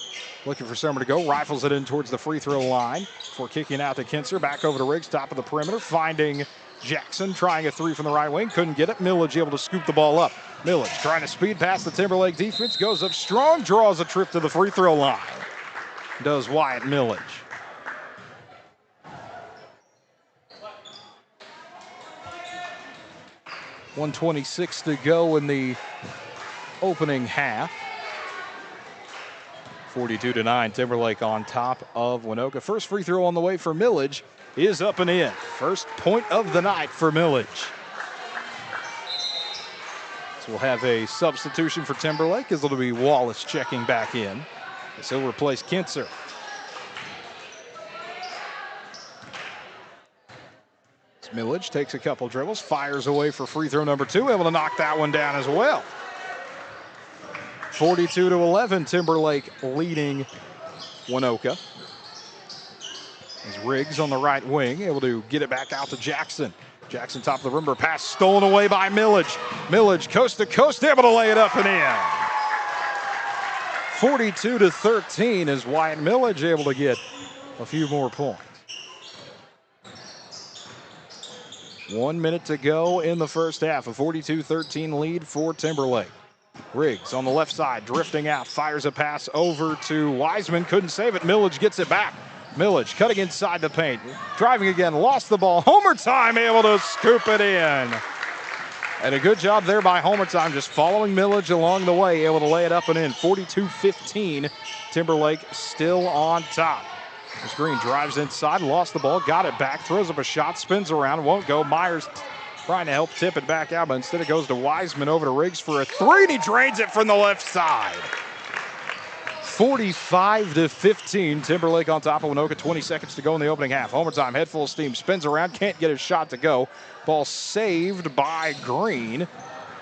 looking for somewhere to go, rifles it in towards the free throw line before kicking out to Kinzer. Back over to Riggs, top of the perimeter, finding Jackson trying a three from the right wing, couldn't get it. Millage able to scoop the ball up. Millage trying to speed past the Timberlake defense, goes up strong, draws a trip to the free throw line. Does Wyatt Millage. .126 to go in the opening half. 42-9, Timberlake on top of Waynoka. First free throw on the way for Millage is up and in. First point of the night for Millage. So we'll have a substitution for Timberlake as it'll be Wallace checking back in. As he'll replace Kintzer. Millage takes a couple dribbles, fires away for free throw number 2, able to knock that one down as well. 42-11, Timberlake leading Waynoka. As Riggs on the right wing, able to get it back out to Jackson. Jackson top of the rim, pass stolen away by Millage. Millage coast to coast, able to lay it up and in. 42-13 as Wyatt Millage able to get a few more points. 1 minute to go in the first half. A 42-13 lead for Timberlake. Riggs on the left side, drifting out, fires a pass over to Wiseman, couldn't save it. Millage gets it back. Millage cutting inside the paint, driving again, lost the ball. Homer Time able to scoop it in. And a good job there by Homer Time, just following Millage along the way, able to lay it up and in. 42-15, Timberlake still on top. As Green drives inside, lost the ball, got it back, throws up a shot, spins around, won't go. Myers trying to help tip it back out, but instead it goes to Wiseman over to Riggs for a three, and he drains it from the left side. 45-15, Timberlake on top of Waynoka. 20 seconds to go in the opening half. Homer Time, head full of steam, spins around, can't get his shot to go. Ball saved by Green.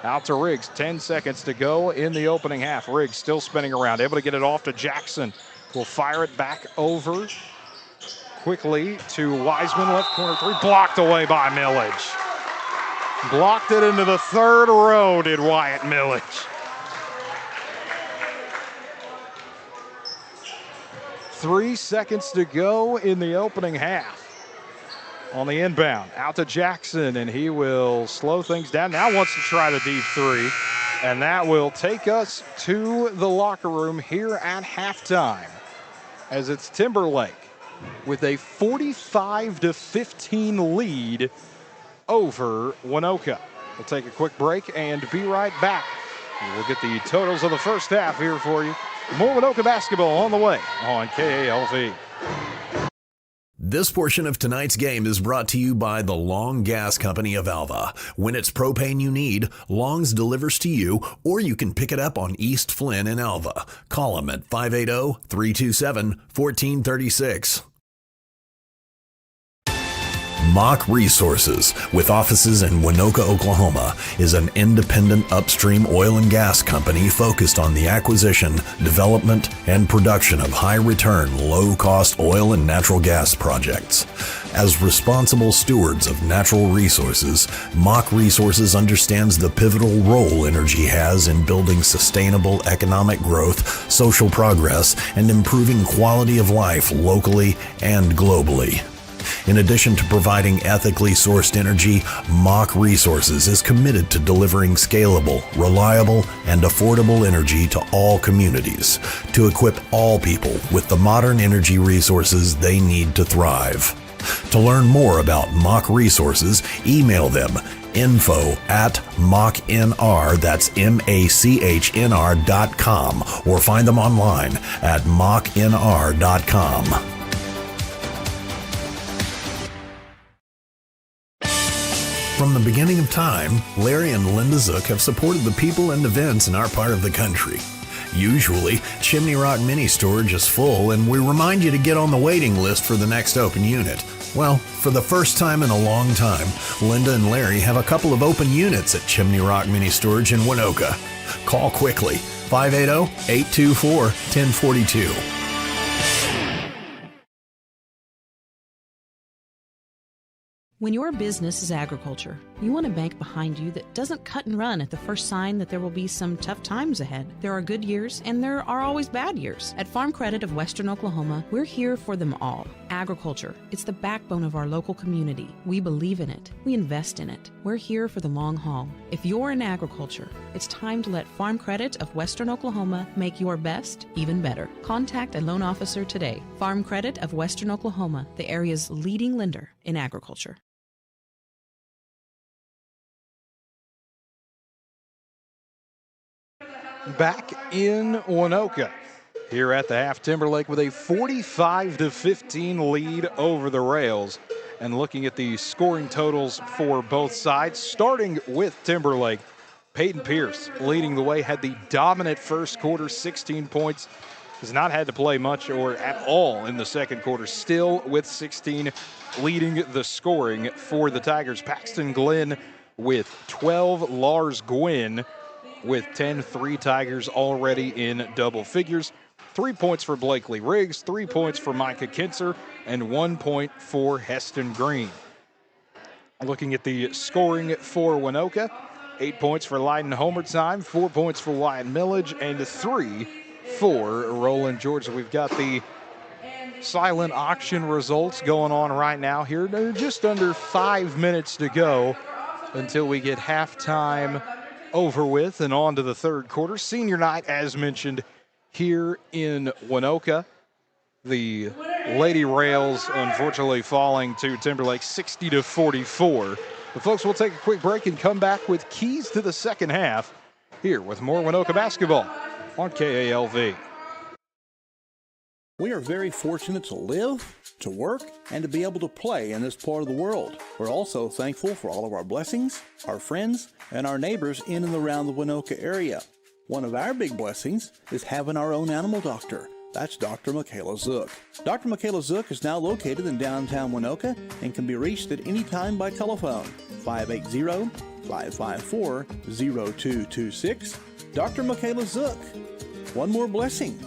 Out to Riggs, 10 seconds to go in the opening half. Riggs still spinning around, able to get it off to Jackson. Will fire it back over quickly to Wiseman, left corner three, blocked away by Millage. Blocked it into the third row, did Wyatt Millage. 3 seconds to go in the opening half. On the inbound, out to Jackson, and he will slow things down. Now wants to try the deep three, and that will take us to the locker room here at halftime. As it's Timberlake with a 45-15 lead over Waynoka. We'll take a quick break and be right back. We'll get the totals of the first half here for you. More Waynoka basketball on the way on KALV. This portion of tonight's game is brought to you by the Long Gas Company of Alva. When it's propane you need, Long's delivers to you, or you can pick it up on East Flynn in Alva. Call them at 580-327-1436. Mock Resources, with offices in Waynoka, Oklahoma, is an independent upstream oil and gas company focused on the acquisition, development, and production of high-return, low-cost oil and natural gas projects. As responsible stewards of natural resources, Mock Resources understands the pivotal role energy has in building sustainable economic growth, social progress, and improving quality of life locally and globally. In addition to providing ethically sourced energy, Mock Resources is committed to delivering scalable, reliable, and affordable energy to all communities, to equip all people with the modern energy resources they need to thrive. To learn more about Mock Resources, email them info@machnr, that's machnr.com, or find them online at machnr.com. From the beginning of time, Larry and Linda Zook have supported the people and events in our part of the country. Usually, Chimney Rock Mini Storage is full, and we remind you to get on the waiting list for the next open unit. Well, for the first time in a long time, Linda and Larry have a couple of open units at Chimney Rock Mini Storage in Waynoka. Call quickly, 580-824-1042. When your business is agriculture, you want a bank behind you that doesn't cut and run at the first sign that there will be some tough times ahead. There are good years and there are always bad years. At Farm Credit of Western Oklahoma, we're here for them all. Agriculture, it's the backbone of our local community. We believe in it. We invest in it. We're here for the long haul. If you're in agriculture, it's time to let Farm Credit of Western Oklahoma make your best even better. Contact a loan officer today. Farm Credit of Western Oklahoma, the area's leading lender in agriculture. Back in Waynoka here at the half. Timberlake with a 45-15 lead over the Rails. And looking at the scoring totals for both sides, starting with Timberlake, Peyton Pierce leading the way, had the dominant first quarter, 16 points. Has not had to play much or at all in the second quarter, still with 16 leading the scoring for the Tigers. Paxton Glenn with 12, Lars Gwynn with 10, 3 Tigers already in double figures. 3 points for Blakely Riggs, 3 points for Micah Kinser, and 1 point for Heston Green. Looking at the scoring for Waynoka, 8 points for Leiden Homertsheim, 4 points for Wyatt Millage, and 3 for Roland George. We've got the silent auction results going on right now here. Just under 5 minutes to go until we get halftime over with and on to the third quarter. Senior night, as mentioned, here in Waynoka. The Lady Rails unfortunately falling to Timberlake 60-44. But folks, we'll take a quick break and come back with keys to the second half here with more Waynoka basketball on KALV. We are very fortunate to live, to work, and to be able to play in this part of the world. We're also thankful for all of our blessings, our friends, and our neighbors in and around the Waynoka area. One of our big blessings is having our own animal doctor. That's Dr. Michaela Zook. Dr. Michaela Zook is now located in downtown Waynoka and can be reached at any time by telephone, 580-554-0226. Dr. Michaela Zook. One more blessing.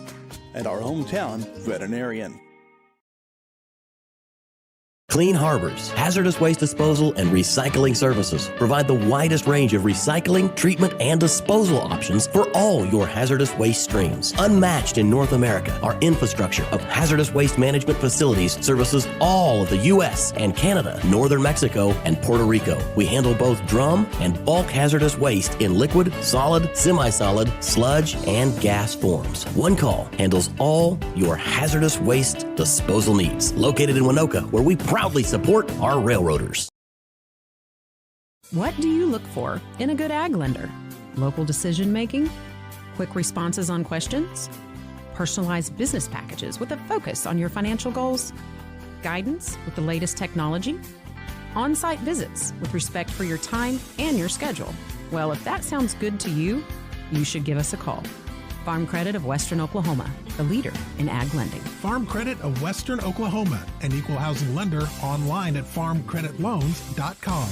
And our hometown veterinarian. Clean Harbors, hazardous waste disposal and recycling services provide the widest range of recycling, treatment, and disposal options for all your hazardous waste streams. Unmatched in North America, our infrastructure of hazardous waste management facilities services all of the U.S. and Canada, northern Mexico, and Puerto Rico. We handle both drum and bulk hazardous waste in liquid, solid, semi-solid, sludge, and gas forms. One call handles all your hazardous waste disposal needs. Located in Waynoka, where we proudly support our railroaders. What do you look for in a good ag lender? Local decision making? Quick responses on questions? Personalized business packages with a focus on your financial goals? Guidance with the latest technology? On-site visits with respect for your time and your schedule? Well, if that sounds good to you, you should give us a call. Farm Credit of Western Oklahoma, the leader in ag lending. Farm Credit of Western Oklahoma, an equal housing lender, online at farmcreditloans.com.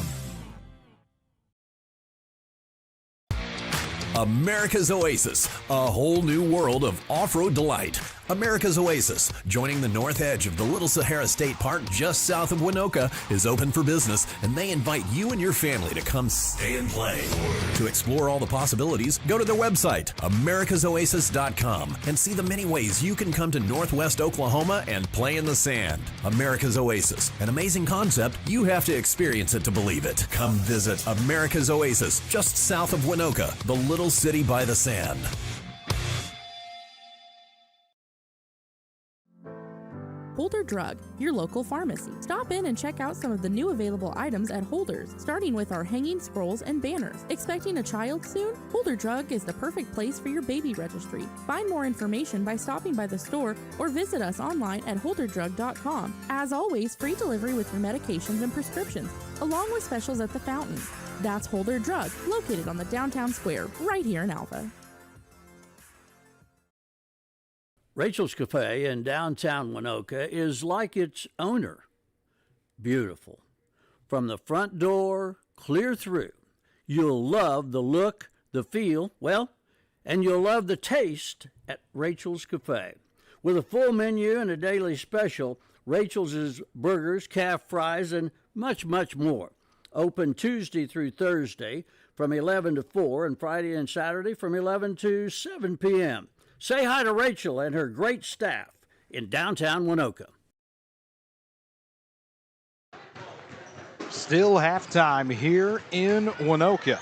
America's Oasis, a whole new world of off-road delight. America's Oasis, joining the north edge of the Little Sahara State Park just south of Waynoka, is open for business, and they invite you and your family to come stay and play. To explore all the possibilities, go to their website, americasoasis.com, and see the many ways you can come to Northwest Oklahoma and play in the sand. America's Oasis, an amazing concept. You have to experience it to believe it. Come visit America's Oasis, just south of Waynoka, the little city by the sand. Holder Drug, your local pharmacy. Stop in and check out some of the new available items at Holder's, starting with our hanging scrolls and banners. Expecting a child soon? Holder Drug is the perfect place for your baby registry. Find more information by stopping by the store or visit us online at holderdrug.com. As always, free delivery with your medications and prescriptions, along with specials at the fountain. That's Holder Drug, located on the downtown square, right here in Alva. Rachel's Cafe in downtown Waynoka is like its owner. Beautiful. From the front door, clear through. You'll love the look, the feel, and you'll love the taste at Rachel's Cafe. With a full menu and a daily special, Rachel's is burgers, calf fries, and much, much more. Open Tuesday through Thursday from 11 to 4 and Friday and Saturday from 11 to 7 p.m. Say hi to Rachel and her great staff in downtown Waynoka. Still halftime here in Waynoka.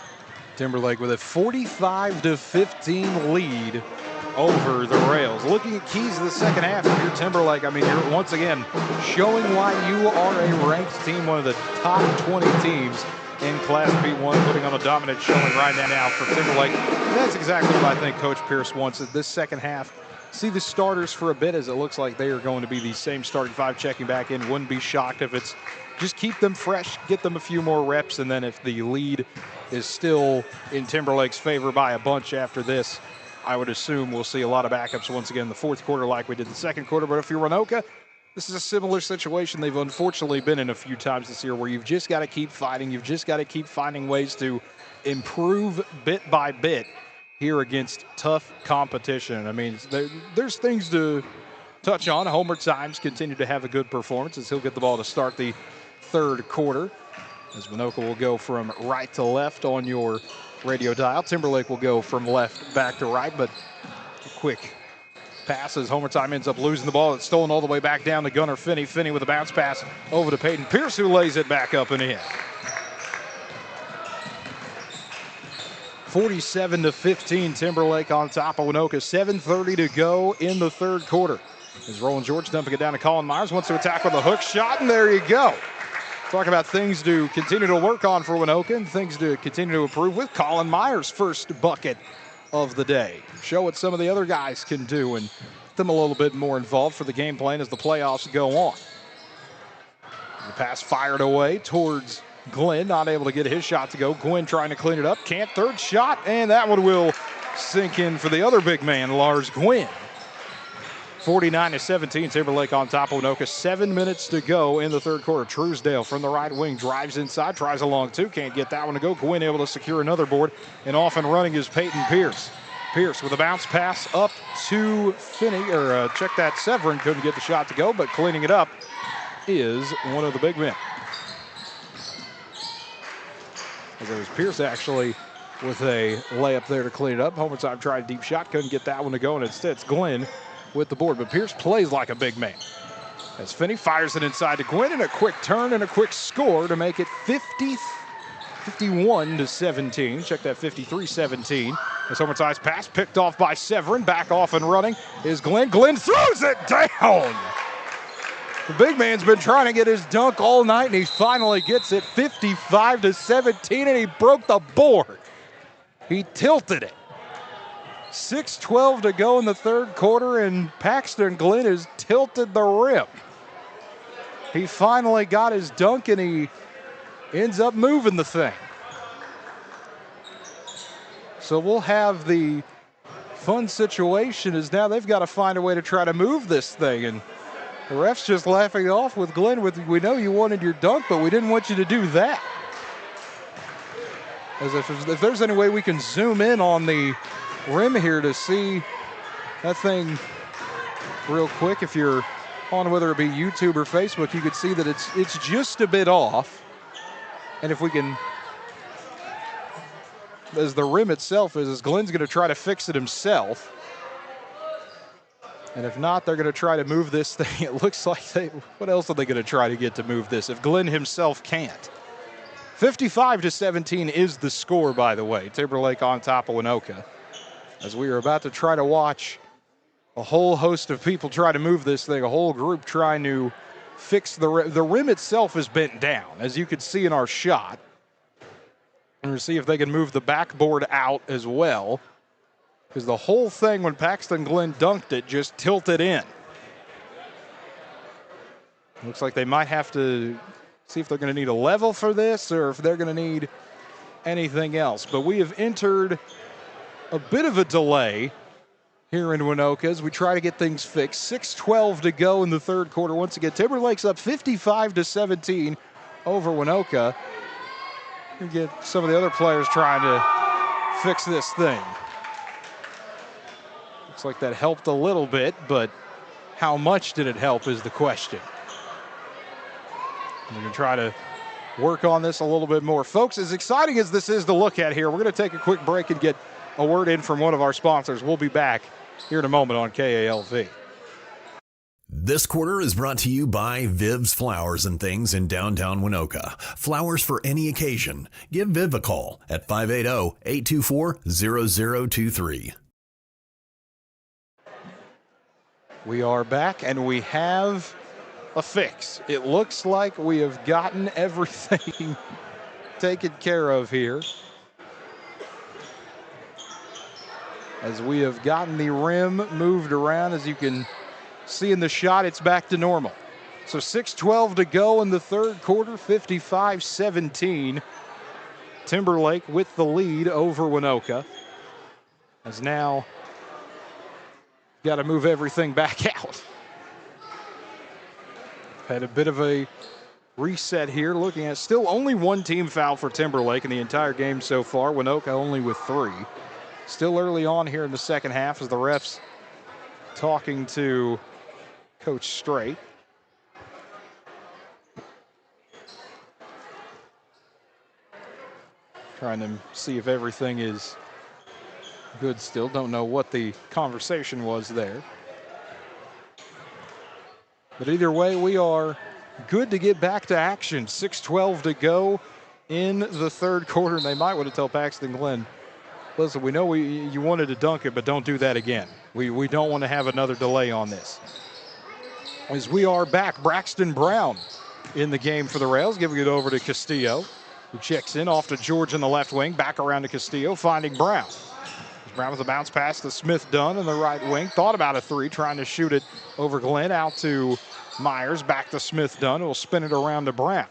Timberlake with a 45-15 lead over the Rails. Looking at keys of the second half, if you're Timberlake, I mean, you're once again showing why you are a ranked team, one of the top 20 teams in Class B1, putting on a dominant showing right now for Timberlake. And that's exactly what I think Coach Pierce wants at this second half. See the starters for a bit, as it looks like they are going to be the same starting five checking back in. Wouldn't be shocked if it's just keep them fresh, get them a few more reps, and then if the lead is still in Timberlake's favor by a bunch after this, I would assume we'll see a lot of backups once again in the fourth quarter like we did the second quarter. But if you're Waynoka, this is a similar situation they've unfortunately been in a few times this year, where you've just got to keep fighting. You've just got to keep finding ways to improve bit by bit here against tough competition. I mean, there's things to touch on. Homer Times continued to have a good performance as he'll get the ball to start the third quarter, as Waynoka will go from right to left on your radio dial. Timberlake will go from left back to right, but a quick pass as Homer Time ends up losing the ball. It's stolen all the way back down to Gunnar Finney. Finney with a bounce pass over to Peyton Pierce, who lays it back up and in. 47-15, Timberlake on top of Waynoka. 7:30 to go in the third quarter. As Roland George dumping it down to Colin Myers, wants to attack with a hook shot, and there you go. Talk about things to continue to work on for Waynoka and things to continue to improve with. Colin Myers' first bucket of the day. Show what some of the other guys can do and get them a little bit more involved for the game plan as the playoffs go on. The pass fired away towards Glenn, not able to get his shot to go. Glenn trying to clean it up. Can't. Third shot, and that one will sink in for the other big man, Lars Gwynn. 49-17, Timberlake on top of Waynoka. 7 minutes to go in the third quarter. Truesdale from the right wing drives inside, tries a long two, can't get that one to go. Gwynn able to secure another board, and off and running is Peyton Pierce. Pierce with a bounce pass up to Finney, check that, Severin couldn't get the shot to go, but cleaning it up is one of the big men. As it was Pierce actually with a layup there to clean it up. Homer Time tried a deep shot, couldn't get that one to go, and instead it's Glenn with the board. But Pierce plays like a big man. As Finney fires it inside to Gwynn, and a quick turn and a quick score to make it 51-17. Check that, 53-17. As Homer Time's pass picked off by Severin. Back off and running is Glenn. Glenn throws it down. The big man's been trying to get his dunk all night, and he finally gets it. 55-17, and he broke the board. He tilted it. 6:12 to go in the third quarter, and Paxton Glenn has tilted the rim. He finally got his dunk, and he ends up moving the thing. So we'll have the fun situation is now they've got to find a way to try to move this thing, and the ref's just laughing it off with Glenn with, we know you wanted your dunk, but we didn't want you to do that. As if there's any way we can zoom in on the rim here to see that thing real quick. If you're on whether it be YouTube or Facebook, you could see that it's just a bit off. And if we can, as the rim itself is, as Glenn's going to try to fix it himself. And if not, they're going to try to move this thing. It looks like what else are they going to try to get to move this if Glenn himself can't? 55-17 is the score, by the way. Timberlake on top of Waynoka. As we are about to try to watch a whole host of people try to move this thing, a whole group trying to fix the rim. The rim itself is bent down, as you can see in our shot. And we'll see if they can move the backboard out as well, because the whole thing, when Paxton Glenn dunked it, just tilted in. Looks like they might have to see if they're going to need a level for this or if they're going to need anything else. But we have entered a bit of a delay here in Waynoka as we try to get things fixed. 6:12 to go in the third quarter. Once again, Timberlake's up 55-17 over Waynoka. We get some of the other players trying to fix this thing. Looks like that helped a little bit, but how much did it help is the question. We're going to try to work on this a little bit more. Folks, as exciting as this is to look at here, we're going to take a quick break and get a word in from one of our sponsors. We'll be back here in a moment on KALV. This quarter is brought to you by Viv's Flowers and Things in downtown Waynoka. Flowers for any occasion. Give Viv a call at 580-824-0023. We are back, and we have a fix. It looks like we have gotten everything taken care of here, as we have gotten the rim moved around. As you can see in the shot, it's back to normal. So 6:12 to go in the third quarter, 55-17. Timberlake with the lead over Waynoka. Has now got to move everything back out. Had a bit of a reset here, looking at still only one team foul for Timberlake in the entire game so far. Waynoka only with 3. Still early on here in the second half as the refs talking to Coach Strait. Trying to see if everything is good still. Don't know what the conversation was there. But either way, we are good to get back to action. 6:12 to go in the third quarter, and they might want to tell Paxton Glenn, listen, we know you wanted to dunk it, but don't do that again. We don't want to have another delay on this. As we are back, Braxton Brown in the game for the Rails, giving it over to Castillo, who checks in off to George in the left wing, back around to Castillo, finding Brown. Brown with a bounce pass to Smith Dunn in the right wing. Thought about a 3, trying to shoot it over Glenn, out to Myers, back to Smith Dunn, who will spin it around to Brown.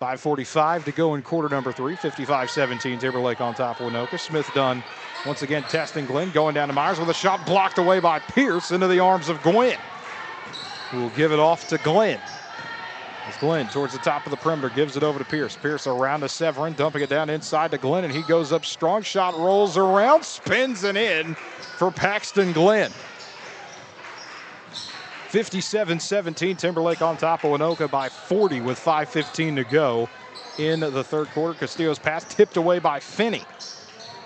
5:45 to go in quarter number 3, 55-17, Timberlake on top of Waynoka. Smith Dunn once again testing Glenn, going down to Myers with a shot blocked away by Pierce into the arms of Glenn, who will give it off to Glenn. As Glenn towards the top of the perimeter gives it over to Pierce. Pierce around to Severin, dumping it down inside to Glenn, and he goes up strong. Shot rolls around, spins and in for Paxton Glenn. 57-17, Timberlake on top of Waynoka by 40 with 5:15 to go in the third quarter. Castillo's pass tipped away by Finney.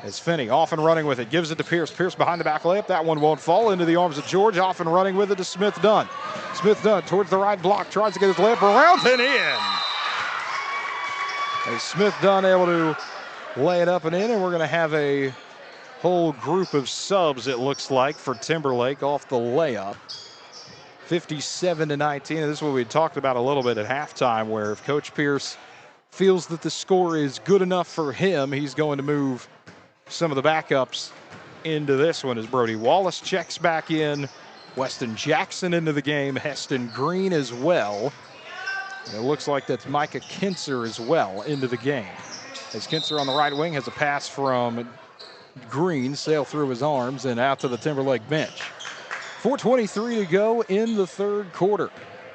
As Finney off and running with it, gives it to Pierce. Pierce behind the back layup. That one won't fall, into the arms of George. Off and running with it to Smith Dunn. Smith Dunn towards the right block, tries to get his layup around and in. As Smith Dunn able to lay it up and in, and we're going to have a whole group of subs, it looks like, for Timberlake off the layup. 57-19, and this is what we talked about a little bit at halftime, where if Coach Pierce feels that the score is good enough for him, he's going to move some of the backups into this one, as Brody Wallace checks back in. Weston Jackson into the game. Heston Green as well. And it looks like that's Micah Kinser as well into the game. As Kinser on the right wing has a pass from Green, sail through his arms and out to the Timberlake bench. 4:23 to go in the third quarter.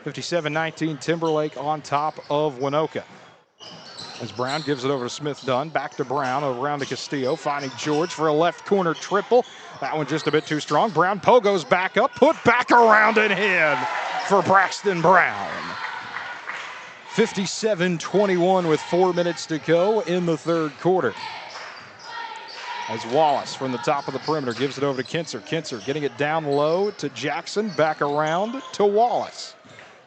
57-19, Timberlake on top of Waynoka. As Brown gives it over to Smith Dunn, back to Brown, around to Castillo, finding George for a left corner triple. That one just a bit too strong. Brown pogos back up, put back around and in for Braxton Brown. 57-21 with 4 minutes to go in the third quarter. As Wallace from the top of the perimeter gives it over to Kinser. Kinser getting it down low to Jackson, back around to Wallace.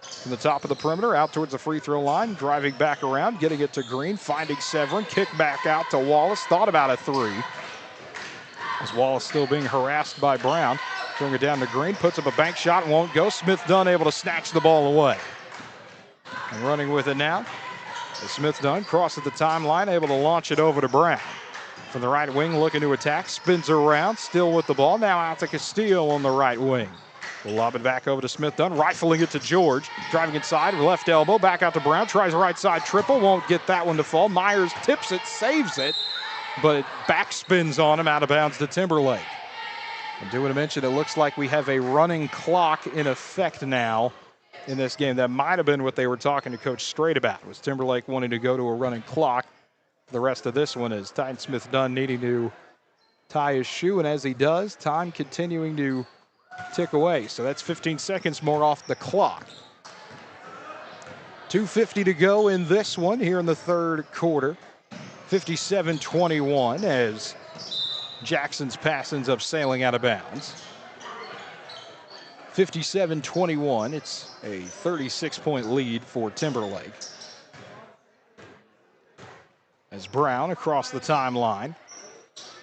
From the top of the perimeter, out towards the free throw line, driving back around, getting it to Green, finding Severin, kick back out to Wallace, thought about a 3. As Wallace still being harassed by Brown, throwing it down to Green, puts up a bank shot and won't go. Smith Dunn able to snatch the ball away. And running with it now, as Smith Dunn crosses the timeline, able to launch it over to Brown. From the right wing, looking to attack, spins around, still with the ball, now out to Castillo on the right wing. We'll lob it back over to Smith Dunn, rifling it to George, driving inside, left elbow, back out to Brown, tries a right side triple, won't get that one to fall. Myers tips it, saves it, but it backspins on him, out of bounds to Timberlake. I do want to mention, it looks like we have a running clock in effect now in this game. That might have been what they were talking to Coach Strait about, was Timberlake wanting to go to a running clock. The rest of this one is Tyne Smith Dunn needing to tie his shoe, and as he does, time continuing to tick away. So that's 15 seconds more off the clock. 2:50 to go in this one here in the third quarter. 57-21 as Jackson's pass ends up sailing out of bounds. 57-21. It's a 36-point lead for Timberlake. As Brown across the timeline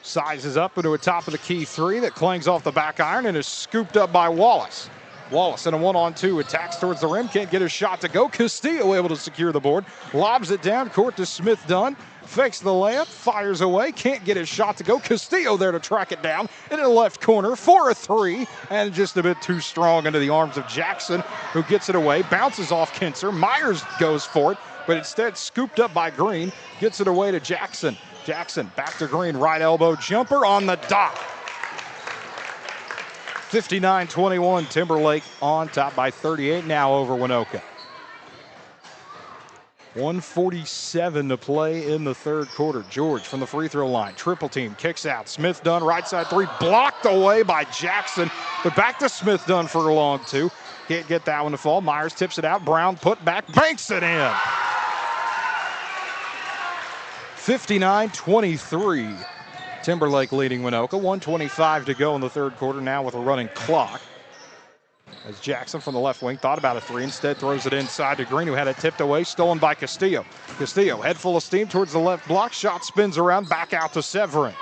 sizes up into a top of the key three that clangs off the back iron and is scooped up by Wallace. Wallace in a 1-on-2 attacks towards the rim, can't get his shot to go. Castillo able to secure the board, lobs it down court to Smith Dunn, fakes the layup, fires away, can't get his shot to go. Castillo there to track it down in the left corner for a three, and just a bit too strong into the arms of Jackson, who gets it away, bounces off Kinser. Myers goes for it, but instead scooped up by Green, gets it away to Jackson. Jackson back to Green, right elbow jumper on the dot. 59-21, Timberlake on top by 38 now over Waynoka. 1:47 to play in the third quarter. George from the free throw line, triple team, kicks out. Smith Dunn, right side three, blocked away by Jackson. But back to Smith Dunn for a long two. Can't get that one to fall. Myers tips it out. Brown put back, banks it in. 59-23. Timberlake leading Waynoka. 1:25 to go in the third quarter now with a running clock. As Jackson from the left wing thought about a three, instead throws it inside to Green, who had it tipped away, stolen by Castillo. Castillo, head full of steam towards the left block, shot spins around, back out to Severin.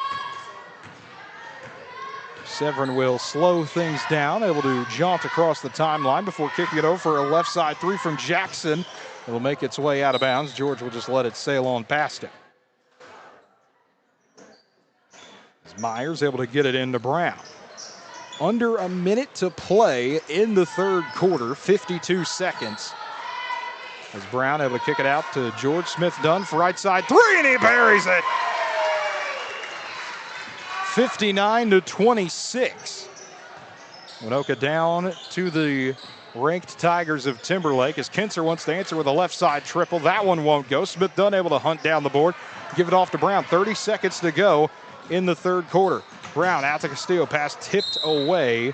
Severin will slow things down, able to jaunt across the timeline before kicking it over for a left side three from Jackson. It'll make its way out of bounds. George will just let it sail on past him. Myers able to get it into Brown. Under a minute to play in the third quarter, 52 seconds. As Brown able to kick it out to George. Smith Dunn for right side three, and he buries it. 59-26. Waynoka down to the ranked Tigers of Timberlake as Kinser wants to answer with a left side triple. That one won't go. Smith Dunn able to hunt down the board, give it off to Brown. 30 seconds to go in the third quarter. Brown out to Castillo, pass tipped away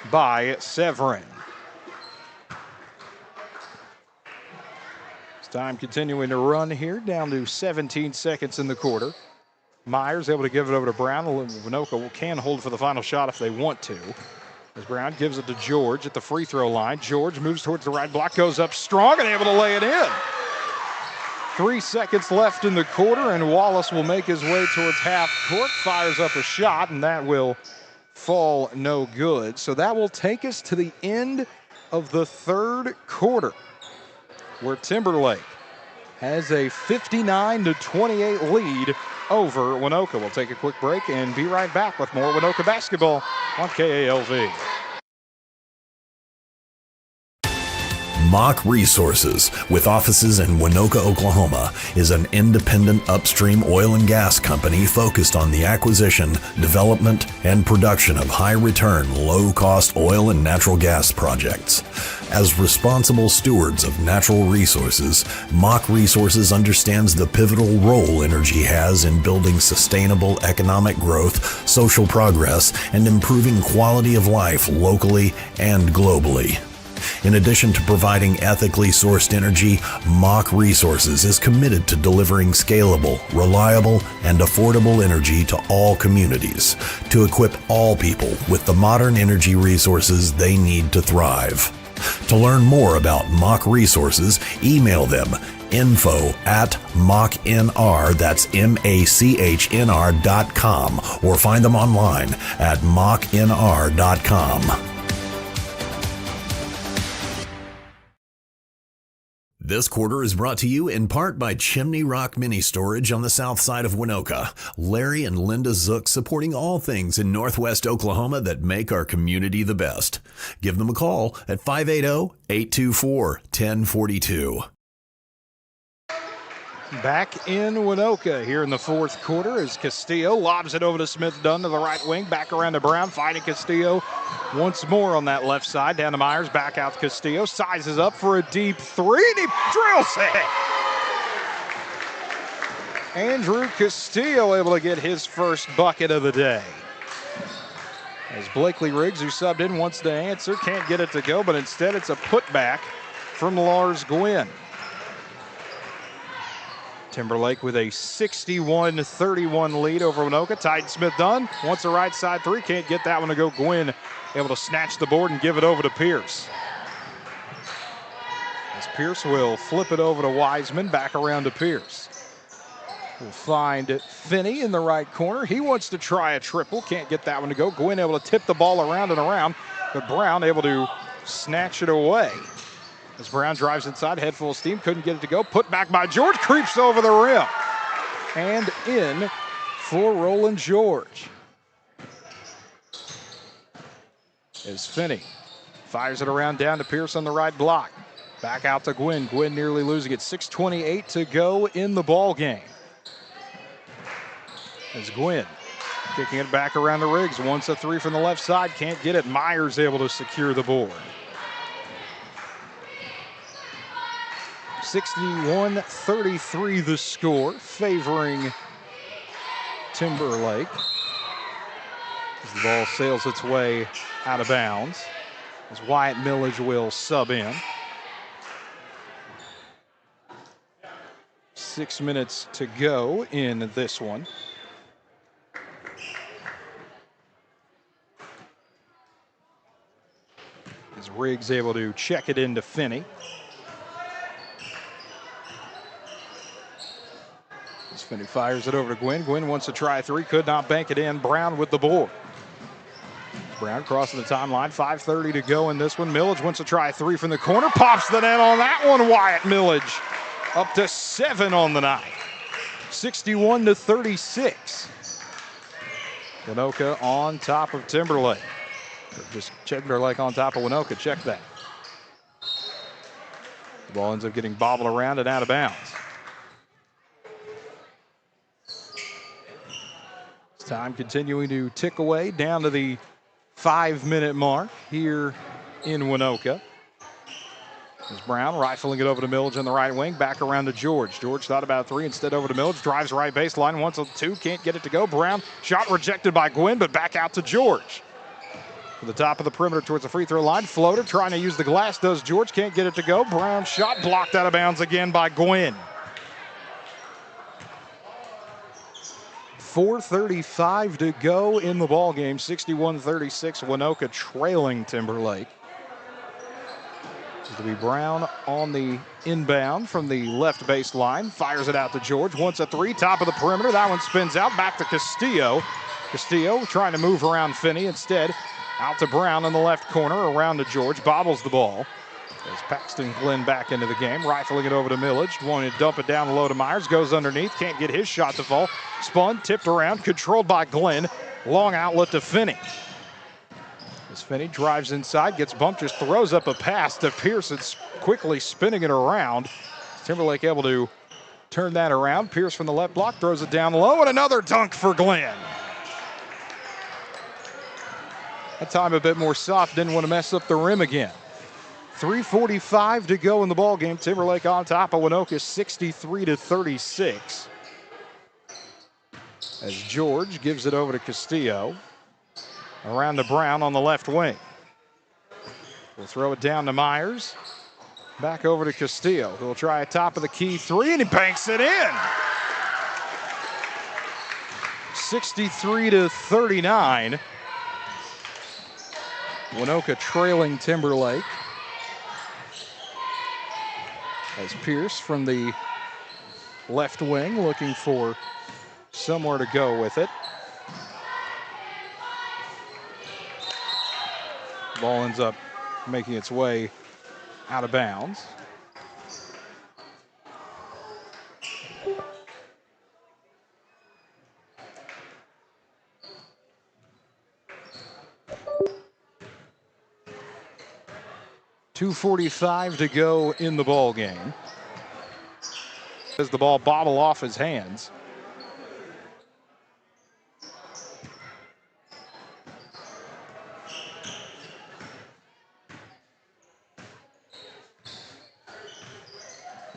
by Severin. It's time continuing to run here, down to 17 seconds in the quarter. Myers able to give it over to Brown. Waynoka can hold for the final shot if they want to. As Brown gives it to George at the free throw line. George moves towards the right block, goes up strong and able to lay it in. 3 seconds left in the quarter, and Wallace will make his way towards half court, fires up a shot, and that will fall no good. So that will take us to the end of the third quarter, where Timberlake has a 59-28 lead over Waynoka. We'll take a quick break and be right back with more Waynoka basketball on KALV. Mock Resources, with offices in Waynoka, Oklahoma, is an independent upstream oil and gas company focused on the acquisition, development, and production of high-return, low-cost oil and natural gas projects. As responsible stewards of natural resources, Mock Resources understands the pivotal role energy has in building sustainable economic growth, social progress, and improving quality of life locally and globally. In addition to providing ethically sourced energy, Mock Resources is committed to delivering scalable, reliable, and affordable energy to all communities, to equip all people with the modern energy resources they need to thrive. To learn more about Mock Resources, email them info@mocknr, that's MACHNR.com, or find them online at mocknr.com. This quarter is brought to you in part by Chimney Rock Mini Storage on the south side of Waynoka. Larry and Linda Zook supporting all things in Northwest Oklahoma that make our community the best. Give them a call at 580-824-1042. Back in Waynoka here in the fourth quarter as Castillo lobs it over to Smith Dunn to the right wing, back around to Brown, fighting Castillo once more on that left side. Down to Myers, back out to Castillo, sizes up for a deep three, and he drills it. Andrew Castillo able to get his first bucket of the day. As Blakely Riggs, who subbed in, wants to answer, can't get it to go, but instead it's a putback from Lars Gwynn. Timberlake with a 61-31 lead over Waynoka. Tyden-Smith done. Wants a right side three. Can't get that one to go. Gwynn able to snatch the board and give it over to Pierce. As Pierce will flip it over to Wiseman. Back around to Pierce. We'll find Finney in the right corner. He wants to try a triple. Can't get that one to go. Gwynn able to tip the ball around and around. But Brown able to snatch it away. As Brown drives inside, head full of steam, couldn't get it to go. Put back by George, creeps over the rim. And in for Roland George. As Finney fires it around down to Pierce on the right block. Back out to Gwynn. Gwynn nearly losing it. 6:28 to go in the ball game. As Gwynn kicking it back around to Riggs. Wants a three from the left side. Can't get it. Myers able to secure the board. 61-33 the score, favoring Timberlake. As the ball sails its way out of bounds. As Wyatt Millage will sub in. 6 minutes to go in this one. As Riggs able to check it into Finney. As Finney fires it over to Gwynn. Gwynn wants to try a three, could not bank it in. Brown with the board. Brown crossing the timeline, 5:30 to go in this one. Millage wants to try a three from the corner, pops the net on that one. Wyatt Millage up to 7 on the night. 61-36. Waynoka on top of Timberlake. Just Timberlake on top of Waynoka. Check that. The ball ends up getting bobbled around and out of bounds. Time continuing to tick away down to the 5-minute mark here in Waynoka. As Brown rifling it over to Millage on the right wing, back around to George. George thought about three, instead over to Millage, drives right baseline, wants a two, can't get it to go. Brown, shot rejected by Gwynn, but back out to George. To the top of the perimeter towards the free throw line, floater, trying to use the glass, does George, can't get it to go. Brown shot blocked out of bounds again by Gwynn. 4:35 to go in the ball game. 61-36. Waynoka trailing Timberlake. It'll be Brown on the inbound from the left baseline. Fires it out to George. Wants a three. Top of the perimeter. That one spins out. Back to Castillo. Castillo trying to move around Finney. Instead, out to Brown in the left corner. Around to George. Bobbles the ball. As Paxton Glenn back into the game, rifling it over to Millage, wanting to dump it down low to Myers, goes underneath, can't get his shot to fall. Spun, tipped around, controlled by Glenn. Long outlet to Finney. As Finney drives inside, gets bumped, just throws up a pass to Pierce. It's quickly spinning it around. Timberlake able to turn that around. Pierce from the left block throws it down low, and another dunk for Glenn. That time a bit more soft, didn't want to mess up the rim again. 3:45 to go in the ball game. Timberlake on top of Waynoka, 63-36. As George gives it over to Castillo. Around to Brown on the left wing. We'll throw it down to Myers. Back over to Castillo. He'll try a top of the key three, and he banks it in. 63-39. Waynoka trailing Timberlake. As Pierce from the left wing looking for somewhere to go with it. Ball ends up making its way out of bounds. .245 to go in the ball game. As the ball bobble off his hands.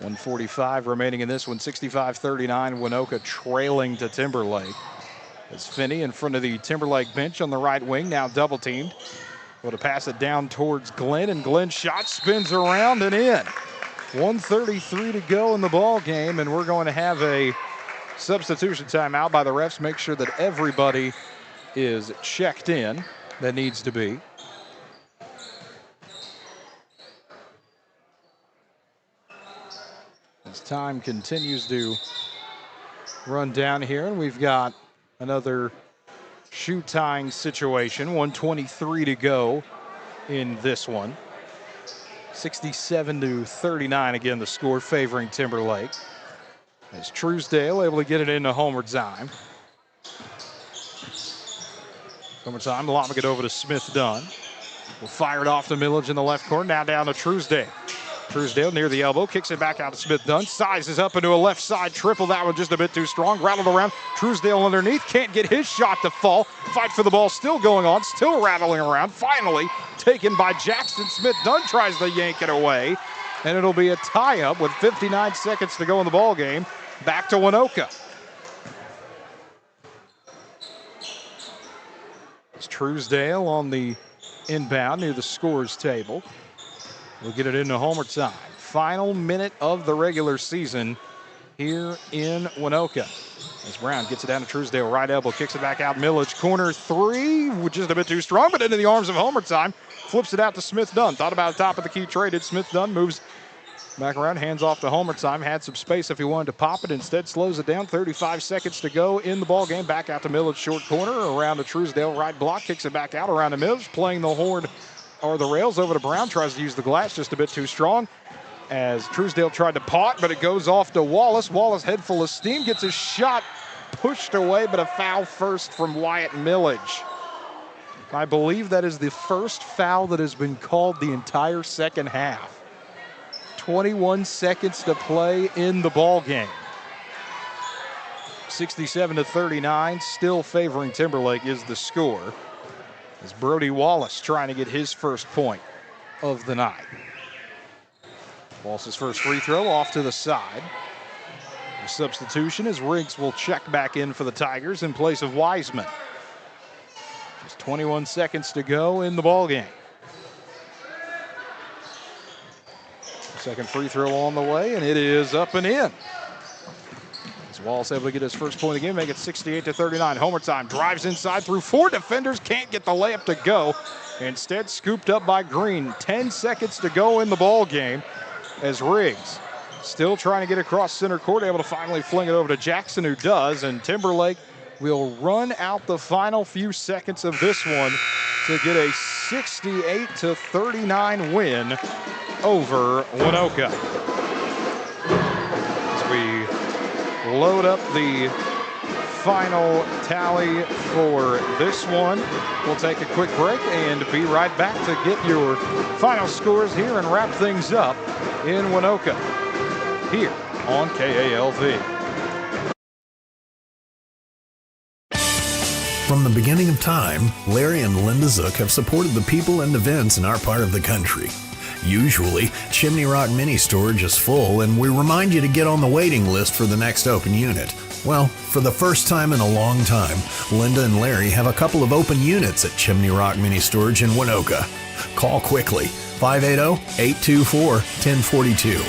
.145 remaining in this one. 65-39. Waynoka trailing to Timberlake. As Finney in front of the Timberlake bench on the right wing, now double teamed. Able to pass it down towards Glenn, and Glenn's shot spins around and in. 1:33 to go in the ball game, and we're going to have a substitution timeout by the refs. Make sure that everybody is checked in that needs to be. As time continues to run down here, and we've got another shoe tying situation. 1:23 to go in this one. 67-39 again, the score favoring Timberlake. As Truesdale able to get it into Homer time. Homer time, lobbing it over to Smith Dunn. Will fire it off to Millage in the left corner, now down to Truesdale. Truesdale near the elbow, kicks it back out to Smith Dunn, sizes up into a left side triple. That one just a bit too strong, rattled around. Truesdale underneath, can't get his shot to fall. Fight for the ball still going on, still rattling around. Finally taken by Jackson. Smith Dunn tries to yank it away, and it'll be a tie-up with 59 seconds to go in the ball game. Back to Waynoka. It's Truesdale on the inbound near the scores table. We'll get it into Homer time. Final minute of the regular season here in Waynoka. As Brown gets it down to Truesdale, right elbow, kicks it back out. Millage, corner three, just a bit too strong, but into the arms of Homer time. Flips it out to Smith Dunn. Thought about top of the key, traded. Smith Dunn moves back around, hands off to Homer time. Had some space if he wanted to pop it. Instead, slows it down. 35 seconds to go in the ball game. Back out to Millage, short corner, around to Truesdale, right block, kicks it back out around to Millage, playing the horn or the rails over to Brown, tries to use the glass, just a bit too strong. As Truesdale tried to pot, but it goes off to Wallace. Wallace, head full of steam, gets his shot pushed away, but a foul first from Wyatt Millage. I believe that is the first foul that has been called the entire second half. 21 seconds to play in the ball game. 67-39, still favoring Timberlake is the score. As Brody Wallace trying to get his first point of the night. Wallace's first free throw off to the side. The substitution as Riggs will check back in for the Tigers in place of Wiseman. Just 21 seconds to go in the ball game. Second free throw on the way, and it is up and in. Wallace able to get his first point of the game, make it 68-39. Homer time, drives inside through four defenders, can't get the layup to go. Instead, scooped up by Green. 10 seconds to go in the ball game as Riggs still trying to get across center court, able to finally fling it over to Jackson, who does, and Timberlake will run out the final few seconds of this one to get a 68-39 win over Waynoka. As we load up the final tally for this one. We'll take a quick break and be right back to get your final scores here and wrap things up in Waynoka here on KALV. From the beginning of time, Larry and Linda Zook have supported the people and events in our part of the country. Usually, Chimney Rock Mini Storage is full, and we remind you to get on the waiting list for the next open unit. Well, for the first time in a long time, Linda and Larry have a couple of open units at Chimney Rock Mini Storage in Waynoka. Call quickly, 580-824-1042.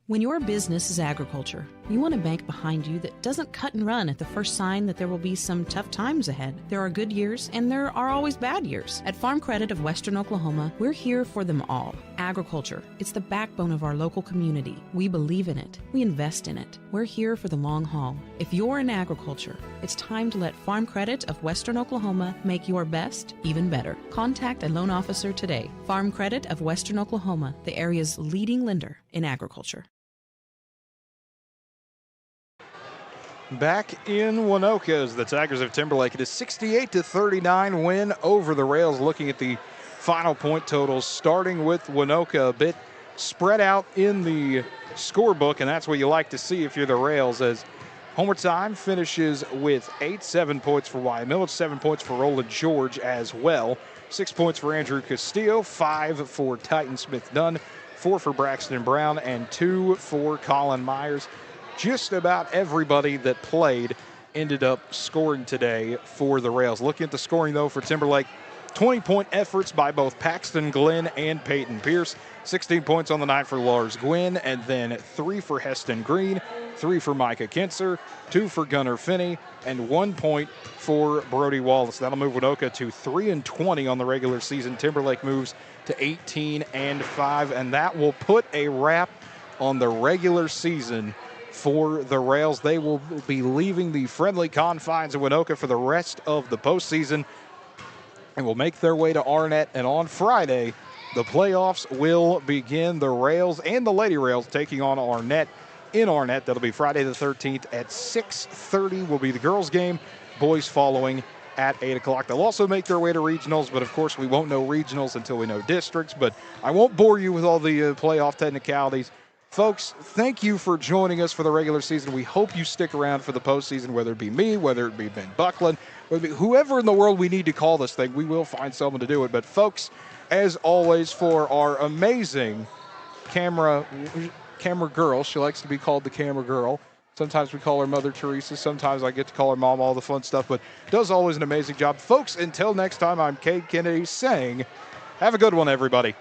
When your business is agriculture, you want a bank behind you that doesn't cut and run at the first sign that there will be some tough times ahead. There are good years and there are always bad years. At Farm Credit of Western Oklahoma, we're here for them all. Agriculture, it's the backbone of our local community. We believe in it. We invest in it. We're here for the long haul. If you're in agriculture, it's time to let Farm Credit of Western Oklahoma make your best even better. Contact a loan officer today. Farm Credit of Western Oklahoma, the area's leading lender in agriculture. Back in Waynoka as the Tigers of Timberlake. It is 68-39 win over the Rails. Looking at the final point totals, starting with Waynoka, a bit spread out in the scorebook, and that's what you like to see if you're the Rails, as Homer time finishes with 7 points for Wyatt Millage, 7 points for Roland George as well, 6 points for Andrew Castillo, 5 for Titan Smith Dunn, 4 for Braxton Brown, and 2 for Colin Myers. Just about everybody that played ended up scoring today for the Rails. Looking at the scoring, though, for Timberlake, 20-point efforts by both Paxton Glenn and Peyton Pierce. 16 points on the night for Lars Gwynn, and then 3 for Heston Green, 3 for Micah Kinser, 2 for Gunnar Finney, and 1 point for Brody Wallace. That'll move Waynoka to 3-20 on the regular season. Timberlake moves to 18-5, and that will put a wrap on the regular season for the Rails. They will be leaving the friendly confines of Waynoka for the rest of the postseason and will make their way to Arnett. And on Friday, the playoffs will begin. The Rails and the Lady Rails taking on Arnett in Arnett. That'll be Friday the 13th at 6:30 will be the girls' game. Boys following at 8 o'clock. They'll also make their way to regionals, but of course we won't know regionals until we know districts. But I won't bore you with all the playoff technicalities. Folks, thank you for joining us for the regular season. We hope you stick around for the postseason, whether it be me, whether it be Ben Buckland, whether it be whoever in the world we need to call this thing. We will find someone to do it. But folks, as always, for our amazing camera girl, she likes to be called the camera girl. Sometimes we call her Mother Teresa. Sometimes I get to call her Mom, all the fun stuff, but does always an amazing job. Folks, until next time, I'm Cade Kennedy saying, have a good one, everybody.